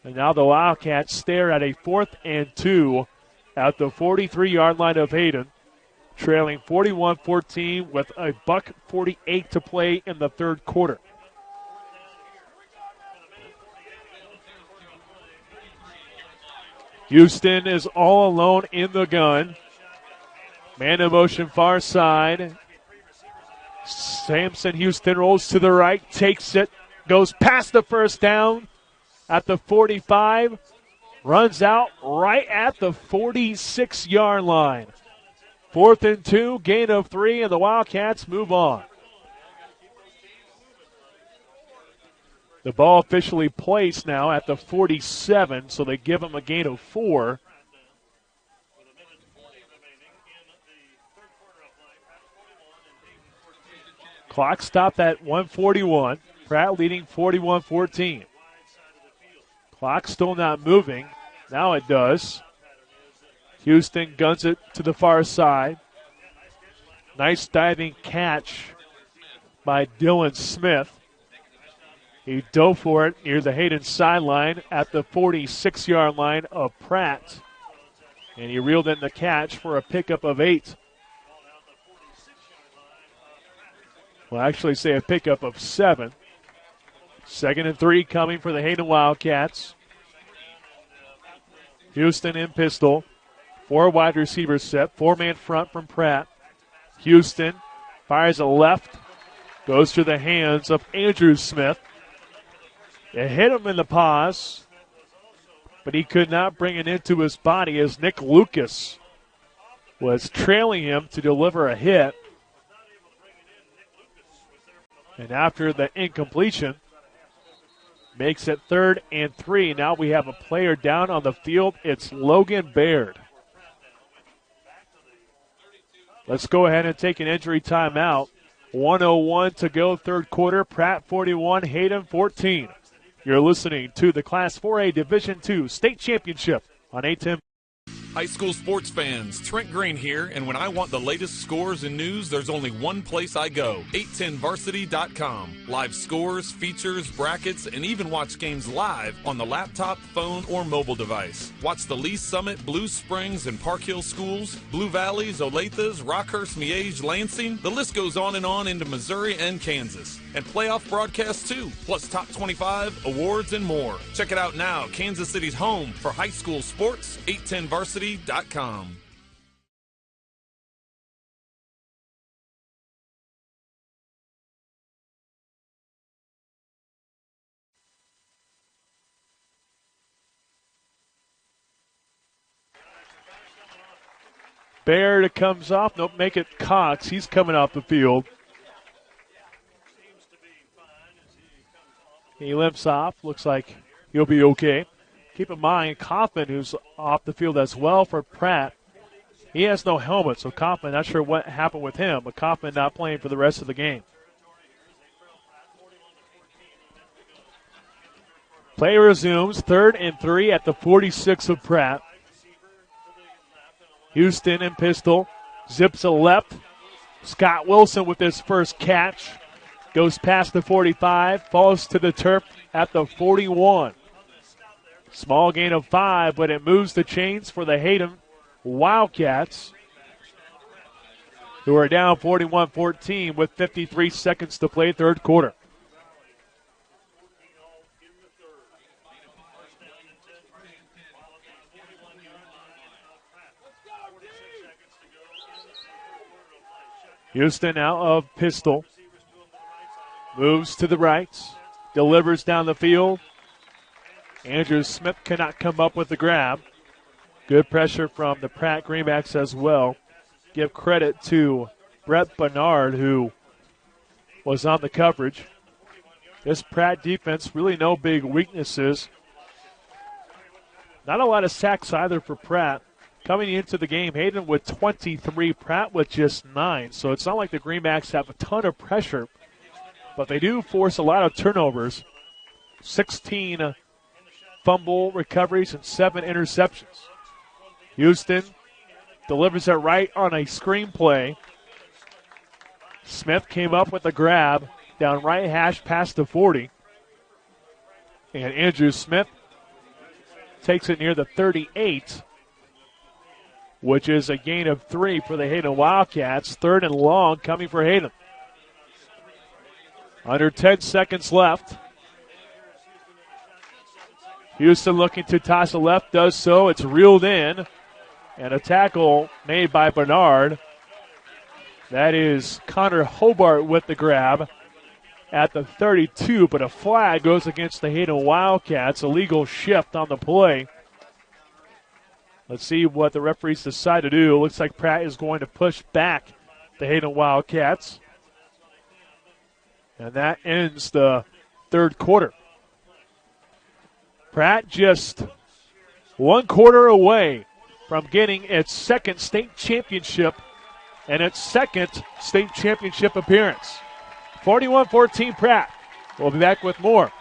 And now the Wildcats stare at a 4th and 2 at the 43-yard line of Hayden, trailing 41-14 with a $1:48 to play in the third quarter. Houston is all alone in the gun. Man in motion far side. Samson Houston rolls to the right, takes it, goes past the first down at the 45, runs out right at the 46-yard line. 4th and 2, gain of 3, and the Wildcats move on. The ball officially placed now at the 47, so they give them a gain of 4. Clock stopped at 1:41. Pratt leading 41-14. Clock still not moving. Now it does. Houston guns it to the far side. Nice diving catch by Dylan Smith. He dove for it near the Hayden sideline at the 46-yard line of Pratt. And he reeled in the catch for a pickup of 8. Well, actually say a pickup of 7. 2nd and 3 coming for the Hayden Wildcats. Houston in pistol. 4 wide receiver set. 4-man front from Pratt. Houston fires a left. Goes to the hands of Andrew Smith. It hit him in the paws, but he could not bring it into his body as Nick Lucas was trailing him to deliver a hit. And after the incompletion, makes it 3rd and 3. Now we have a player down on the field. It's Logan Baird. Let's go ahead and take an injury timeout. 1:01 to go, third quarter. Pratt 41, Hayden 14. You're listening to the Class 4A Division II State Championship on A10. High school sports fans, Trent Green here, and when I want the latest scores and news, there's only one place I go, 810varsity.com. Live scores, features, brackets, and even watch games live on the laptop, phone, or mobile device. Watch the Lee Summit, Blue Springs, and Park Hill schools, Blue Valleys, Olathes, Rockhurst, Miege, Lansing. The list goes on and on into Missouri and Kansas. And playoff broadcasts too, plus top 25, awards, and more. Check it out now, Kansas City's home for high school sports, 810varsity.com. Baird comes off. Nope, make it Cox. He's coming off the field. He limps off. Looks like he'll be okay. Keep in mind, Kaufman, who's off the field as well for Pratt, he has no helmet, so Kaufman, not sure what happened with him, but Kaufman not playing for the rest of the game. Play resumes, 3rd and 3 at the 46 of Pratt. Houston and pistol, zips a left. Scott Wilson with his first catch. Goes past the 45, falls to the turf at the 41. Small gain of 5, but it moves the chains for the Hayden Wildcats, who are down 41-14 with 53 seconds to play, third quarter. Houston out of pistol. Moves to the right. Delivers down the field. Andrew Smith cannot come up with the grab. Good pressure from the Pratt Greenbacks as well. Give credit to Brett Bernard, who was on the coverage. This Pratt defense, really no big weaknesses. Not a lot of sacks either for Pratt. Coming into the game, Hayden with 23, Pratt with just 9. So it's not like the Greenbacks have a ton of pressure, but they do force a lot of turnovers. 16 fumble recoveries and 7 interceptions. Houston delivers it right on a screenplay. Smith came up with a grab down right hash past the 40. And Andrew Smith takes it near the 38, which is a gain of 3 for the Hayden Wildcats. 3rd and long coming for Hayden. Under 10 seconds left. Houston looking to toss a left, does so. It's reeled in. And a tackle made by Bernard. That is Connor Hobart with the grab at the 32, but a flag goes against the Hayden Wildcats. Illegal shift on the play. Let's see what the referees decide to do. Looks like Pratt is going to push back the Hayden Wildcats. And that ends the third quarter. Pratt just 1 quarter away from getting its second state championship and its second state championship appearance. 41-14 Pratt. We'll be back with more.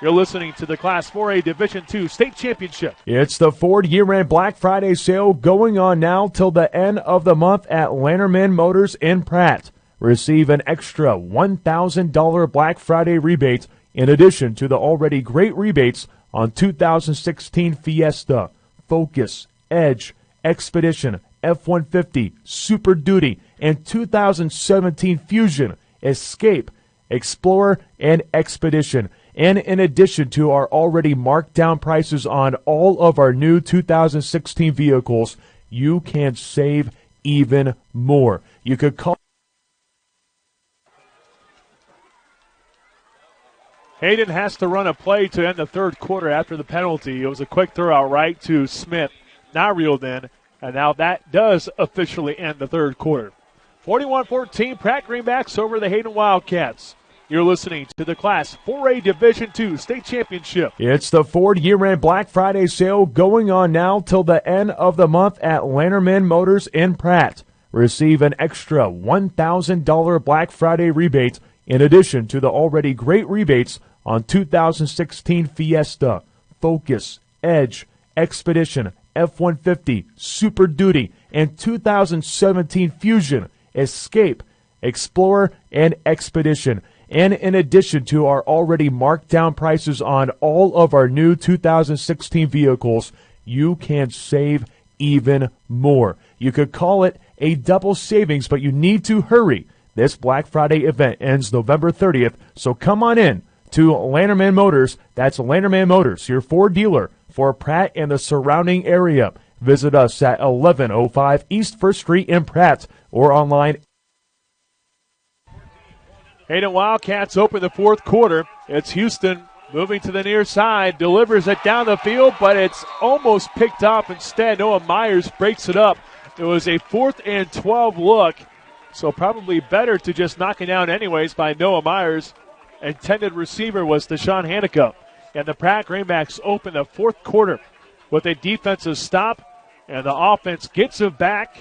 You're listening to the Class 4A Division II State Championship. It's the Ford year-end Black Friday sale going on now till the end of the month at Lanterman Motors in Pratt. Receive an extra $1,000 Black Friday rebate in addition to the already great rebates on 2016 Fiesta, Focus, Edge, Expedition, F-150, Super Duty, and 2017 Fusion, Escape, Explorer, and Expedition. And in addition to our already marked down prices on all of our new 2016 vehicles, you can save even more. You could call. Hayden has to run a play to end the third quarter after the penalty. It was a quick throw out right to Smith, not reeled in, and now that does officially end the third quarter. 41-14, Pratt Greenbacks over the Hayden Wildcats. You're listening to the Class 4A Division II State Championship. It's the Ford year-end Black Friday sale going on now till the end of the month at Lanterman Motors in Pratt. Receive an extra $1,000 Black Friday rebate in addition to the already great rebates on 2016 Fiesta, Focus, Edge, Expedition, F-150, Super Duty, and 2017 Fusion, Escape, Explorer, and Expedition. And in addition to our already marked down prices on all of our new 2016 vehicles, you can save even more. You could call it a double savings, but you need to hurry. This Black Friday event ends November 30th, so come on in to Lanterman Motors. That's Lanterman Motors, your Ford dealer for Pratt and the surrounding area. Visit us at 1105 East 1st Street in Pratt or online. Hayden Wildcats open the fourth quarter. It's Houston moving to the near side, delivers it down the field, but it's almost picked off instead. Noah Myers breaks it up It was a 4th and 12 look, so probably better to just knock it down anyways by Noah Myers. Intended receiver was Deshaun Hanneke. And the Pratt Greenbacks open the fourth quarter with a defensive stop, and the offense gets it back.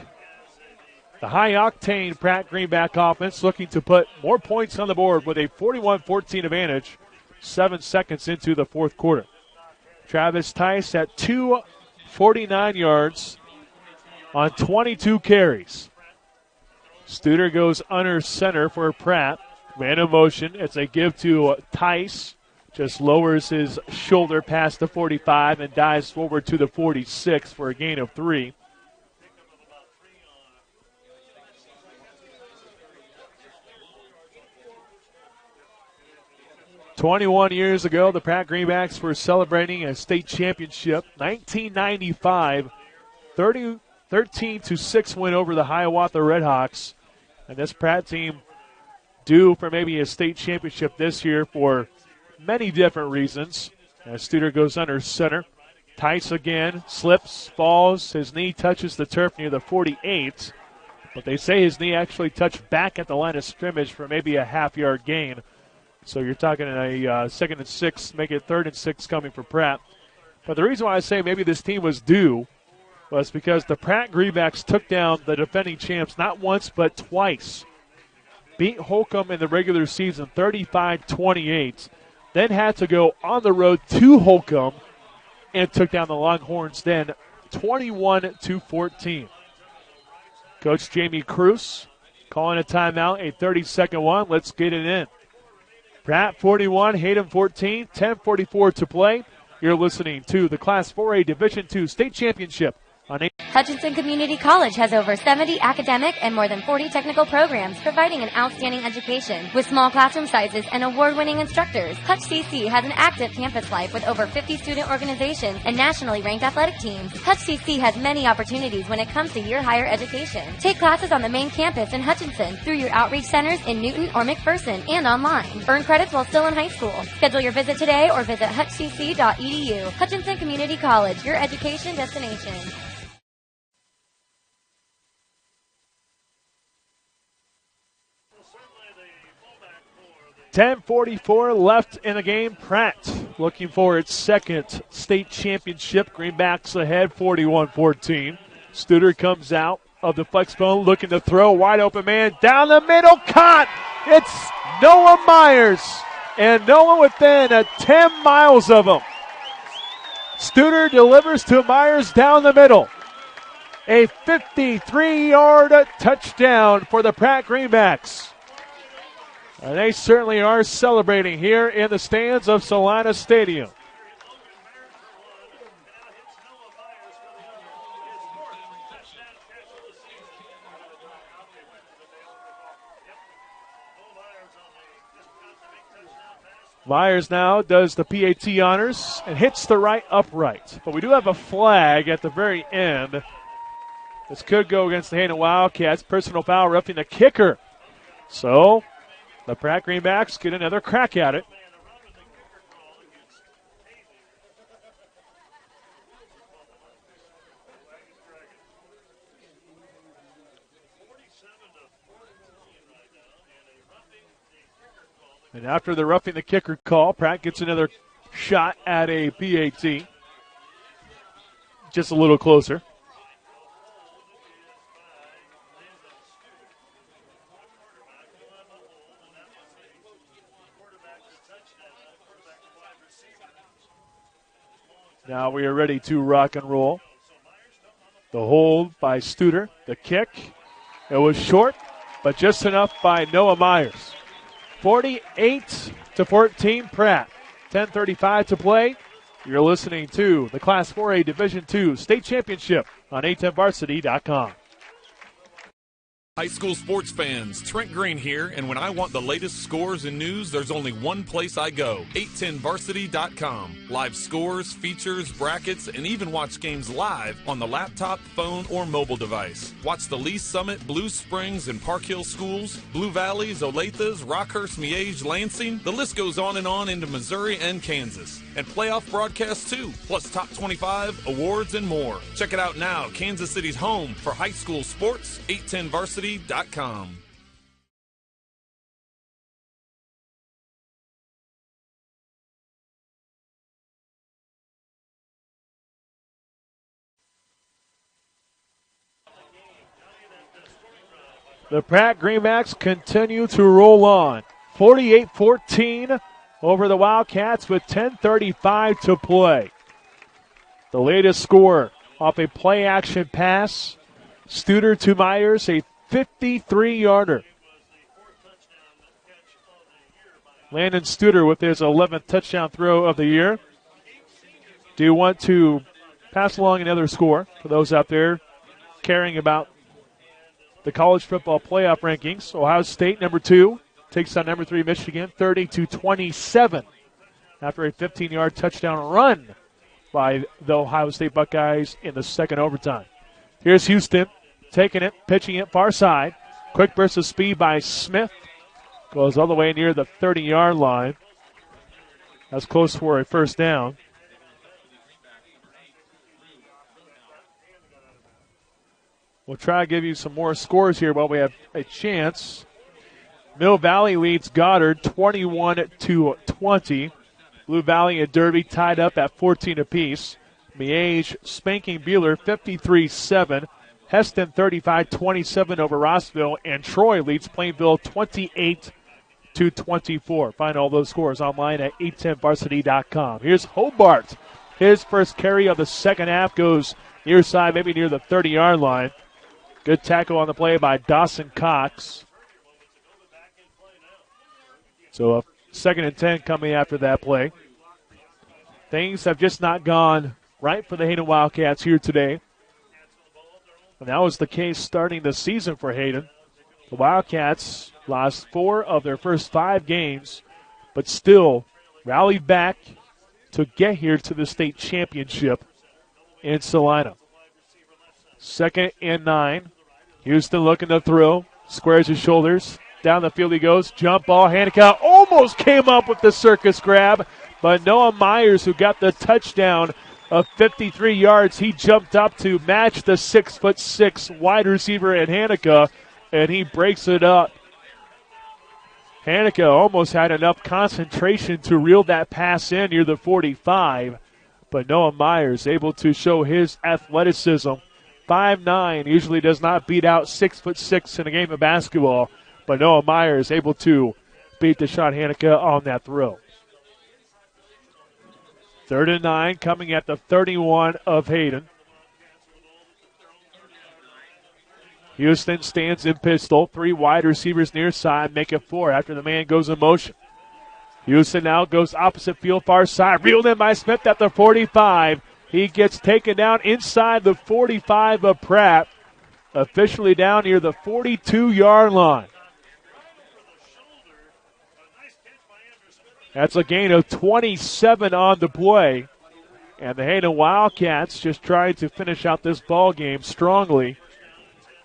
The high-octane Pratt Greenback offense looking to put more points on the board with a 41-14 advantage 7 seconds into the fourth quarter. Travis Tice at 249 yards on 22 carries. Studer goes under center for Pratt. Man in motion. It's a give to Tice. Just lowers his shoulder past the 45 and dives forward to the 46 for a gain of 3. "21 years ago, the Pratt Greenbacks were celebrating a state championship. 1995, 13-6 win over the Hiawatha Redhawks. And this Pratt team due for maybe a state championship this year for many different reasons. As Studer goes under center. Tice again, slips, falls. His knee touches the turf near the 48. But they say his knee actually touched back at the line of scrimmage for maybe a half-yard gain. So you're talking a 2nd and 6, make it 3rd and 6 coming for Pratt. But the reason why I say maybe this team was due was because the Pratt Greenbacks took down the defending champs not once but twice. Beat Holcomb in the regular season 35-28. Then had to go on the road to Holcomb and took down the Longhorns then 21-14. Coach Jamie Cruz calling a timeout, a 30-second one. Let's get it in. Pratt 41, Hayden 14, 10:44 to play. You're listening to the Class 4A Division II State Championship on Hutchinson Community College has over 70 academic and more than 40 technical programs providing an outstanding education with small classroom sizes and award-winning instructors. Hutch CC has an active campus life with over 50 student organizations and nationally ranked athletic teams. Hutch CC has many opportunities when it comes to your higher education. Take classes on the main campus in Hutchinson through your outreach centers in Newton or McPherson and online. Earn credits while still in high school. Schedule your visit today or visit hutchcc.edu. Hutchinson Community College, your education destination. 10:44 left in the game. Pratt looking for its second state championship. Greenbacks ahead 41-14. Studer comes out of the flex zone looking to throw. Wide open man down the middle. Caught. It's Noah Myers. And Noah within 10 miles of him. Studer delivers to Myers down the middle. A 53-yard touchdown for the Pratt Greenbacks. And they certainly are celebrating here in the stands of Salina Stadium. Myers now does the PAT honors and hits the right upright. But we do have a flag at the very end. This could go against the Hayden Wildcats. Personal foul, roughing the kicker. So the Pratt Greenbacks get another crack at it. And after the roughing the kicker call, Pratt gets another shot at a PAT. Just a little closer. Now we are ready to rock and roll. The hold by Studer. The kick. It was short, but just enough by Noah Myers. 48-14 Pratt. 10:35 to play. You're listening to the Class 4A Division II State Championship on a10varsity.com. High school sports fans, Trent Green here, and when I want the latest scores and news, there's only one place I go, 810varsity.com. Live scores, features, brackets, and even watch games live on the laptop, phone, or mobile device. Watch the Lee Summit, Blue Springs, and Park Hill schools, Blue Valleys, Olathes, Rockhurst, Miege, Lansing. The list goes on into Missouri and Kansas. And playoff broadcasts too, plus top 25, awards, and more. Check it out now, Kansas City's home for high school sports, 810varsity.com. The Pratt Greenbacks continue to roll on. 48-14 over the Wildcats with 10:35 to play. The latest score off a play-action pass. Studer to Myers, a 53-yarder. Landon Studer with his 11th touchdown throw of the year. Do you want to pass along another score for those out there caring about the college football playoff rankings? Ohio State, number 2, takes on number 3 Michigan, 30-27 after a 15-yard touchdown run by the Ohio State Buckeyes in the second overtime. Here's Houston taking it, pitching it far side. Quick burst of speed by Smith. Goes all the way near the 30-yard line. That's close for a first down. We'll try to give you some more scores here while we have a chance. Mill Valley leads Goddard 21-20. Blue Valley and Derby tied up at 14 apiece. Miege spanking Beeler 53-7. Heston 35-27 over Rossville. And Troy leads Plainville 28-24. Find all those scores online at 810varsity.com. Here's Hobart. His first carry of the second half goes near side, maybe near the 30-yard line. Good tackle on the play by Dawson Cox. So a 2nd and 10 coming after that play. Things have just not gone right for the Hayden Wildcats here today. And that was the case starting the season for Hayden. The Wildcats lost 4 of their first 5 games, but still rallied back to get here to the state championship in Salina. 2nd and 9. Houston looking to throw. Squares his shoulders. Down the field he goes. Jump ball. Hanekow almost came up with the circus grab. But Noah Myers, who got the touchdown of 53 yards, he jumped up to match the 6'6" wide receiver at Hanekow, and he breaks it up. Hanekow almost had enough concentration to reel that pass in near the 45. But Noah Myers able to show his athleticism. 5'9", usually does not beat out 6'6" in a game of basketball. But Noah Myers able to beat Deshaun Hanekow on that throw. 3rd and 9 coming at the 31 of Hayden. Houston stands in pistol. 3 wide receivers near side, make it 4 after the man goes in motion. Houston now goes opposite field, far side. Reeled in by Smith at the 45. He gets taken down inside the 45 of Pratt. Officially down near the 42-yard line. That's a gain of 27 on the play. And the Hayden Wildcats just trying to finish out this ball game strongly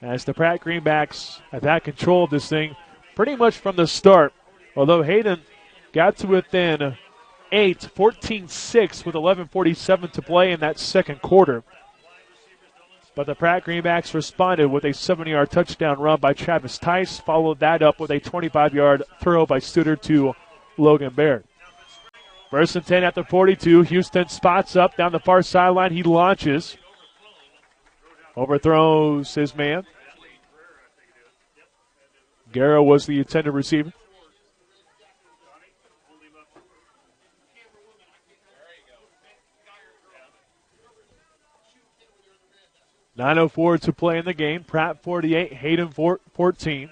as the Pratt Greenbacks have had control of this thing pretty much from the start. Although Hayden got to within 8, 14-6 with 11:47 to play in that second quarter. But the Pratt Greenbacks responded with a 70-yard touchdown run by Travis Tice, followed that up with a 25-yard throw by Studer to Logan Baird. 1st and 10 at the 42. Houston spots up down the far sideline. He launches. Overthrows his man. Guerra was the intended receiver. .904 to play in the game. Pratt 48, Hayden 14.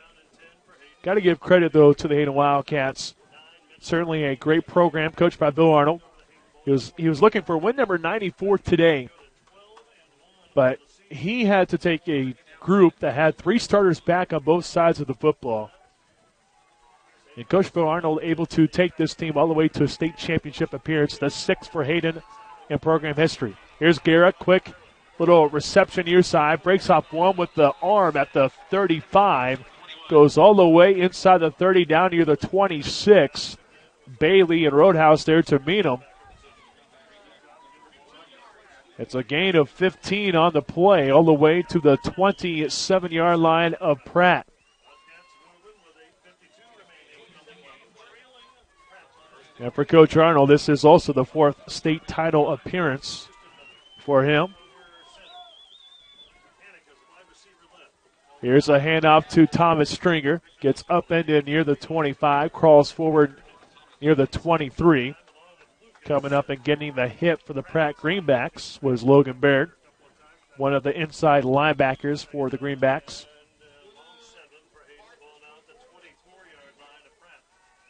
Got to give credit, though, to the Hayden Wildcats. Certainly a great program coached by Bill Arnold. He was looking for win number 94 today, but he had to take a group that had 3 starters back on both sides of the football. And Coach Phil Arnold able to take this team all the way to a state championship appearance, the 6th for Hayden in program history. Here's Garrett, quick little reception near side, breaks off one with the arm at the 35, goes all the way inside the 30 down near the 26. Bailey and Roadhouse there to meet him. It's a gain of 15 on the play, all the way to the 27-yard line of Pratt. And for Coach Arnold, this is also the 4th state title appearance for him. Here's a handoff to Thomas Stringer. Gets upended near the 25, crawls forward near the 23. Coming up and getting the hit for the Pratt Greenbacks was Logan Baird, one of the inside linebackers for the Greenbacks.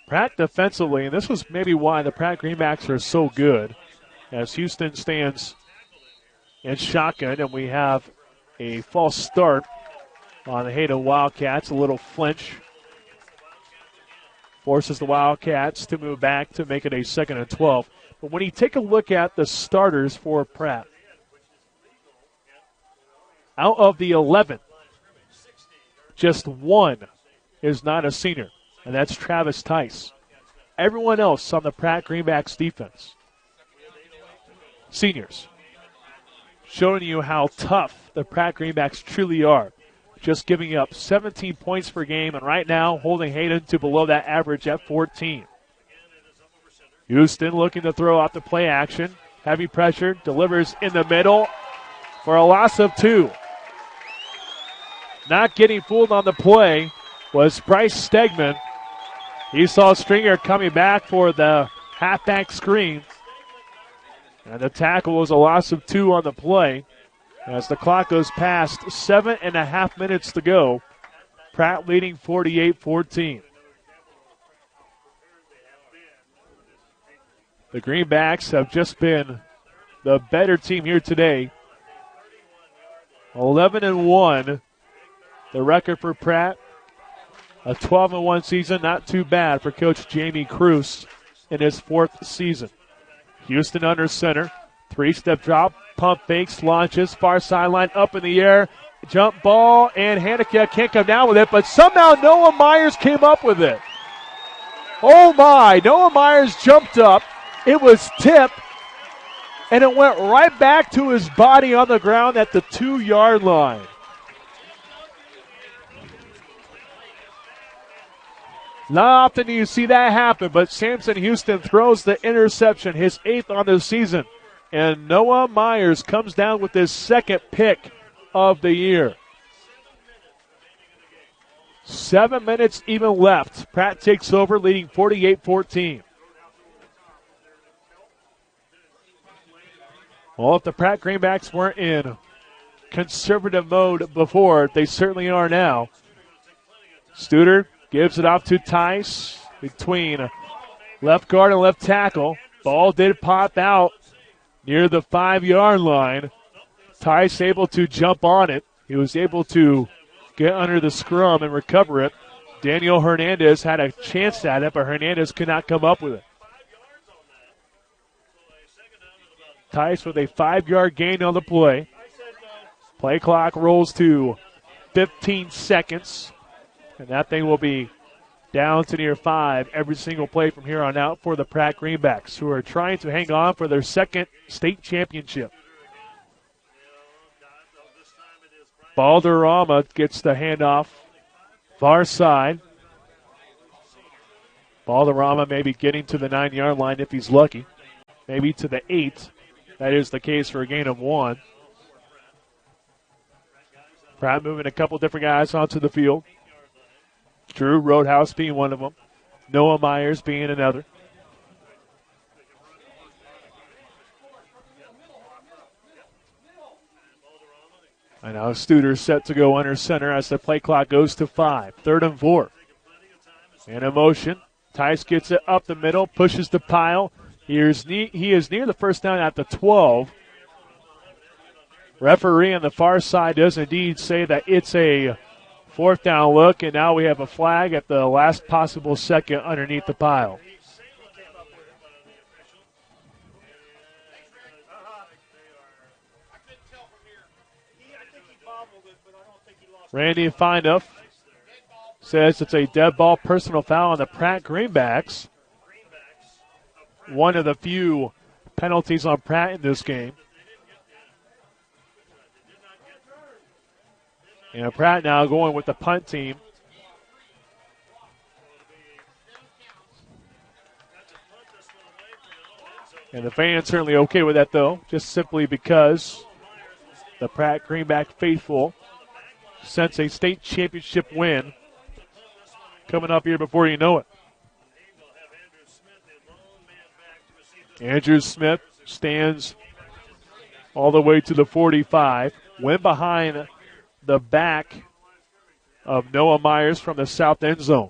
Pratt defensively, and this was maybe why the Pratt Greenbacks are so good, as Houston stands in shotgun, and we have a false start on the Hayden Wildcats. A little flinch forces the Wildcats to move back to make it a 2nd and 12. But when you take a look at the starters for Pratt, out of the 11, just one is not a senior, and that's Travis Tice. Everyone else on the Pratt Greenbacks defense, seniors, showing you how tough the Pratt Greenbacks truly are. Just giving up 17 points per game, and right now holding Hayden to below that average at 14. Houston looking to throw out the play action. Heavy pressure, delivers in the middle for a loss of 2. Not getting fooled on the play was Bryce Stegman. He saw Stringer coming back for the halfback screen, and the tackle was a loss of 2 on the play. As the clock goes past 7.5 minutes to go, Pratt leading 48-14. The Greenbacks have just been the better team here today. 11-1, the record for Pratt. A 12-1 season, not too bad for Coach Jamie Cruz in his 4th season. Houston under center, 3-step drop. Pump fakes, launches, far sideline, up in the air, jump ball, and Hanukkah can't come down with it, but somehow Noah Myers came up with it. Oh my, Noah Myers jumped up, it was tipped, and it went right back to his body on the ground at the 2-yard line. Not often do you see that happen, but Samson Houston throws the interception, his 8th on the season. And Noah Myers comes down with his 2nd pick of the year. 7 minutes even left. Pratt takes over, leading 48-14. Well, if the Pratt Greenbacks weren't in conservative mode before, they certainly are now. Studer gives it off to Tice between left guard and left tackle. Ball did pop out near the 5-yard line. Tice able to jump on it. He was able to get under the scrum and recover it. Daniel Hernandez had a chance at it, but Hernandez could not come up with it. Tice with a 5-yard gain on the play. Play clock rolls to 15 seconds, and that thing will be down to near 5 every single play from here on out for the Pratt Greenbacks, who are trying to hang on for their 2nd state championship. Balderrama gets the handoff far side. Balderrama maybe getting to the 9-yard line if he's lucky. Maybe to the 8. That is the case for a gain of 1. Pratt moving a couple different guys onto the field. Drew Roadhouse being one of them. Noah Myers being another. And now Studer set to go under center as the play clock goes to 5. 3rd and 4. And a motion. Tice gets it up the middle, pushes the pile. He is near the first down at the 12. Referee on the far side does indeed say that it's a fourth down look, and now we have a flag at the last possible second underneath the pile. Randy Feinuff says it's a dead ball personal foul on the Pratt Greenbacks. One of the few penalties on Pratt in this game. And Pratt now going with the punt team. And the fans certainly okay with that, though, just simply because the Pratt Greenback faithful sense a state championship win coming up here before you know it. Andrew Smith stands all the way to the 45. Went behind the back of Noah Myers from the south end zone.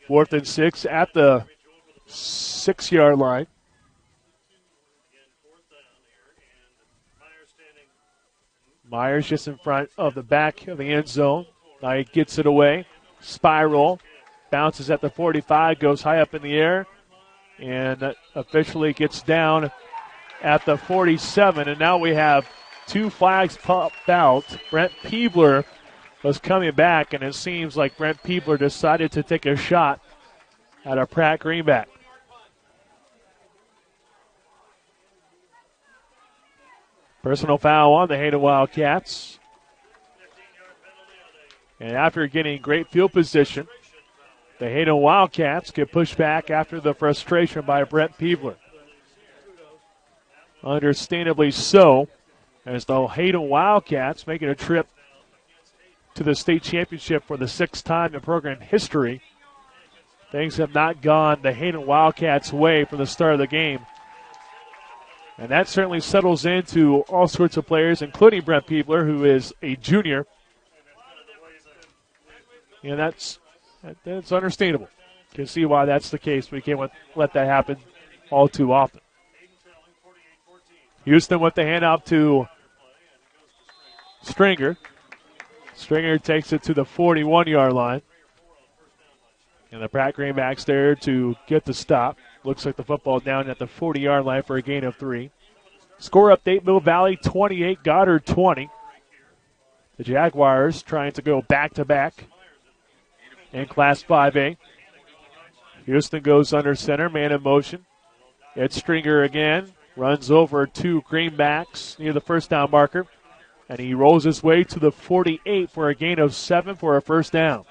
4th and 6 at the 6-yard line. Myers just in front of the back of the end zone. Now he gets it away. Spiral. Bounces at the 45. Goes high up in the air. And officially gets down at the 47. And now we have 2 flags popped out. Brent Peebler was coming back. And it seems like Brent Peebler decided to take a shot at a Pratt Greenback. Personal foul on the Hayden Wildcats. And after getting great field position, the Hayden Wildcats get pushed back after the frustration by Brent Peebler. Understandably so, as the Hayden Wildcats making a trip to the state championship for the 6th time in program history. Things have not gone the Hayden Wildcats' way from the start of the game. And that certainly settles into all sorts of players, including Brent Peebler, who is a junior. And that's understandable. You can see why that's the case. We can't let that happen all too often. Houston with the handoff to Stringer. Stringer takes it to the 41-yard line. And the Pratt Greenbacks there to get the stop. Looks like the football down at the 40-yard line for a gain of 3. Score update, Mill Valley 28, Goddard 20. The Jaguars trying to go back-to-back in Class 5A. Houston goes under center, man in motion. It's Stringer again. Runs over 2 Greenbacks near the first down marker. And he rolls his way to the 48 for a gain of 7 for a first down.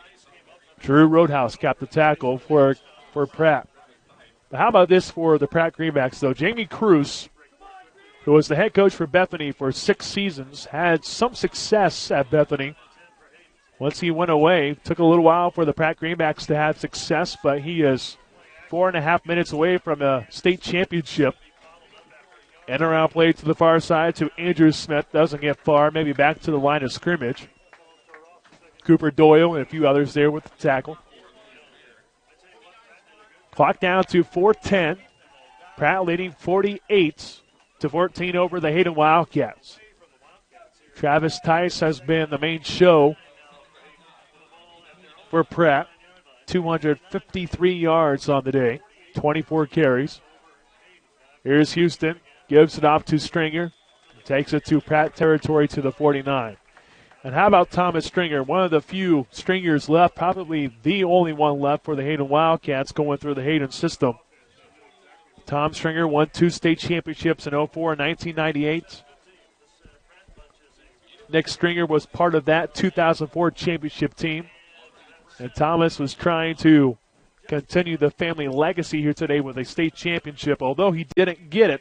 Drew Roadhouse capped the tackle for Pratt. But how about this for the Pratt Greenbacks, though? Jamie Cruz, who was the head coach for Bethany for 6 seasons, had some success at Bethany. Once he went away, took a little while for the Pratt Greenbacks to have success, but he is 4.5 minutes away from a state championship. End around play to the far side to Andrew Smith. Doesn't get far, maybe back to the line of scrimmage. Cooper Doyle and a few others there with the tackle. Clock down to 4:10. Pratt leading 48-14 over the Hayden Wildcats. Travis Tice has been the main show for Pratt. 253 yards on the day, 24 carries. Here's Houston. Gives it off to Stringer. Takes it to Pratt territory to the 49. And how about Thomas Stringer? One of the few Stringers left, probably the only one left for the Hayden Wildcats going through the Hayden system. Tom Stringer won 2 state championships in 04 and 1998. Nick Stringer was part of that 2004 championship team. And Thomas was trying to continue the family legacy here today with a state championship. Although he didn't get it,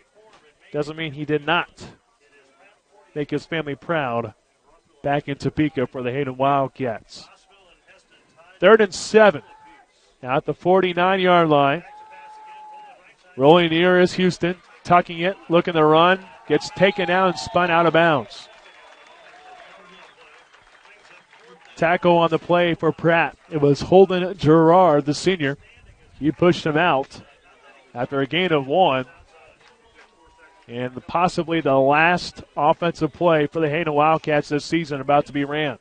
doesn't mean he did not make his family proud back in Topeka for the Hayden Wildcats. 3rd and 7. Now at the 49-yard line. Rolling near is Houston. Tucking it, looking to run. Gets taken out and spun out of bounds. Tackle on the play for Pratt. It was Holden Gerard, the senior. He pushed him out after a gain of 1. And possibly the last offensive play for the Hayden Wildcats this season about to be ran.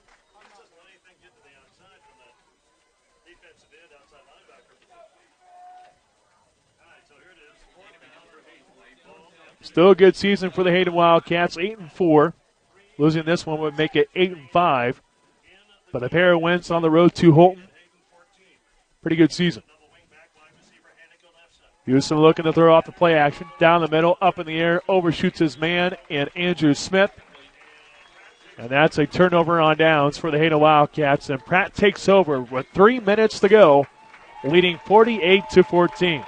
Still a good season for the Hayden Wildcats, 8-4. Losing this one would make it 8-5. But a pair of wins on the road to Holton. Pretty good season. Houston looking to throw off the play action. Down the middle, up in the air, overshoots his man, and Andrew Smith. And that's a turnover on downs for the Hayden Wildcats. And Pratt takes over with 3 minutes to go, leading 48-14.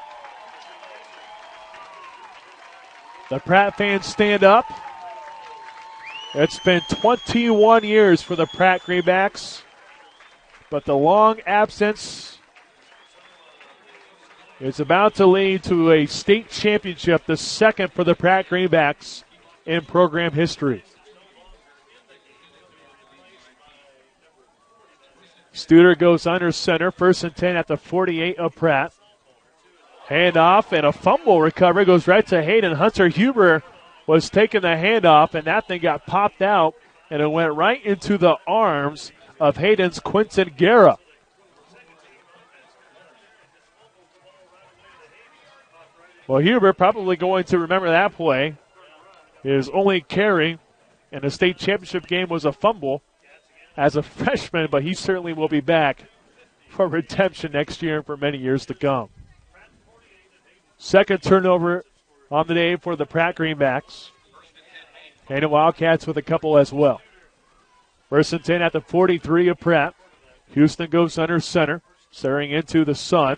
The Pratt fans stand up. It's been 21 years for the Pratt Greenbacks, but the long absence is about to lead to a state championship, the second for the Pratt Greenbacks in program history. Studer goes under center, 1st and 10 at the 48 of Pratt. Handoff and a fumble recovery goes right to Hayden. Hunter Huber was taking the handoff, and that thing got popped out, and it went right into the arms of Hayden's Quinton Guerra. Well, Huber probably going to remember that play. His only carry in the state championship game was a fumble as a freshman, but he certainly will be back for redemption next year and for many years to come. Second turnover on the day for the Pratt Greenbacks. Hayden Wildcats with a couple as well. 1st and 10 at the 43 of Pratt. Houston goes under center, staring into the sun.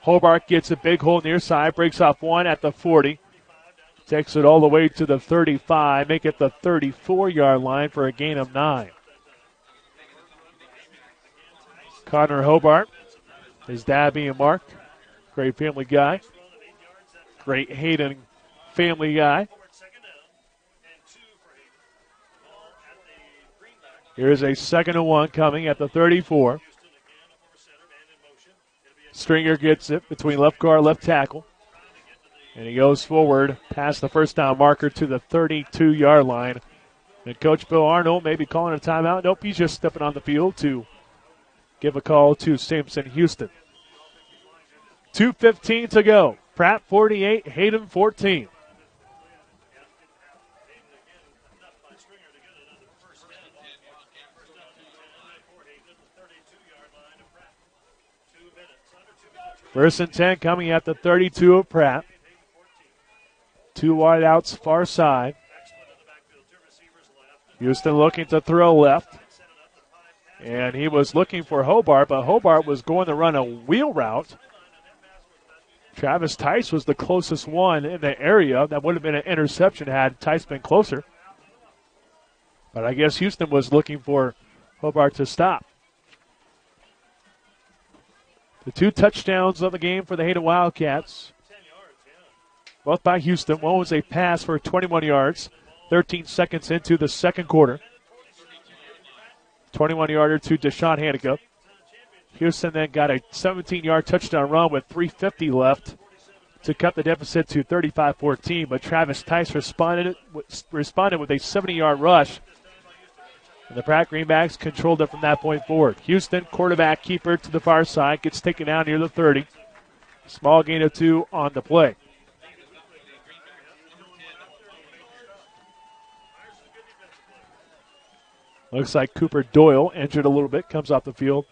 Hobart gets a big hole near side, breaks off one at the 40. Takes it all the way to the 35, make it the 34-yard line for a gain of 9. Connor Hobart, his dad being Mark, great family guy. Great Hayden family guy. Here's a 2nd and 1 coming at the 34. Stringer gets it between left guard, left tackle. And he goes forward past the first down marker to the 32-yard line. And Coach Bill Arnold may be calling a timeout. Nope, he's just stepping on the field to give a call to Samson Houston. 2:15 to go. Pratt 48, Hayden 14. First and 10 coming at the 32 of Pratt. 2 wide outs far side. Houston looking to throw left. And he was looking for Hobart, but Hobart was going to run a wheel route. Travis Tice was the closest one in the area. That would have been an interception had Tice been closer. But I guess Houston was looking for Hobart to stop. The 2 touchdowns of the game for the Hayden Wildcats, both by Houston. One was a pass for 21 yards, 13 seconds into the second quarter. 21-yarder to Deshaun Hanekom. Houston then got a 17-yard touchdown run with 3:50 left to cut the deficit to 35-14, but Travis Tice responded with a 70-yard rush. And the Pratt Greenbacks controlled it from that point forward. Houston, quarterback keeper to the far side, gets taken down near the 30. Small gain of 2 on the play. Looks like Cooper Doyle injured a little bit, comes off the field.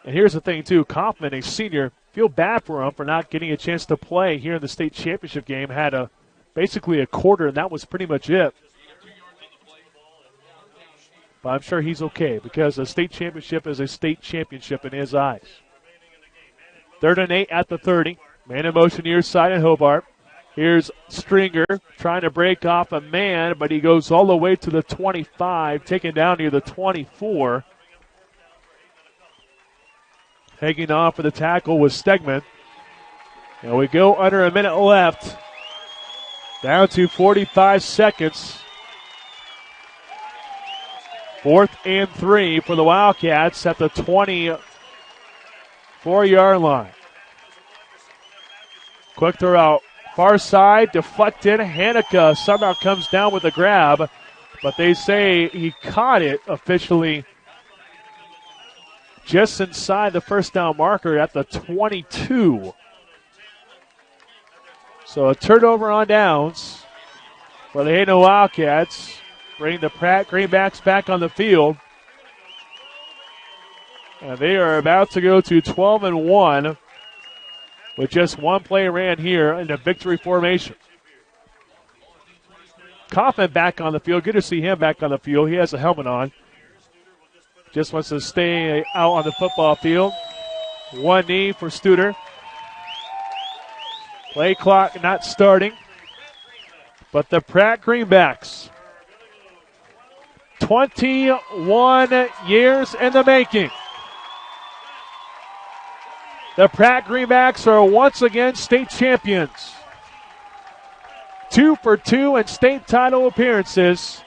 And here's the thing, too. Kaufman, a senior, feel bad for him for not getting a chance to play here in the state championship game. Had basically a quarter, and that was pretty much it. But I'm sure he's okay because a state championship is a state championship in his eyes. 3rd and 8 at the 30. Man in motion near side and Hobart. Here's Stringer trying to break off a man, but he goes all the way to the 25, taken down near the 24. Hanging on for the tackle was Stegman. And we go under a minute left. Down to 45 seconds. 4th and 3 for the Wildcats at the 24-yard line. Quick throw out Far side, deflected. Hanukkah somehow comes down with a grab, but they say he caught it officially just inside the first down marker at the 22. So a turnover on downs for the Hayden Wildcats. Bring the Pratt Greenbacks back on the field. And they are about to go to 12-1 with just one play ran here in the victory formation. Kaufman back on the field. Good to see him back on the field. He has a helmet on. Just wants to stay out on the football field. One knee for Studer. Play clock not starting. But the Pratt Greenbacks, 21 years in the making. The Pratt Greenbacks are once again state champions. 2 for 2 in state title appearances,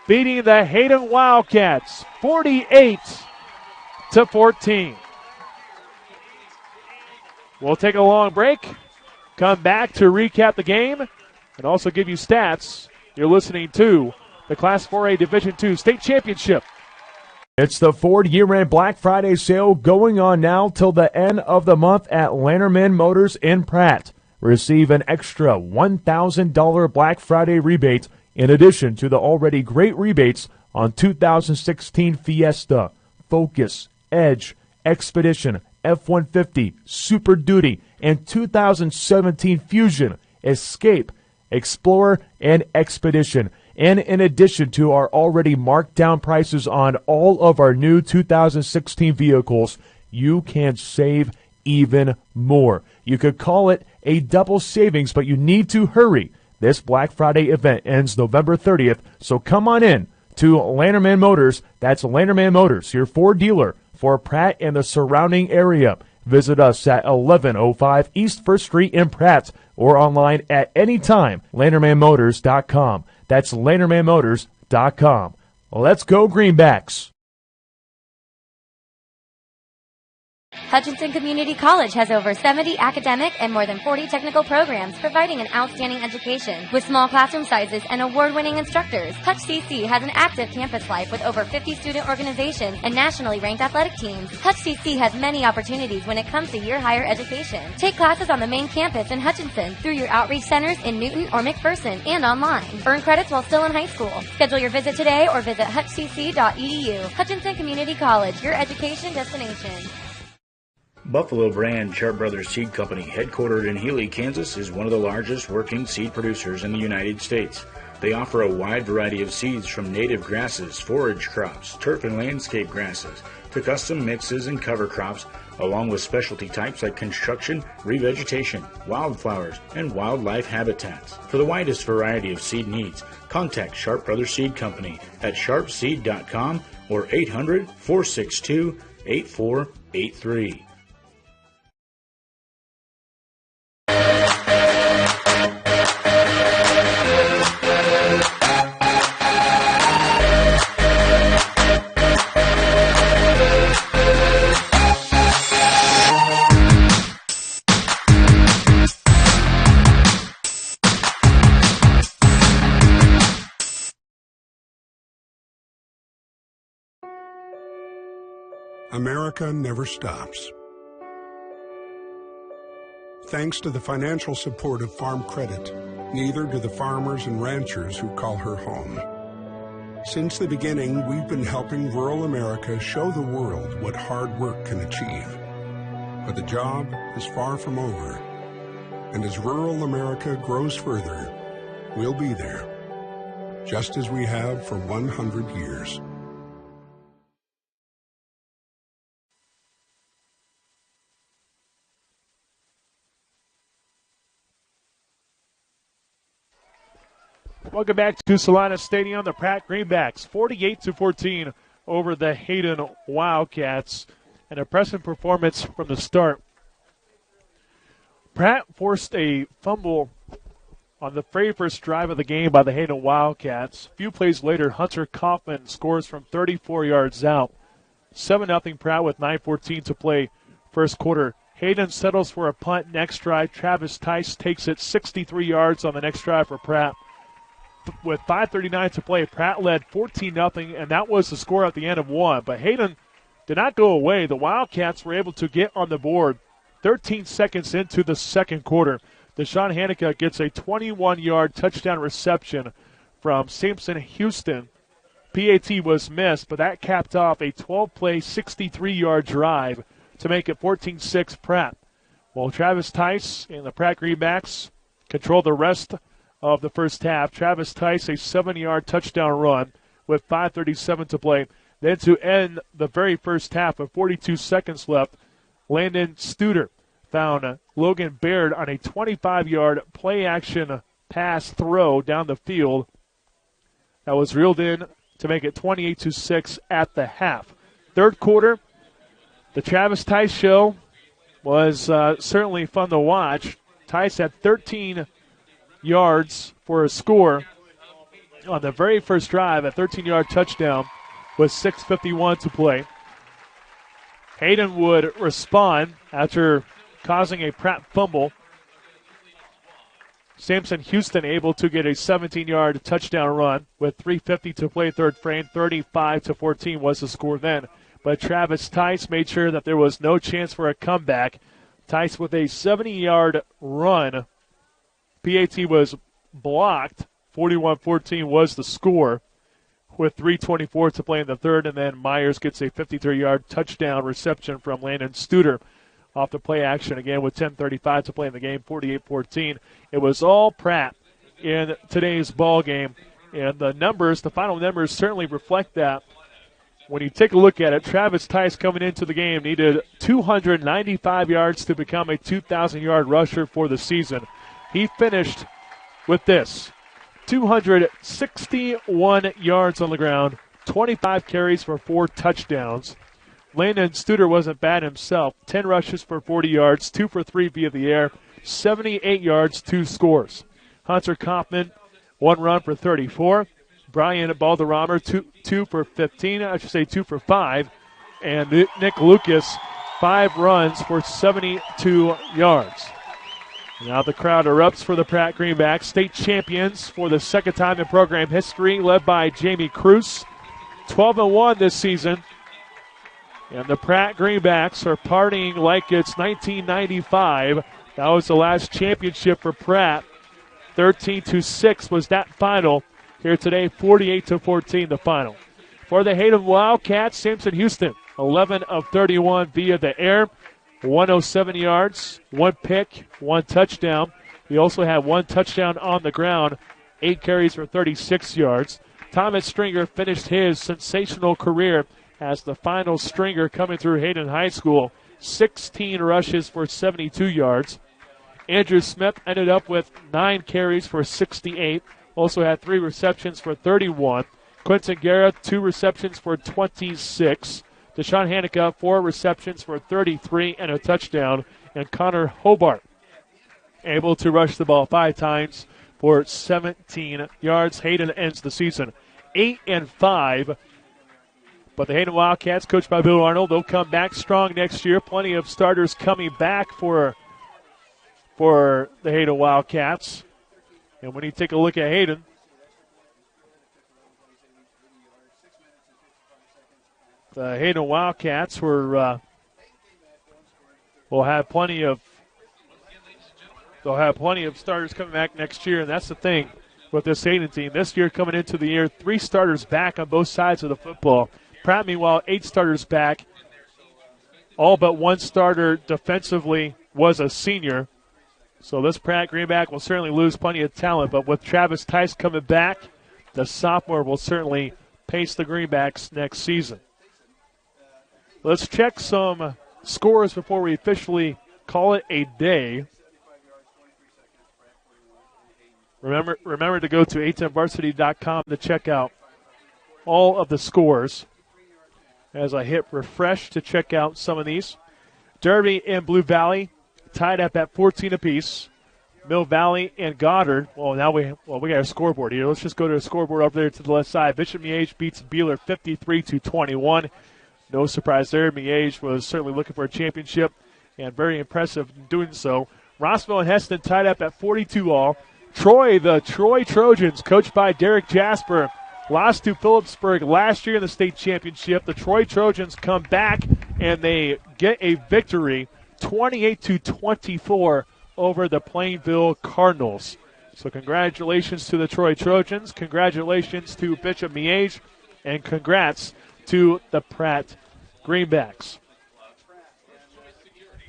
beating the Hayden Wildcats 48-14. We'll take a long break, come back to recap the game, and also give you stats. You're listening to the Class 4A Division II State Championship. It's the Ford year-end Black Friday sale going on now till the end of the month at Lannerman Motors in Pratt. Receive an extra $1,000 Black Friday rebate in addition to the already great rebates on 2016 Fiesta, Focus, Edge, Expedition, F-150, Super Duty, and 2017 Fusion, Escape, Explorer, and Expedition. And in addition to our already marked down prices on all of our new 2016 vehicles, you can save even more. You could call it a double savings, but you need to hurry. This Black Friday event ends November 30th, so come on in to Lannerman Motors. That's Lannerman Motors, your Ford dealer for Pratt and the surrounding area. Visit us at 1105 East 1st Street in Pratt or online at any time, LannermanMotors.com. That's LannermanMotors.com. Let's go Greenbacks. Hutchinson Community College has over 70 academic and more than 40 technical programs providing an outstanding education. With small classroom sizes and award-winning instructors, Hutch CC has an active campus life with over 50 student organizations and nationally ranked athletic teams. Hutch CC has many opportunities when it comes to your higher education. Take classes on the main campus in Hutchinson through your outreach centers in Newton or McPherson and online. Earn credits while still in high school. Schedule your visit today or visit hutchcc.edu. Hutchinson Community College, your education destination. Buffalo Brand Sharp Brothers Seed Company, headquartered in Healy, Kansas, is one of the largest working seed producers in the United States. They offer a wide variety of seeds from native grasses, forage crops, turf and landscape grasses, to custom mixes and cover crops, along with specialty types like construction, revegetation, wildflowers, and wildlife habitats. For the widest variety of seed needs, contact Sharp Brothers Seed Company at sharpseed.com or 800-462-8483. America never stops. Thanks to the financial support of Farm Credit, neither do the farmers and ranchers who call her home. Since the beginning, we've been helping rural America show the world what hard work can achieve. But the job is far from over. And as rural America grows further, we'll be there, just as we have for 100 years. Welcome back to Salina Stadium. The Pratt Greenbacks 48-14 over the Hayden Wildcats. An impressive performance from the start. Pratt forced a fumble on the very first drive of the game by the Hayden Wildcats. A few plays later, Hunter Kaufman scores from 34 yards out. 7-0 Pratt with 9:14 to play first quarter. Hayden settles for a punt next drive. Travis Tice takes it 63 yards on the next drive for Pratt. With 5:39 to play, Pratt led 14-0, and that was the score at the end of one. But Hayden did not go away. The Wildcats were able to get on the board 13 seconds into the second quarter. Deshaun Hanica gets a 21-yard touchdown reception from Samson Houston. PAT was missed, but that capped off a 12-play, 63-yard drive to make it 14-6 Pratt. While Travis Tice and the Pratt Greenbacks controlled the rest of the first half. Travis Tice, a 7-yard touchdown run with 5:37 to play. Then to end the very first half with 42 seconds left, Landon Studer found Logan Baird on a 25-yard play-action pass throw down the field that was reeled in to make it 28-6 at the half. Third quarter, the Travis Tice show was certainly fun to watch. Tice had 13 yards for a score on the very first drive, a 13-yard touchdown with 6:51 to play. Hayden would respond after causing a Pratt fumble. Samson Houston able to get a 17-yard touchdown run with 3:50 to play third frame. 35-14 was the score then. But Travis Tice made sure that there was no chance for a comeback. Tice with a 70-yard run. PAT was blocked. 41-14 was the score with 3:24 to play in the third. And then Myers gets a 53-yard touchdown reception from Landon Studer off the play action again with 10:35 to play in the game, 48-14. It was all Pratt in today's ball game. And the numbers, the final numbers certainly reflect that. When you take a look at it, Travis Tice coming into the game needed 295 yards to become a 2,000-yard rusher for the season. He finished with this, 261 yards on the ground, 25 carries for 4 touchdowns. Landon Studer wasn't bad himself, 10 rushes for 40 yards, 2 for 3 via the air, 78 yards, 2 scores. Hunter Kaufman, 1 run for 34. Brian Balderramer, 2 for 15, I should say 2 for 5. And Nick Lucas, 5 runs for 72 yards. Now the crowd erupts for the Pratt Greenbacks, state champions for the second time in program history, led by Jamie Cruz, 12-1 this season. And the Pratt Greenbacks are partying like it's 1995. That was the last championship for Pratt. 13-6 was that final. Here today, 48-14 the final. For the Hayden Wildcats, Samson Houston, 11 of 31 via the air, 107 yards, 1 pick, 1 touchdown. He also had 1 touchdown on the ground, 8 carries for 36 yards. Thomas Stringer finished his sensational career as the final stringer coming through Hayden High School, 16 rushes for 72 yards. Andrew Smith ended up with 9 carries for 68. Also had 3 receptions for 31. Quentin Guerra, 2 receptions for 26. Deshaun Hanica, 4 receptions for 33 and a touchdown. And Connor Hobart able to rush the ball 5 times for 17 yards. Hayden ends the season 8-5. But the Hayden Wildcats, coached by Bill Arnold, they'll come back strong next year. Plenty of starters coming back for the Hayden Wildcats. And when you take a look at Hayden, the Hayden Wildcats will have plenty of starters coming back next year, and that's the thing with this Hayden team. This year, coming into the year, 3 starters back on both sides of the football. Pratt, meanwhile, 8 starters back. All but 1 starter defensively was a senior. So this Pratt Greenback will certainly lose plenty of talent, but with Travis Tice coming back, the sophomore will certainly pace the Greenbacks next season. Let's check some scores before we officially call it a day. Remember to go to a10varsity.com to check out all of the scores. As I hit refresh to check out some of these. Derby and Blue Valley tied up at 14 apiece. Mill Valley and Goddard. We got a scoreboard here. Let's just go to the scoreboard over there to the left side. Bishop Miege beats Beeler 53-21. No surprise there. Miege was certainly looking for a championship. and very impressive in doing so. Rossville and Hesston tied up at 42-all. Troy, the Troy Trojans, coached by Derek Jasper, lost to Phillipsburg last year in the state championship. The Troy Trojans come back, and they get a victory, 28-24 over the Plainville Cardinals. So congratulations to the Troy Trojans, congratulations to Bishop Miege, and congrats to the Pratt Greenbacks.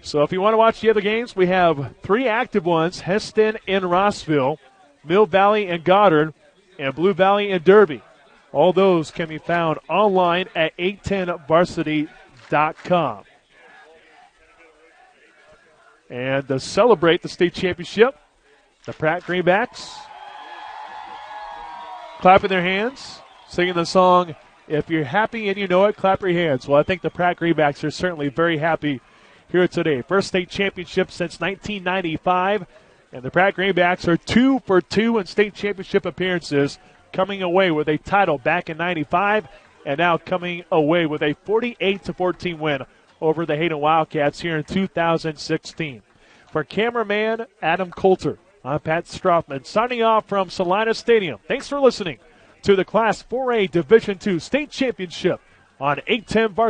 So if you want to watch the other games, we have 3 active ones, Hesston and Rossville, Mill Valley and Goddard, and Blue Valley and Derby. All those can be found online at 810varsity.com. And to celebrate the state championship, the Pratt Greenbacks clapping their hands, singing the song, "If You're Happy and You Know It, Clap Your Hands." Well, I think the Pratt Greenbacks are certainly very happy here today. First state championship since 1995, and the Pratt Greenbacks are 2 for 2 in state championship appearances, coming away with a title back in 95, and now coming away with a 48-14 win over the Hayden Wildcats here in 2016. For cameraman Adam Coulter, I'm Pat Strothman, signing off from Salina Stadium. Thanks for listening to the Class 4A Division II State Championship on 810 Varsity.